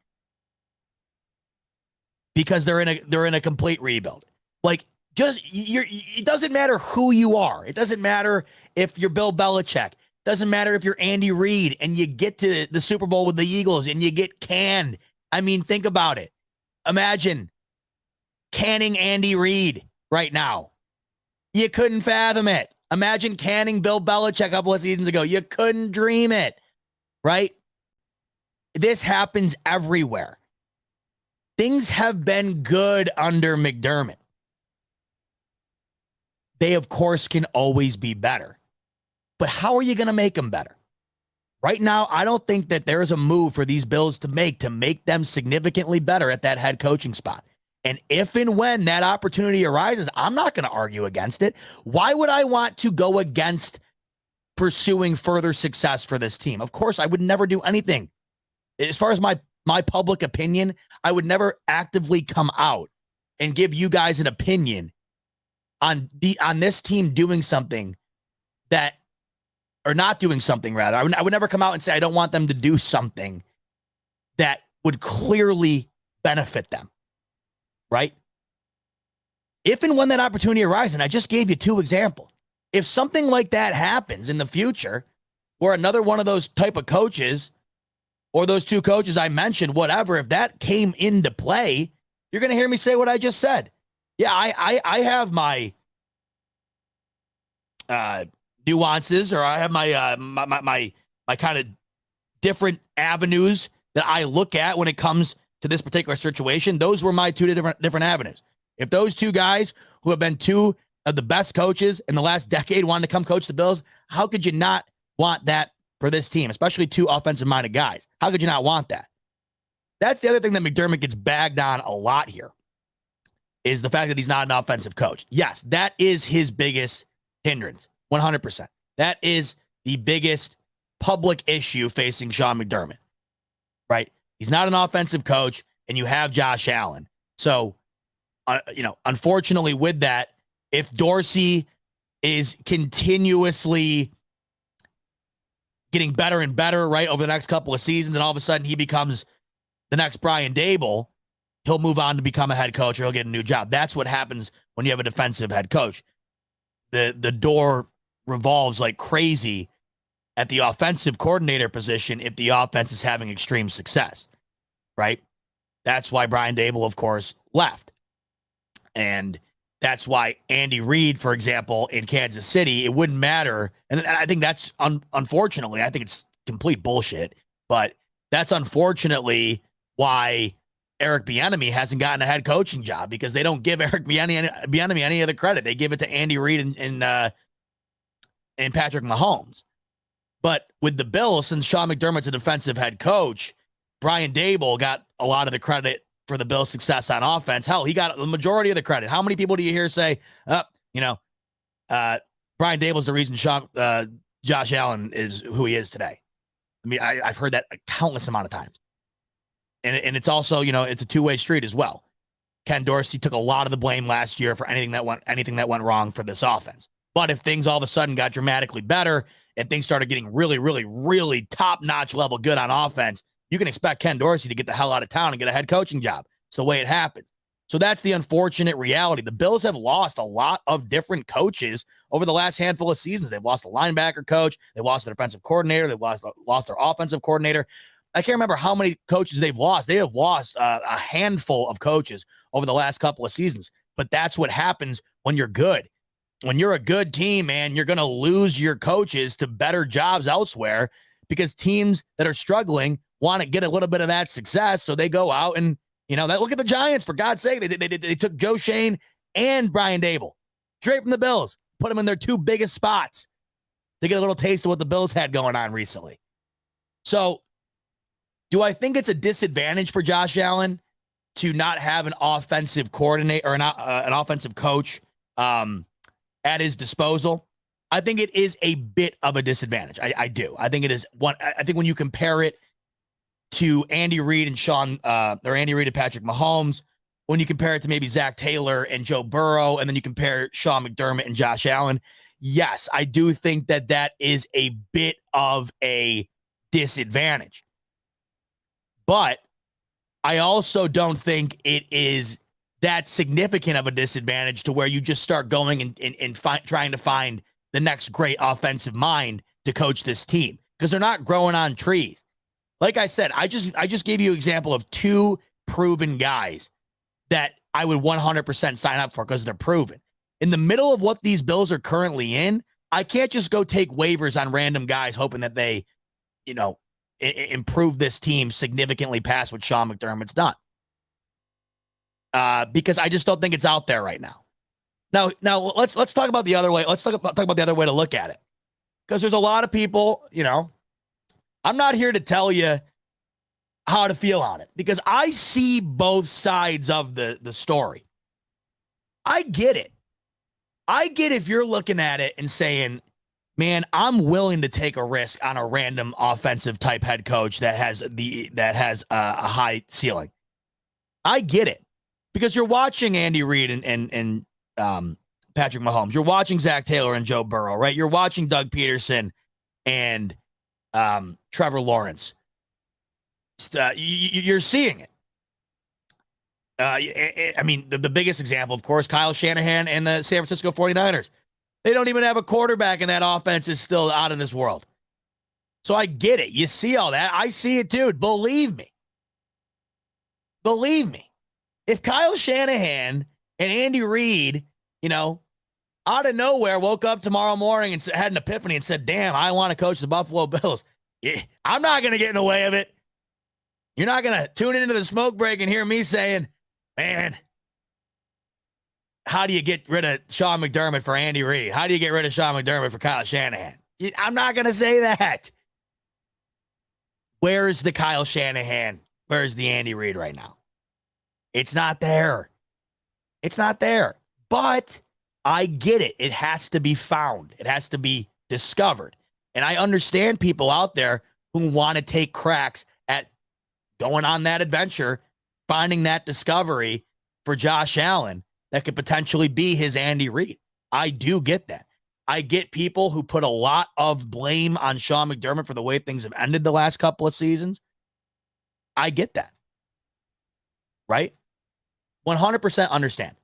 Because they're in a complete rebuild. Like, it doesn't matter who you are. It doesn't matter if you're Bill Belichick. It doesn't matter if you're Andy Reid and you get to the Super Bowl with the Eagles and you get canned. I mean, think about it. Imagine canning Andy Reid right now. You couldn't fathom it. Imagine canning Bill Belichick a couple of seasons ago. You couldn't dream it, right? This happens everywhere. Things have been good under McDermott. They, of course, can always be better. But how are you going to make them better? Right now, I don't think that there is a move for these Bills to make them significantly better at that head coaching spot. And if and when that opportunity arises, I'm not going to argue against it. Why would I want to go against pursuing further success for this team? Of course, I would never do anything. As far as my public opinion, I would never actively come out and give you guys an opinion on this team doing something that, or not doing something rather. I would never come out and say I don't want them to do something that would clearly benefit them. Right? If and when that opportunity arises, and I just gave you 2 examples, if something like that happens in the future, where another one of those type of coaches, or those 2 coaches I mentioned, whatever, if that came into play, you're going to hear me say what I just said. Yeah, I have my nuances, or I have my my kind of different avenues that I look at when it comes to this particular situation. Those were my 2 different avenues. If those 2 guys who have been 2 of the best coaches in the last decade wanted to come coach the Bills, how could you not want that for this team, especially 2 offensive-minded guys? How could you not want that? That's the other thing that McDermott gets bagged on a lot here, is the fact that he's not an offensive coach. Yes, that is his biggest hindrance, 100%. That is the biggest public issue facing Sean McDermott, right? He's not an offensive coach, and you have Josh Allen. So, unfortunately with that, if Dorsey is continuously getting better and better, right, over the next couple of seasons, and all of a sudden he becomes the next Brian Dable, he'll move on to become a head coach, or he'll get a new job. That's what happens when you have a defensive head coach. The door revolves like crazy at the offensive coordinator position if the offense is having extreme success, right? That's why Brian Dable, of course, left. And that's why Andy Reid, for example, in Kansas City, it wouldn't matter. And I think that's, unfortunately, I think it's complete bullshit, but that's unfortunately why Eric Bieniemy hasn't gotten a head coaching job, because they don't give Eric Bieniemy any of the credit. They give it to Andy Reid and Patrick Mahomes. But with the Bills, since Sean McDermott's a defensive head coach, Brian Dable got a lot of the credit for the Bills' success on offense. Hell, he got the majority of the credit. How many people do you hear say, Brian Dable's the reason Josh Allen is who he is today? I mean, I've heard that a countless amount of times. And it's also, it's a two-way street as well. Ken Dorsey took a lot of the blame last year for anything that went wrong for this offense. But if things all of a sudden got dramatically better and things started getting really, really, really top-notch level good on offense, you can expect Ken Dorsey to get the hell out of town and get a head coaching job. It's the way it happens. So that's the unfortunate reality. The Bills have lost a lot of different coaches over the last handful of seasons. They've lost a linebacker coach. They've lost their defensive coordinator. They've lost their offensive coordinator. I can't remember how many coaches they've lost. They have lost a handful of coaches over the last couple of seasons. But that's what happens when you're good. When you're a good team, man, you're going to lose your coaches to better jobs elsewhere, because teams that are struggling want to get a little bit of that success. So they go out and, look at the Giants, for God's sake. They took Joe Shane and Brian Dable straight from the Bills, put them in their 2 biggest spots to get a little taste of what the Bills had going on recently. So do I think it's a disadvantage for Josh Allen to not have an offensive coordinator or an offensive coach at his disposal? I think it is a bit of a disadvantage. I do. I think it is one. I think when you compare it to Andy Reid and Andy Reid and Patrick Mahomes, when you compare it to maybe Zach Taylor and Joe Burrow, and then you compare Sean McDermott and Josh Allen, yes, I do think that is a bit of a disadvantage. But I also don't think it is that significant of a disadvantage to where you just start going and trying to find the next great offensive mind to coach this team, because they're not growing on trees. Like I said, I just gave you an example of 2 proven guys that I would 100% sign up for because they're proven. In the middle of what these Bills are currently in, I can't just go take waivers on random guys hoping that they, improve this team significantly past what Sean McDermott's done. Because I just don't think it's out there right now. Now let's talk about the other way. Let's talk about the other way to look at it. Because there's a lot of people, I'm not here to tell you how to feel on it because I see both sides of the story. I get it. I get if you're looking at it and saying, man, I'm willing to take a risk on a random offensive type head coach that has a high ceiling. I get it because you're watching Andy Reid and Patrick Mahomes. You're watching Zach Taylor and Joe Burrow, right? You're watching Doug Peterson and Trevor Lawrence. You're seeing it. I mean, the biggest example, of course, Kyle Shanahan and the San Francisco 49ers. They don't even have a quarterback, and that offense is still out of this world. So I get it. You see all that. I see it, dude. Believe me. Believe me. If Kyle Shanahan and Andy Reid, out of nowhere woke up tomorrow morning and had an epiphany and said, damn, I want to coach the Buffalo Bills. Yeah, I'm not going to get in the way of it. You're not going to tune into the smoke break and hear me saying, man, how do you get rid of Sean McDermott for Andy Reid? How do you get rid of Sean McDermott for Kyle Shanahan? I'm not going to say that. Where's the Kyle Shanahan? Where's the Andy Reid right now? It's not there. It's not there. But I get it. It has to be found. It has to be discovered. And I understand people out there who want to take cracks at going on that adventure, finding that discovery for Josh Allen that could potentially be his Andy Reid. I do get that. I get people who put a lot of blame on Sean McDermott for the way things have ended the last couple of seasons. I get that. Right? 100% understand.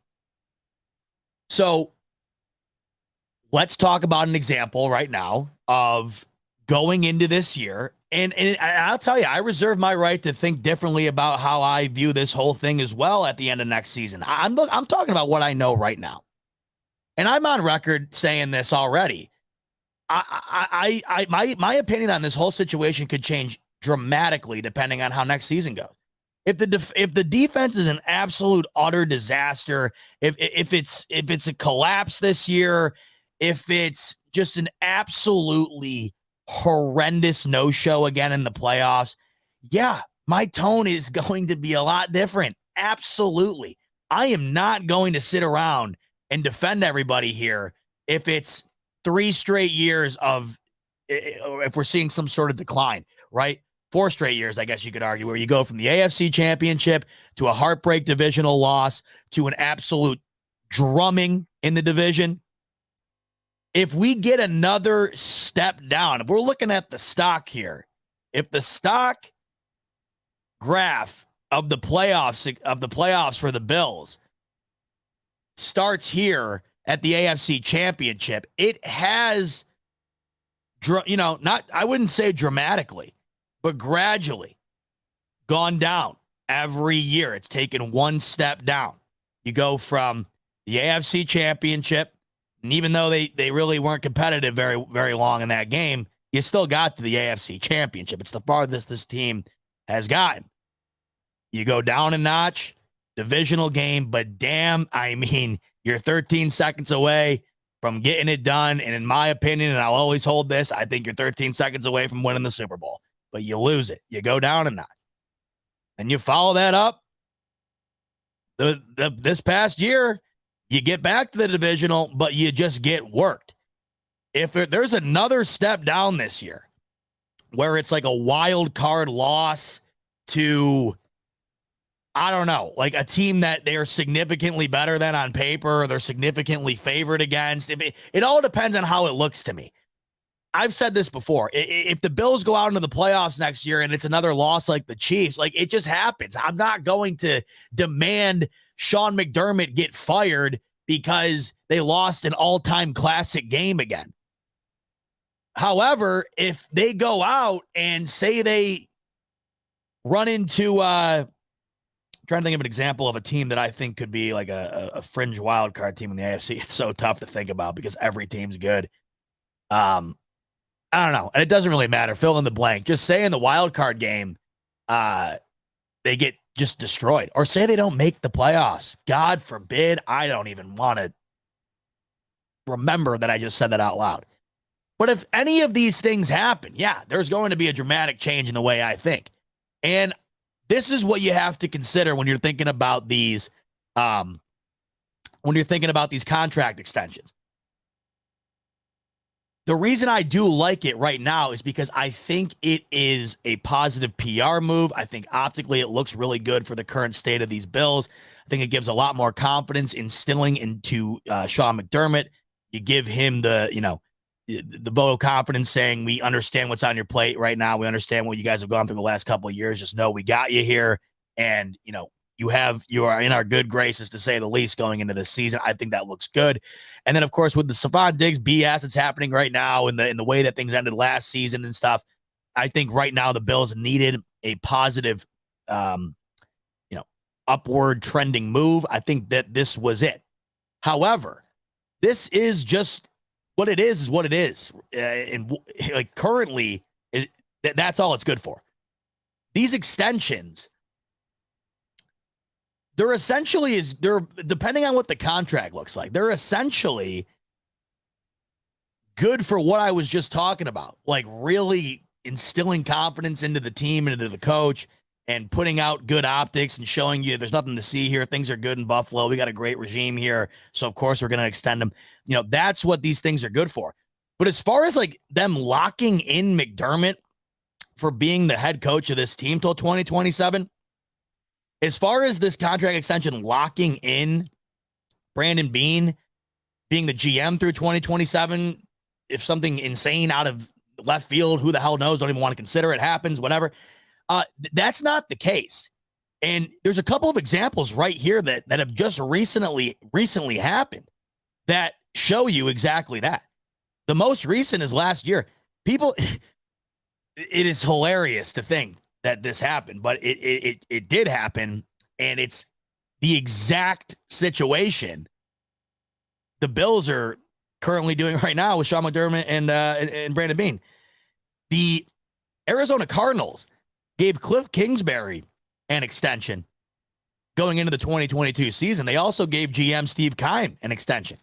So let's talk about an example right now of going into this year. And I'll tell you, I reserve my right to think differently about how I view this whole thing as well at the end of next season. I'm talking about what I know right now. And I'm on record saying this already. My opinion on this whole situation could change dramatically depending on how next season goes. If the defense is an absolute utter disaster, if it's a collapse this year, if it's just an absolutely horrendous no-show again in the playoffs, yeah, my tone is going to be a lot different. Absolutely. I am not going to sit around and defend everybody here if it's 3 straight years of, if we're seeing some sort of decline, right? 4 straight years, I guess you could argue, where you go from the AFC Championship to a heartbreak divisional loss to an absolute drumming in the division. If we get another step down, if we're looking at the stock here, if the stock graph of the playoffs for the Bills starts here at the AFC Championship, it has, I wouldn't say dramatically, but gradually gone down every year. It's taken one step down. You go from the AFC Championship, and even though they really weren't competitive very, very long in that game, you still got to the AFC Championship. It's the farthest this team has gotten. You go down a notch, divisional game, but damn, I mean, you're 13 seconds away from getting it done. And in my opinion, and I'll always hold this, I think you're 13 seconds away from winning the Super Bowl. But you lose it. You go down a notch. And you follow that up. This past year, you get back to the divisional, but you just get worked. If there's another step down this year where it's like a wild card loss to, I don't know, like a team that they are significantly better than on paper, or they're significantly favored against, it all depends on how it looks to me. I've said this before. If the Bills go out into the playoffs next year and it's another loss like the Chiefs, like it just happens. I'm not going to demand Sean McDermott get fired because they lost an all-time classic game again. However, if they go out and say they run into trying to think of an example of a team that I think could be like a fringe wild card team in the AFC. It's so tough to think about because every team's good. I don't know. And it doesn't really matter. Fill in the blank. Just say in the wild card game, they get just destroyed. Or say they don't make the playoffs. God forbid. I don't even want to remember that I just said that out loud. But if any of these things happen, yeah, there's going to be a dramatic change in the way I think. And this is what you have to consider when you're thinking about these contract extensions. The reason I do like it right now is because I think it is a positive PR move. I think optically it looks really good for the current state of these Bills. I think it gives a lot more confidence instilling into Sean McDermott. You give him the vote of confidence saying, we understand what's on your plate right now. We understand what you guys have gone through the last couple of years. Just know we got you here. And, you are in our good graces, to say the least, going into this season. I think that looks good. And then, of course, with the Stefon Diggs BS that's happening right now in the way that things ended last season and stuff, I think right now the Bills needed a positive, upward trending move. I think that this was it. However, this is just what it is what it is. And like currently, that's all it's good for. These extensions, they're depending on what the contract looks like, they're essentially good for what I was just talking about, like really instilling confidence into the team and into the coach and putting out good optics and showing you there's nothing to see here. Things are good in Buffalo. We got a great regime here. So, of course, we're going to extend them. That's what these things are good for. But as far as like them locking in McDermott for being the head coach of this team till 2027, as far as this contract extension locking in Brandon Beane being the GM through 2027, if something insane out of left field, who the hell knows, don't even want to consider it, happens, whatever. That's not the case. And there's a couple of examples right here that have just recently happened that show you exactly that. The most recent is last year. People, it is hilarious to think that this happened, but it did happen, and it's the exact situation the Bills are currently doing right now with Sean McDermott and Brandon Beane. The Arizona Cardinals gave Cliff Kingsbury an extension going into the 2022 season. They also gave GM Steve Keim an extension.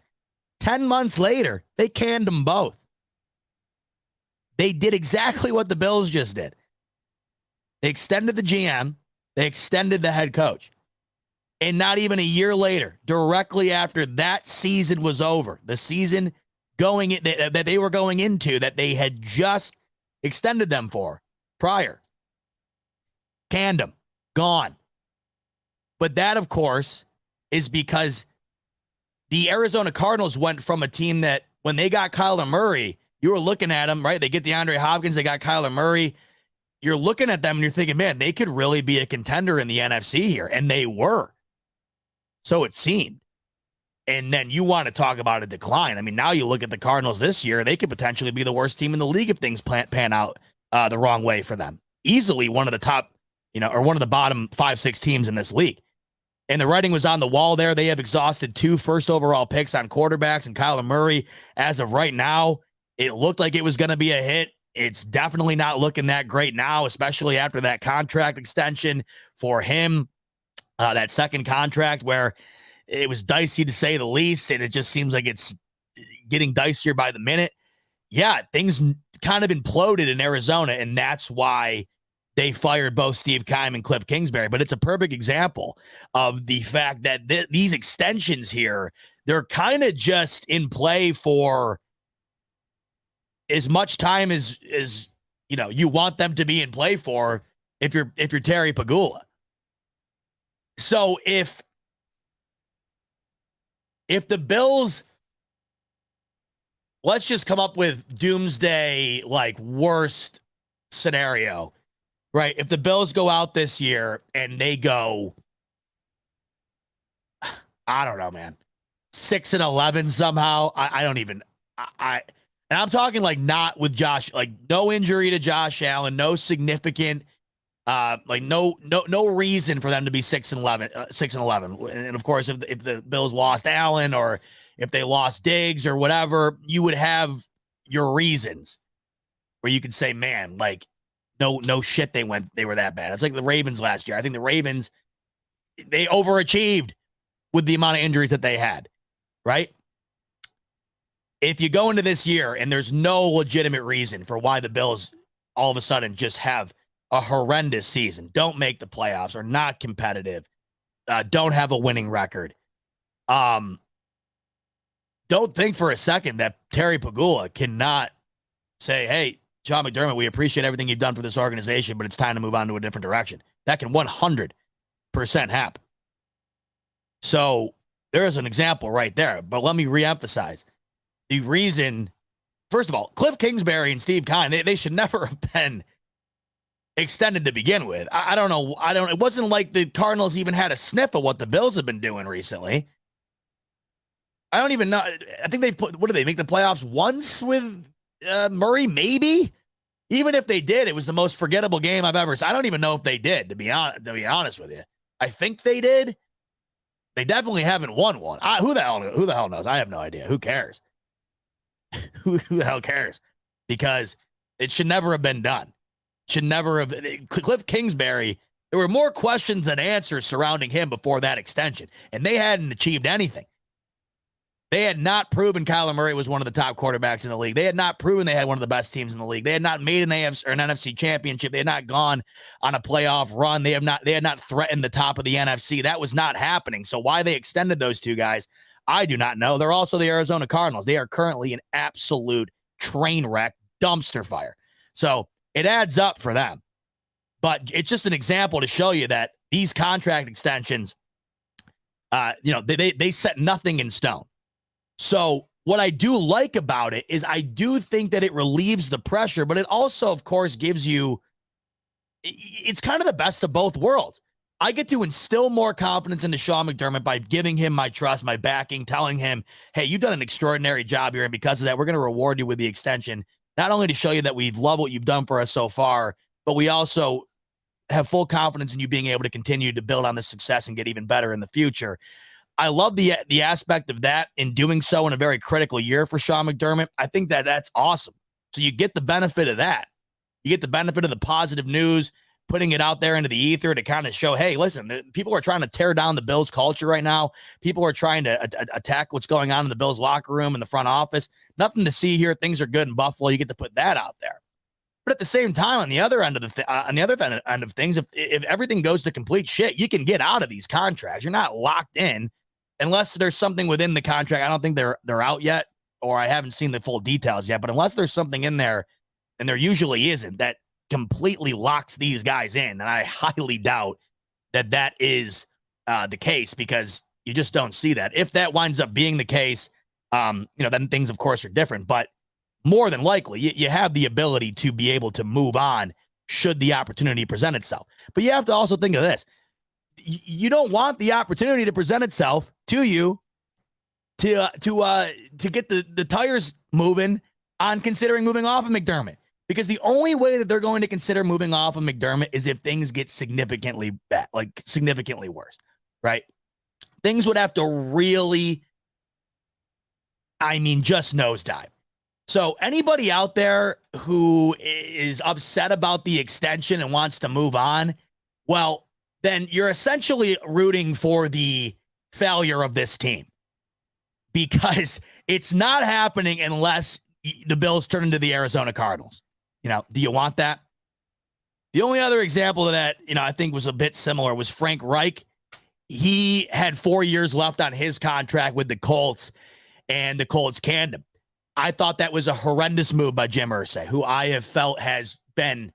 10 months later, they canned them both. They did exactly what the Bills just did. They extended the GM. They extended the head coach. And not even a year later, directly after that season was over, the season that they were going into, that they had just extended them for prior, canned them, gone. But that, of course, is because the Arizona Cardinals went from a team that when they got Kyler Murray, you were looking at them, right? They get DeAndre Hopkins, they got Kyler Murray. You're looking at them and you're thinking, man, they could really be a contender in the NFC here. And they were. So it seemed. And then you want to talk about a decline. I mean, now you look at the Cardinals this year, they could potentially be the worst team in the league if things pan out the wrong way for them. Easily one of the top, or one of the bottom 5-6 teams in this league. And the writing was on the wall there. They have exhausted 2 first overall picks on quarterbacks, and Kyler Murray, as of right now, it looked like it was going to be a hit. It's definitely not looking that great now, especially after that contract extension for him, that second contract where it was dicey to say the least, and it just seems like it's getting dicier by the minute. Yeah, things kind of imploded in Arizona, and that's why they fired both Steve Keim and Cliff Kingsbury. But it's a perfect example of the fact that these extensions here, they're kind of just in play for as much time as you want them to be in play for if you're Terry Pagula. So if the Bills, let's just come up with doomsday, like worst scenario, right? If the Bills go out this year and they go, I don't know, man, 6-11 somehow. I don't even, and I'm talking like not with Josh, like no injury to Josh Allen, no significant Like no reason for them to be 6-11, 6-11. And of course, if the Bills lost Allen or if they lost Diggs or whatever, you would have your reasons where you could say, man, like no shit, they were that bad. It's like the Ravens last year. I think the Ravens, they overachieved with the amount of injuries that they had, right? If you go into this year and there's no legitimate reason for why the Bills all of a sudden just have a horrendous season, don't make the playoffs, are not competitive, don't have a winning record, don't think for a second that Terry Pagula cannot say, hey, Sean McDermott, we appreciate everything you've done for this organization, but it's time to move on to a different direction. That can 100% happen. So there is an example right there. But let me reemphasize the reason. First of all, Cliff Kingsbury and Steve Kine, they should never have been extended to begin with. I don't know. It wasn't like the Cardinals even had a sniff of what the Bills have been doing recently. I don't even know. I think what did they make the playoffs once with Murray? Maybe. Even if they did, it was the most forgettable game I've ever seen. I don't even know if they did, to be honest with you. I think they did. They definitely haven't won one. Who the hell knows? I have no idea. Who cares? who the hell cares? Because it should never have been done. Should never have. Cliff Kingsbury, there were more questions than answers surrounding him before that extension, and they hadn't achieved anything. They had not proven Kyler Murray was one of the top quarterbacks in the league. They had not proven they had one of the best teams in the league. They had not made an AFC or an NFC championship. They had not gone on a playoff run. They had not threatened the top of the NFC. That was not happening. So why they extended those two guys, I do not know. They're also the Arizona Cardinals. They are currently an absolute train wreck, dumpster fire. So it adds up for them. But it's just an example to show you that these contract extensions, they set nothing in stone. So what I do like about it is I do think that it relieves the pressure, but it also, of course, gives you, it's kind of the best of both worlds. I get to instill more confidence into Sean McDermott by giving him my trust, my backing, telling him, hey, you've done an extraordinary job here, and because of that, we're going to reward you with the extension, not only to show you that we love what you've done for us so far, but we also have full confidence in you being able to continue to build on this success and get even better in the future. I love the aspect of that in doing so in a very critical year for Sean McDermott. I think that's awesome. So you get the benefit of that. You get the benefit of the positive news, putting it out there into the ether to kind of show, hey, listen, people are trying to tear down the Bills culture right now. People are trying to attack what's going on in the Bills locker room and the front office. Nothing to see here. Things are good in Buffalo. You get to put that out there. But at the same time, on the other end of things, if everything goes to complete shit, you can get out of these contracts. You're not locked in. Unless there's something within the contract, I don't think they're out yet, or I haven't seen the full details yet. But unless there's something in there, and there usually isn't, that completely locks these guys in, and I highly doubt that is the case, because you just don't see that. If that winds up being the case, then things, of course, are different. But more than likely, you have the ability to be able to move on should the opportunity present itself. But you have to also think of this. You don't want the opportunity to present itself to you to get the tires moving on considering moving off of McDermott, because the only way that they're going to consider moving off of McDermott is if things get significantly bad, like significantly worse, right? Things would have to really, just nosedive. So anybody out there who is upset about the extension and wants to move on, well, then you're essentially rooting for the failure of this team, because it's not happening unless the Bills turn into the Arizona Cardinals. Do you want that? The only other example of that, I think was a bit similar was Frank Reich. He had 4 years left on his contract with the Colts, and the Colts canned him. I thought that was a horrendous move by Jim Irsay, who I have felt has been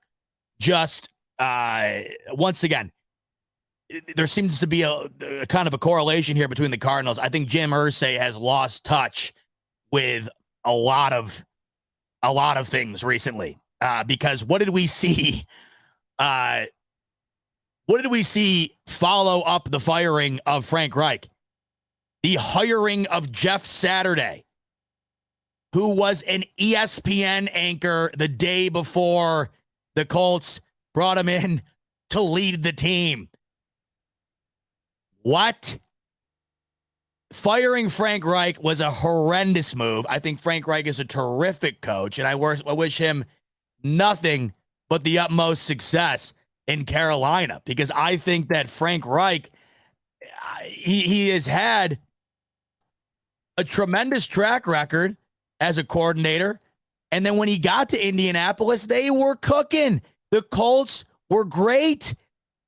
just, once again, there seems to be a kind of a correlation here between the Cardinals. I think Jim Irsay has lost touch with a lot of things recently, because what did we see? What did we see follow up the firing of Frank Reich? The hiring of Jeff Saturday, who was an ESPN anchor the day before the Colts brought him in to lead the team. What? Firing Frank Reich was a horrendous move. I think Frank Reich is a terrific coach, and I wish him nothing but the utmost success in Carolina, because I think that Frank Reich, he has had a tremendous track record as a coordinator. And then when he got to Indianapolis, they were cooking. The Colts were great.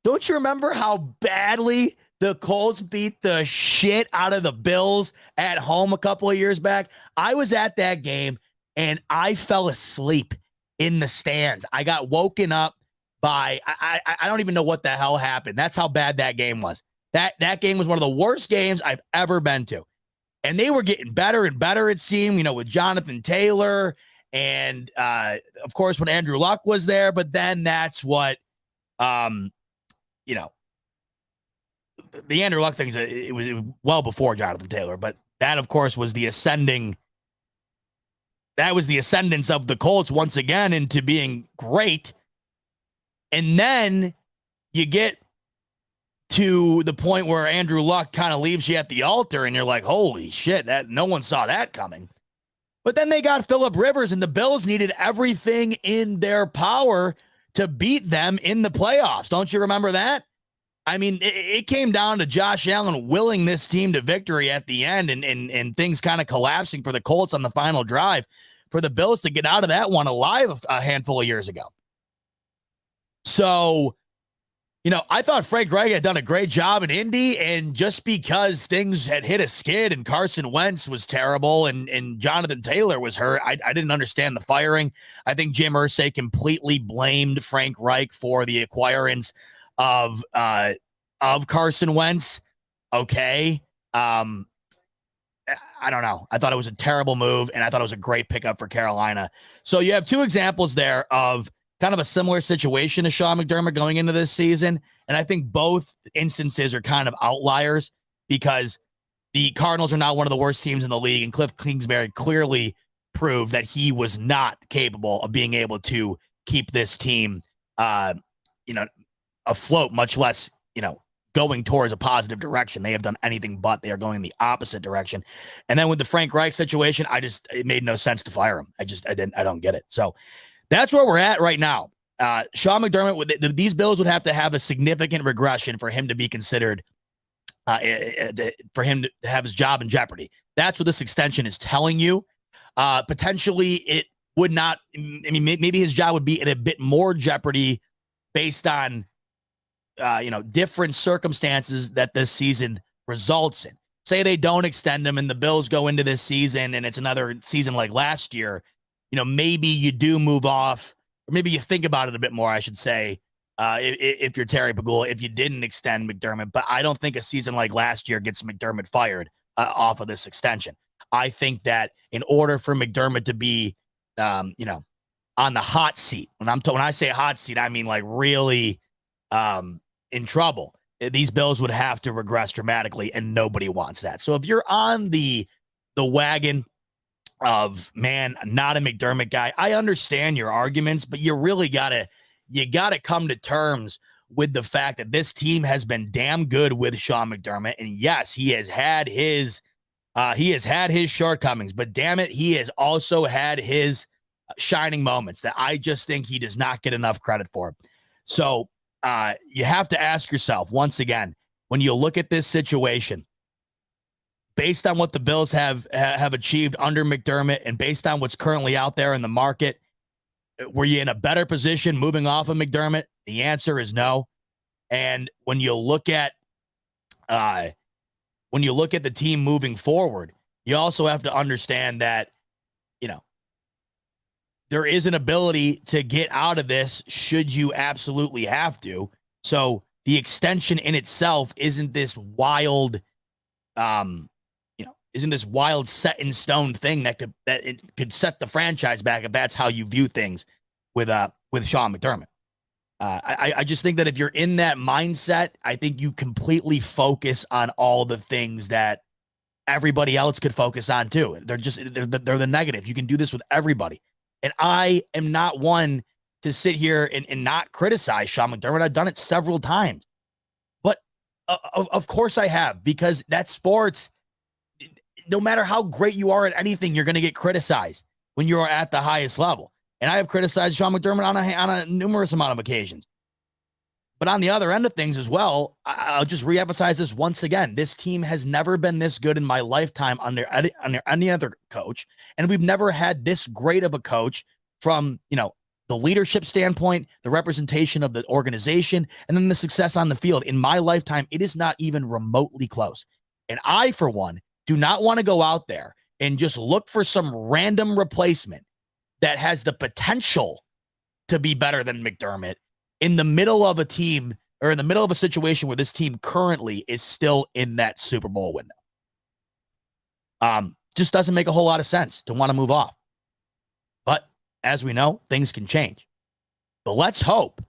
Don't you remember how badly the Colts beat the shit out of the Bills at home a couple of years back? I was at that game and I fell asleep in the stands. I got woken up by, I don't even know what the hell happened. That's how bad that game was. That game was one of the worst games I've ever been to. And they were getting better and better, it seemed, with Jonathan Taylor and, of course, when Andrew Luck was there. But then that's what, the Andrew Luck thing, it was well before Jonathan Taylor. But that, of course, was the ascendance of the Colts once again into being great. And then you get to the point where Andrew Luck kind of leaves you at the altar and you're like, holy shit, that no one saw that coming. But then they got Phillip Rivers and the Bills needed everything in their power to beat them in the playoffs. Don't you remember that? I mean, it came down to Josh Allen willing this team to victory at the end and things kind of collapsing for the Colts on the final drive for the Bills to get out of that one alive a handful of years ago. So, I thought Frank Reich had done a great job in Indy, and just because things had hit a skid and Carson Wentz was terrible and Jonathan Taylor was hurt, I didn't understand the firing. I think Jim Irsay completely blamed Frank Reich for the acquirance of Carson Wentz. Okay. I don't know. I thought it was a terrible move, and I thought it was a great pickup for Carolina. So you have two examples there of kind of a similar situation to Sean McDermott going into this season. And I think both instances are kind of outliers because the Cardinals are not one of the worst teams in the league. And Cliff Kingsbury clearly proved that he was not capable of being able to keep this team, afloat, much less, going towards a positive direction. They have done anything but. They are going in the opposite direction. And then with the Frank Reich situation, it made no sense to fire him. I don't get it. So that's where we're at right now. Sean McDermott, these Bills would have to have a significant regression for him to be considered, for him to have his job in jeopardy. That's what this extension is telling you. Potentially, it would not. I mean, maybe his job would be in a bit more jeopardy based on, different circumstances that this season results in. Say they don't extend him and the Bills go into this season and it's another season like last year. Maybe you do move off, or maybe you think about it a bit more, I should say, if you're Terry Pagula, if you didn't extend McDermott. But I don't think a season like last year gets McDermott fired off of this extension. I think that in order for McDermott to be, on the hot seat, when I say hot seat, I mean like really in trouble, these Bills would have to regress dramatically, and nobody wants that. So if you're on the wagon of, man, not a McDermott guy, I understand your arguments, but you really gotta come to terms with the fact that this team has been damn good with Sean McDermott. And yes, he has had his shortcomings, but damn it, he has also had his shining moments that I just think he does not get enough credit for. So you have to ask yourself once again, when you look at this situation, based on what the Bills have achieved under McDermott and based on what's currently out there in the market, were you in a better position moving off of McDermott? The answer is no. And when you look at the team moving forward, you also have to understand that, there is an ability to get out of this should you absolutely have to. So the extension in itself isn't this wild, set in stone thing that could set the franchise back if that's how you view things with Sean McDermott. I just think that if you're in that mindset, I think you completely focus on all the things that everybody else could focus on too. They're the negative. You can do this with everybody. And I am not one to sit here and not criticize Sean McDermott. I've done it several times. But of course I have, because that's sports. No matter how great you are at anything, you're going to get criticized when you're at the highest level. And I have criticized Sean McDermott on a numerous amount of occasions. But on the other end of things as well, I'll just reemphasize this once again. This team has never been this good in my lifetime under any other coach. And we've never had this great of a coach from, the leadership standpoint, the representation of the organization, and then the success on the field. In my lifetime, it is not even remotely close. And I, for one, do not want to go out there and just look for some random replacement that has the potential to be better than McDermott in the middle of a team, or in the middle of a situation where this team currently is still in that Super Bowl window. Just doesn't make a whole lot of sense to want to move off. But as we know, things can change. But let's hope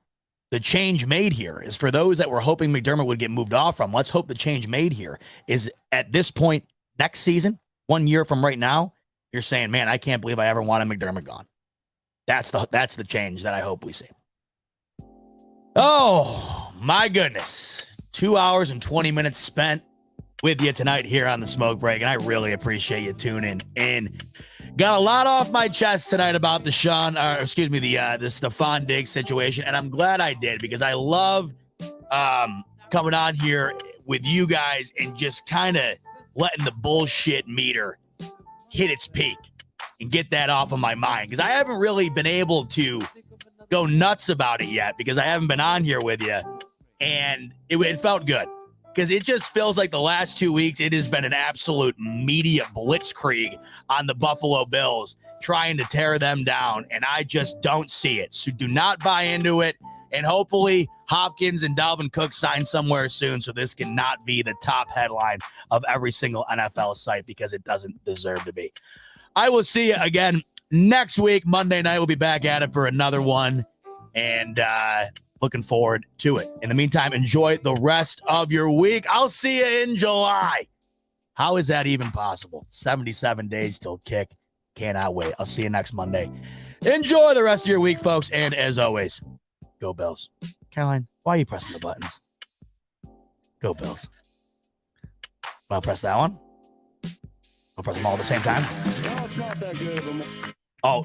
the change made here is, for those that were hoping McDermott would get moved off from, let's hope the change made here is at this point next season, 1 year from right now, you're saying, man, I can't believe I ever wanted McDermott gone. That's the change that I hope we see. Oh, my goodness. 2 hours and 20 minutes spent with you tonight here on the Smoke Break, and I really appreciate you tuning in. Got a lot off my chest tonight about the Stefon Diggs situation, and I'm glad I did, because I love coming on here with you guys and just kind of letting the bullshit meter hit its peak and get that off of my mind, because I haven't really been able to go nuts about it yet, because I haven't been on here with you, and it felt good, because it just feels like the last 2 weeks it has been an absolute media blitzkrieg on the Buffalo Bills, trying to tear them down, and I just don't see it. So do not buy into it, and hopefully Hopkins and Dalvin Cook sign somewhere soon, so this can not be the top headline of every single NFL site, because it doesn't deserve to be. I will see you again next week. Monday night, we'll be back at it for another one, and looking forward to it. In the meantime, enjoy the rest of your week. I'll see you in July. How is that even possible? 77 days till kick. Cannot wait. I'll see you next Monday. Enjoy the rest of your week, folks, and as always, go Bills. Caroline, why are you pressing the buttons? Go Bills. Want to press that one? I'll press them all at the same time. No, it's not that good of a... Oh.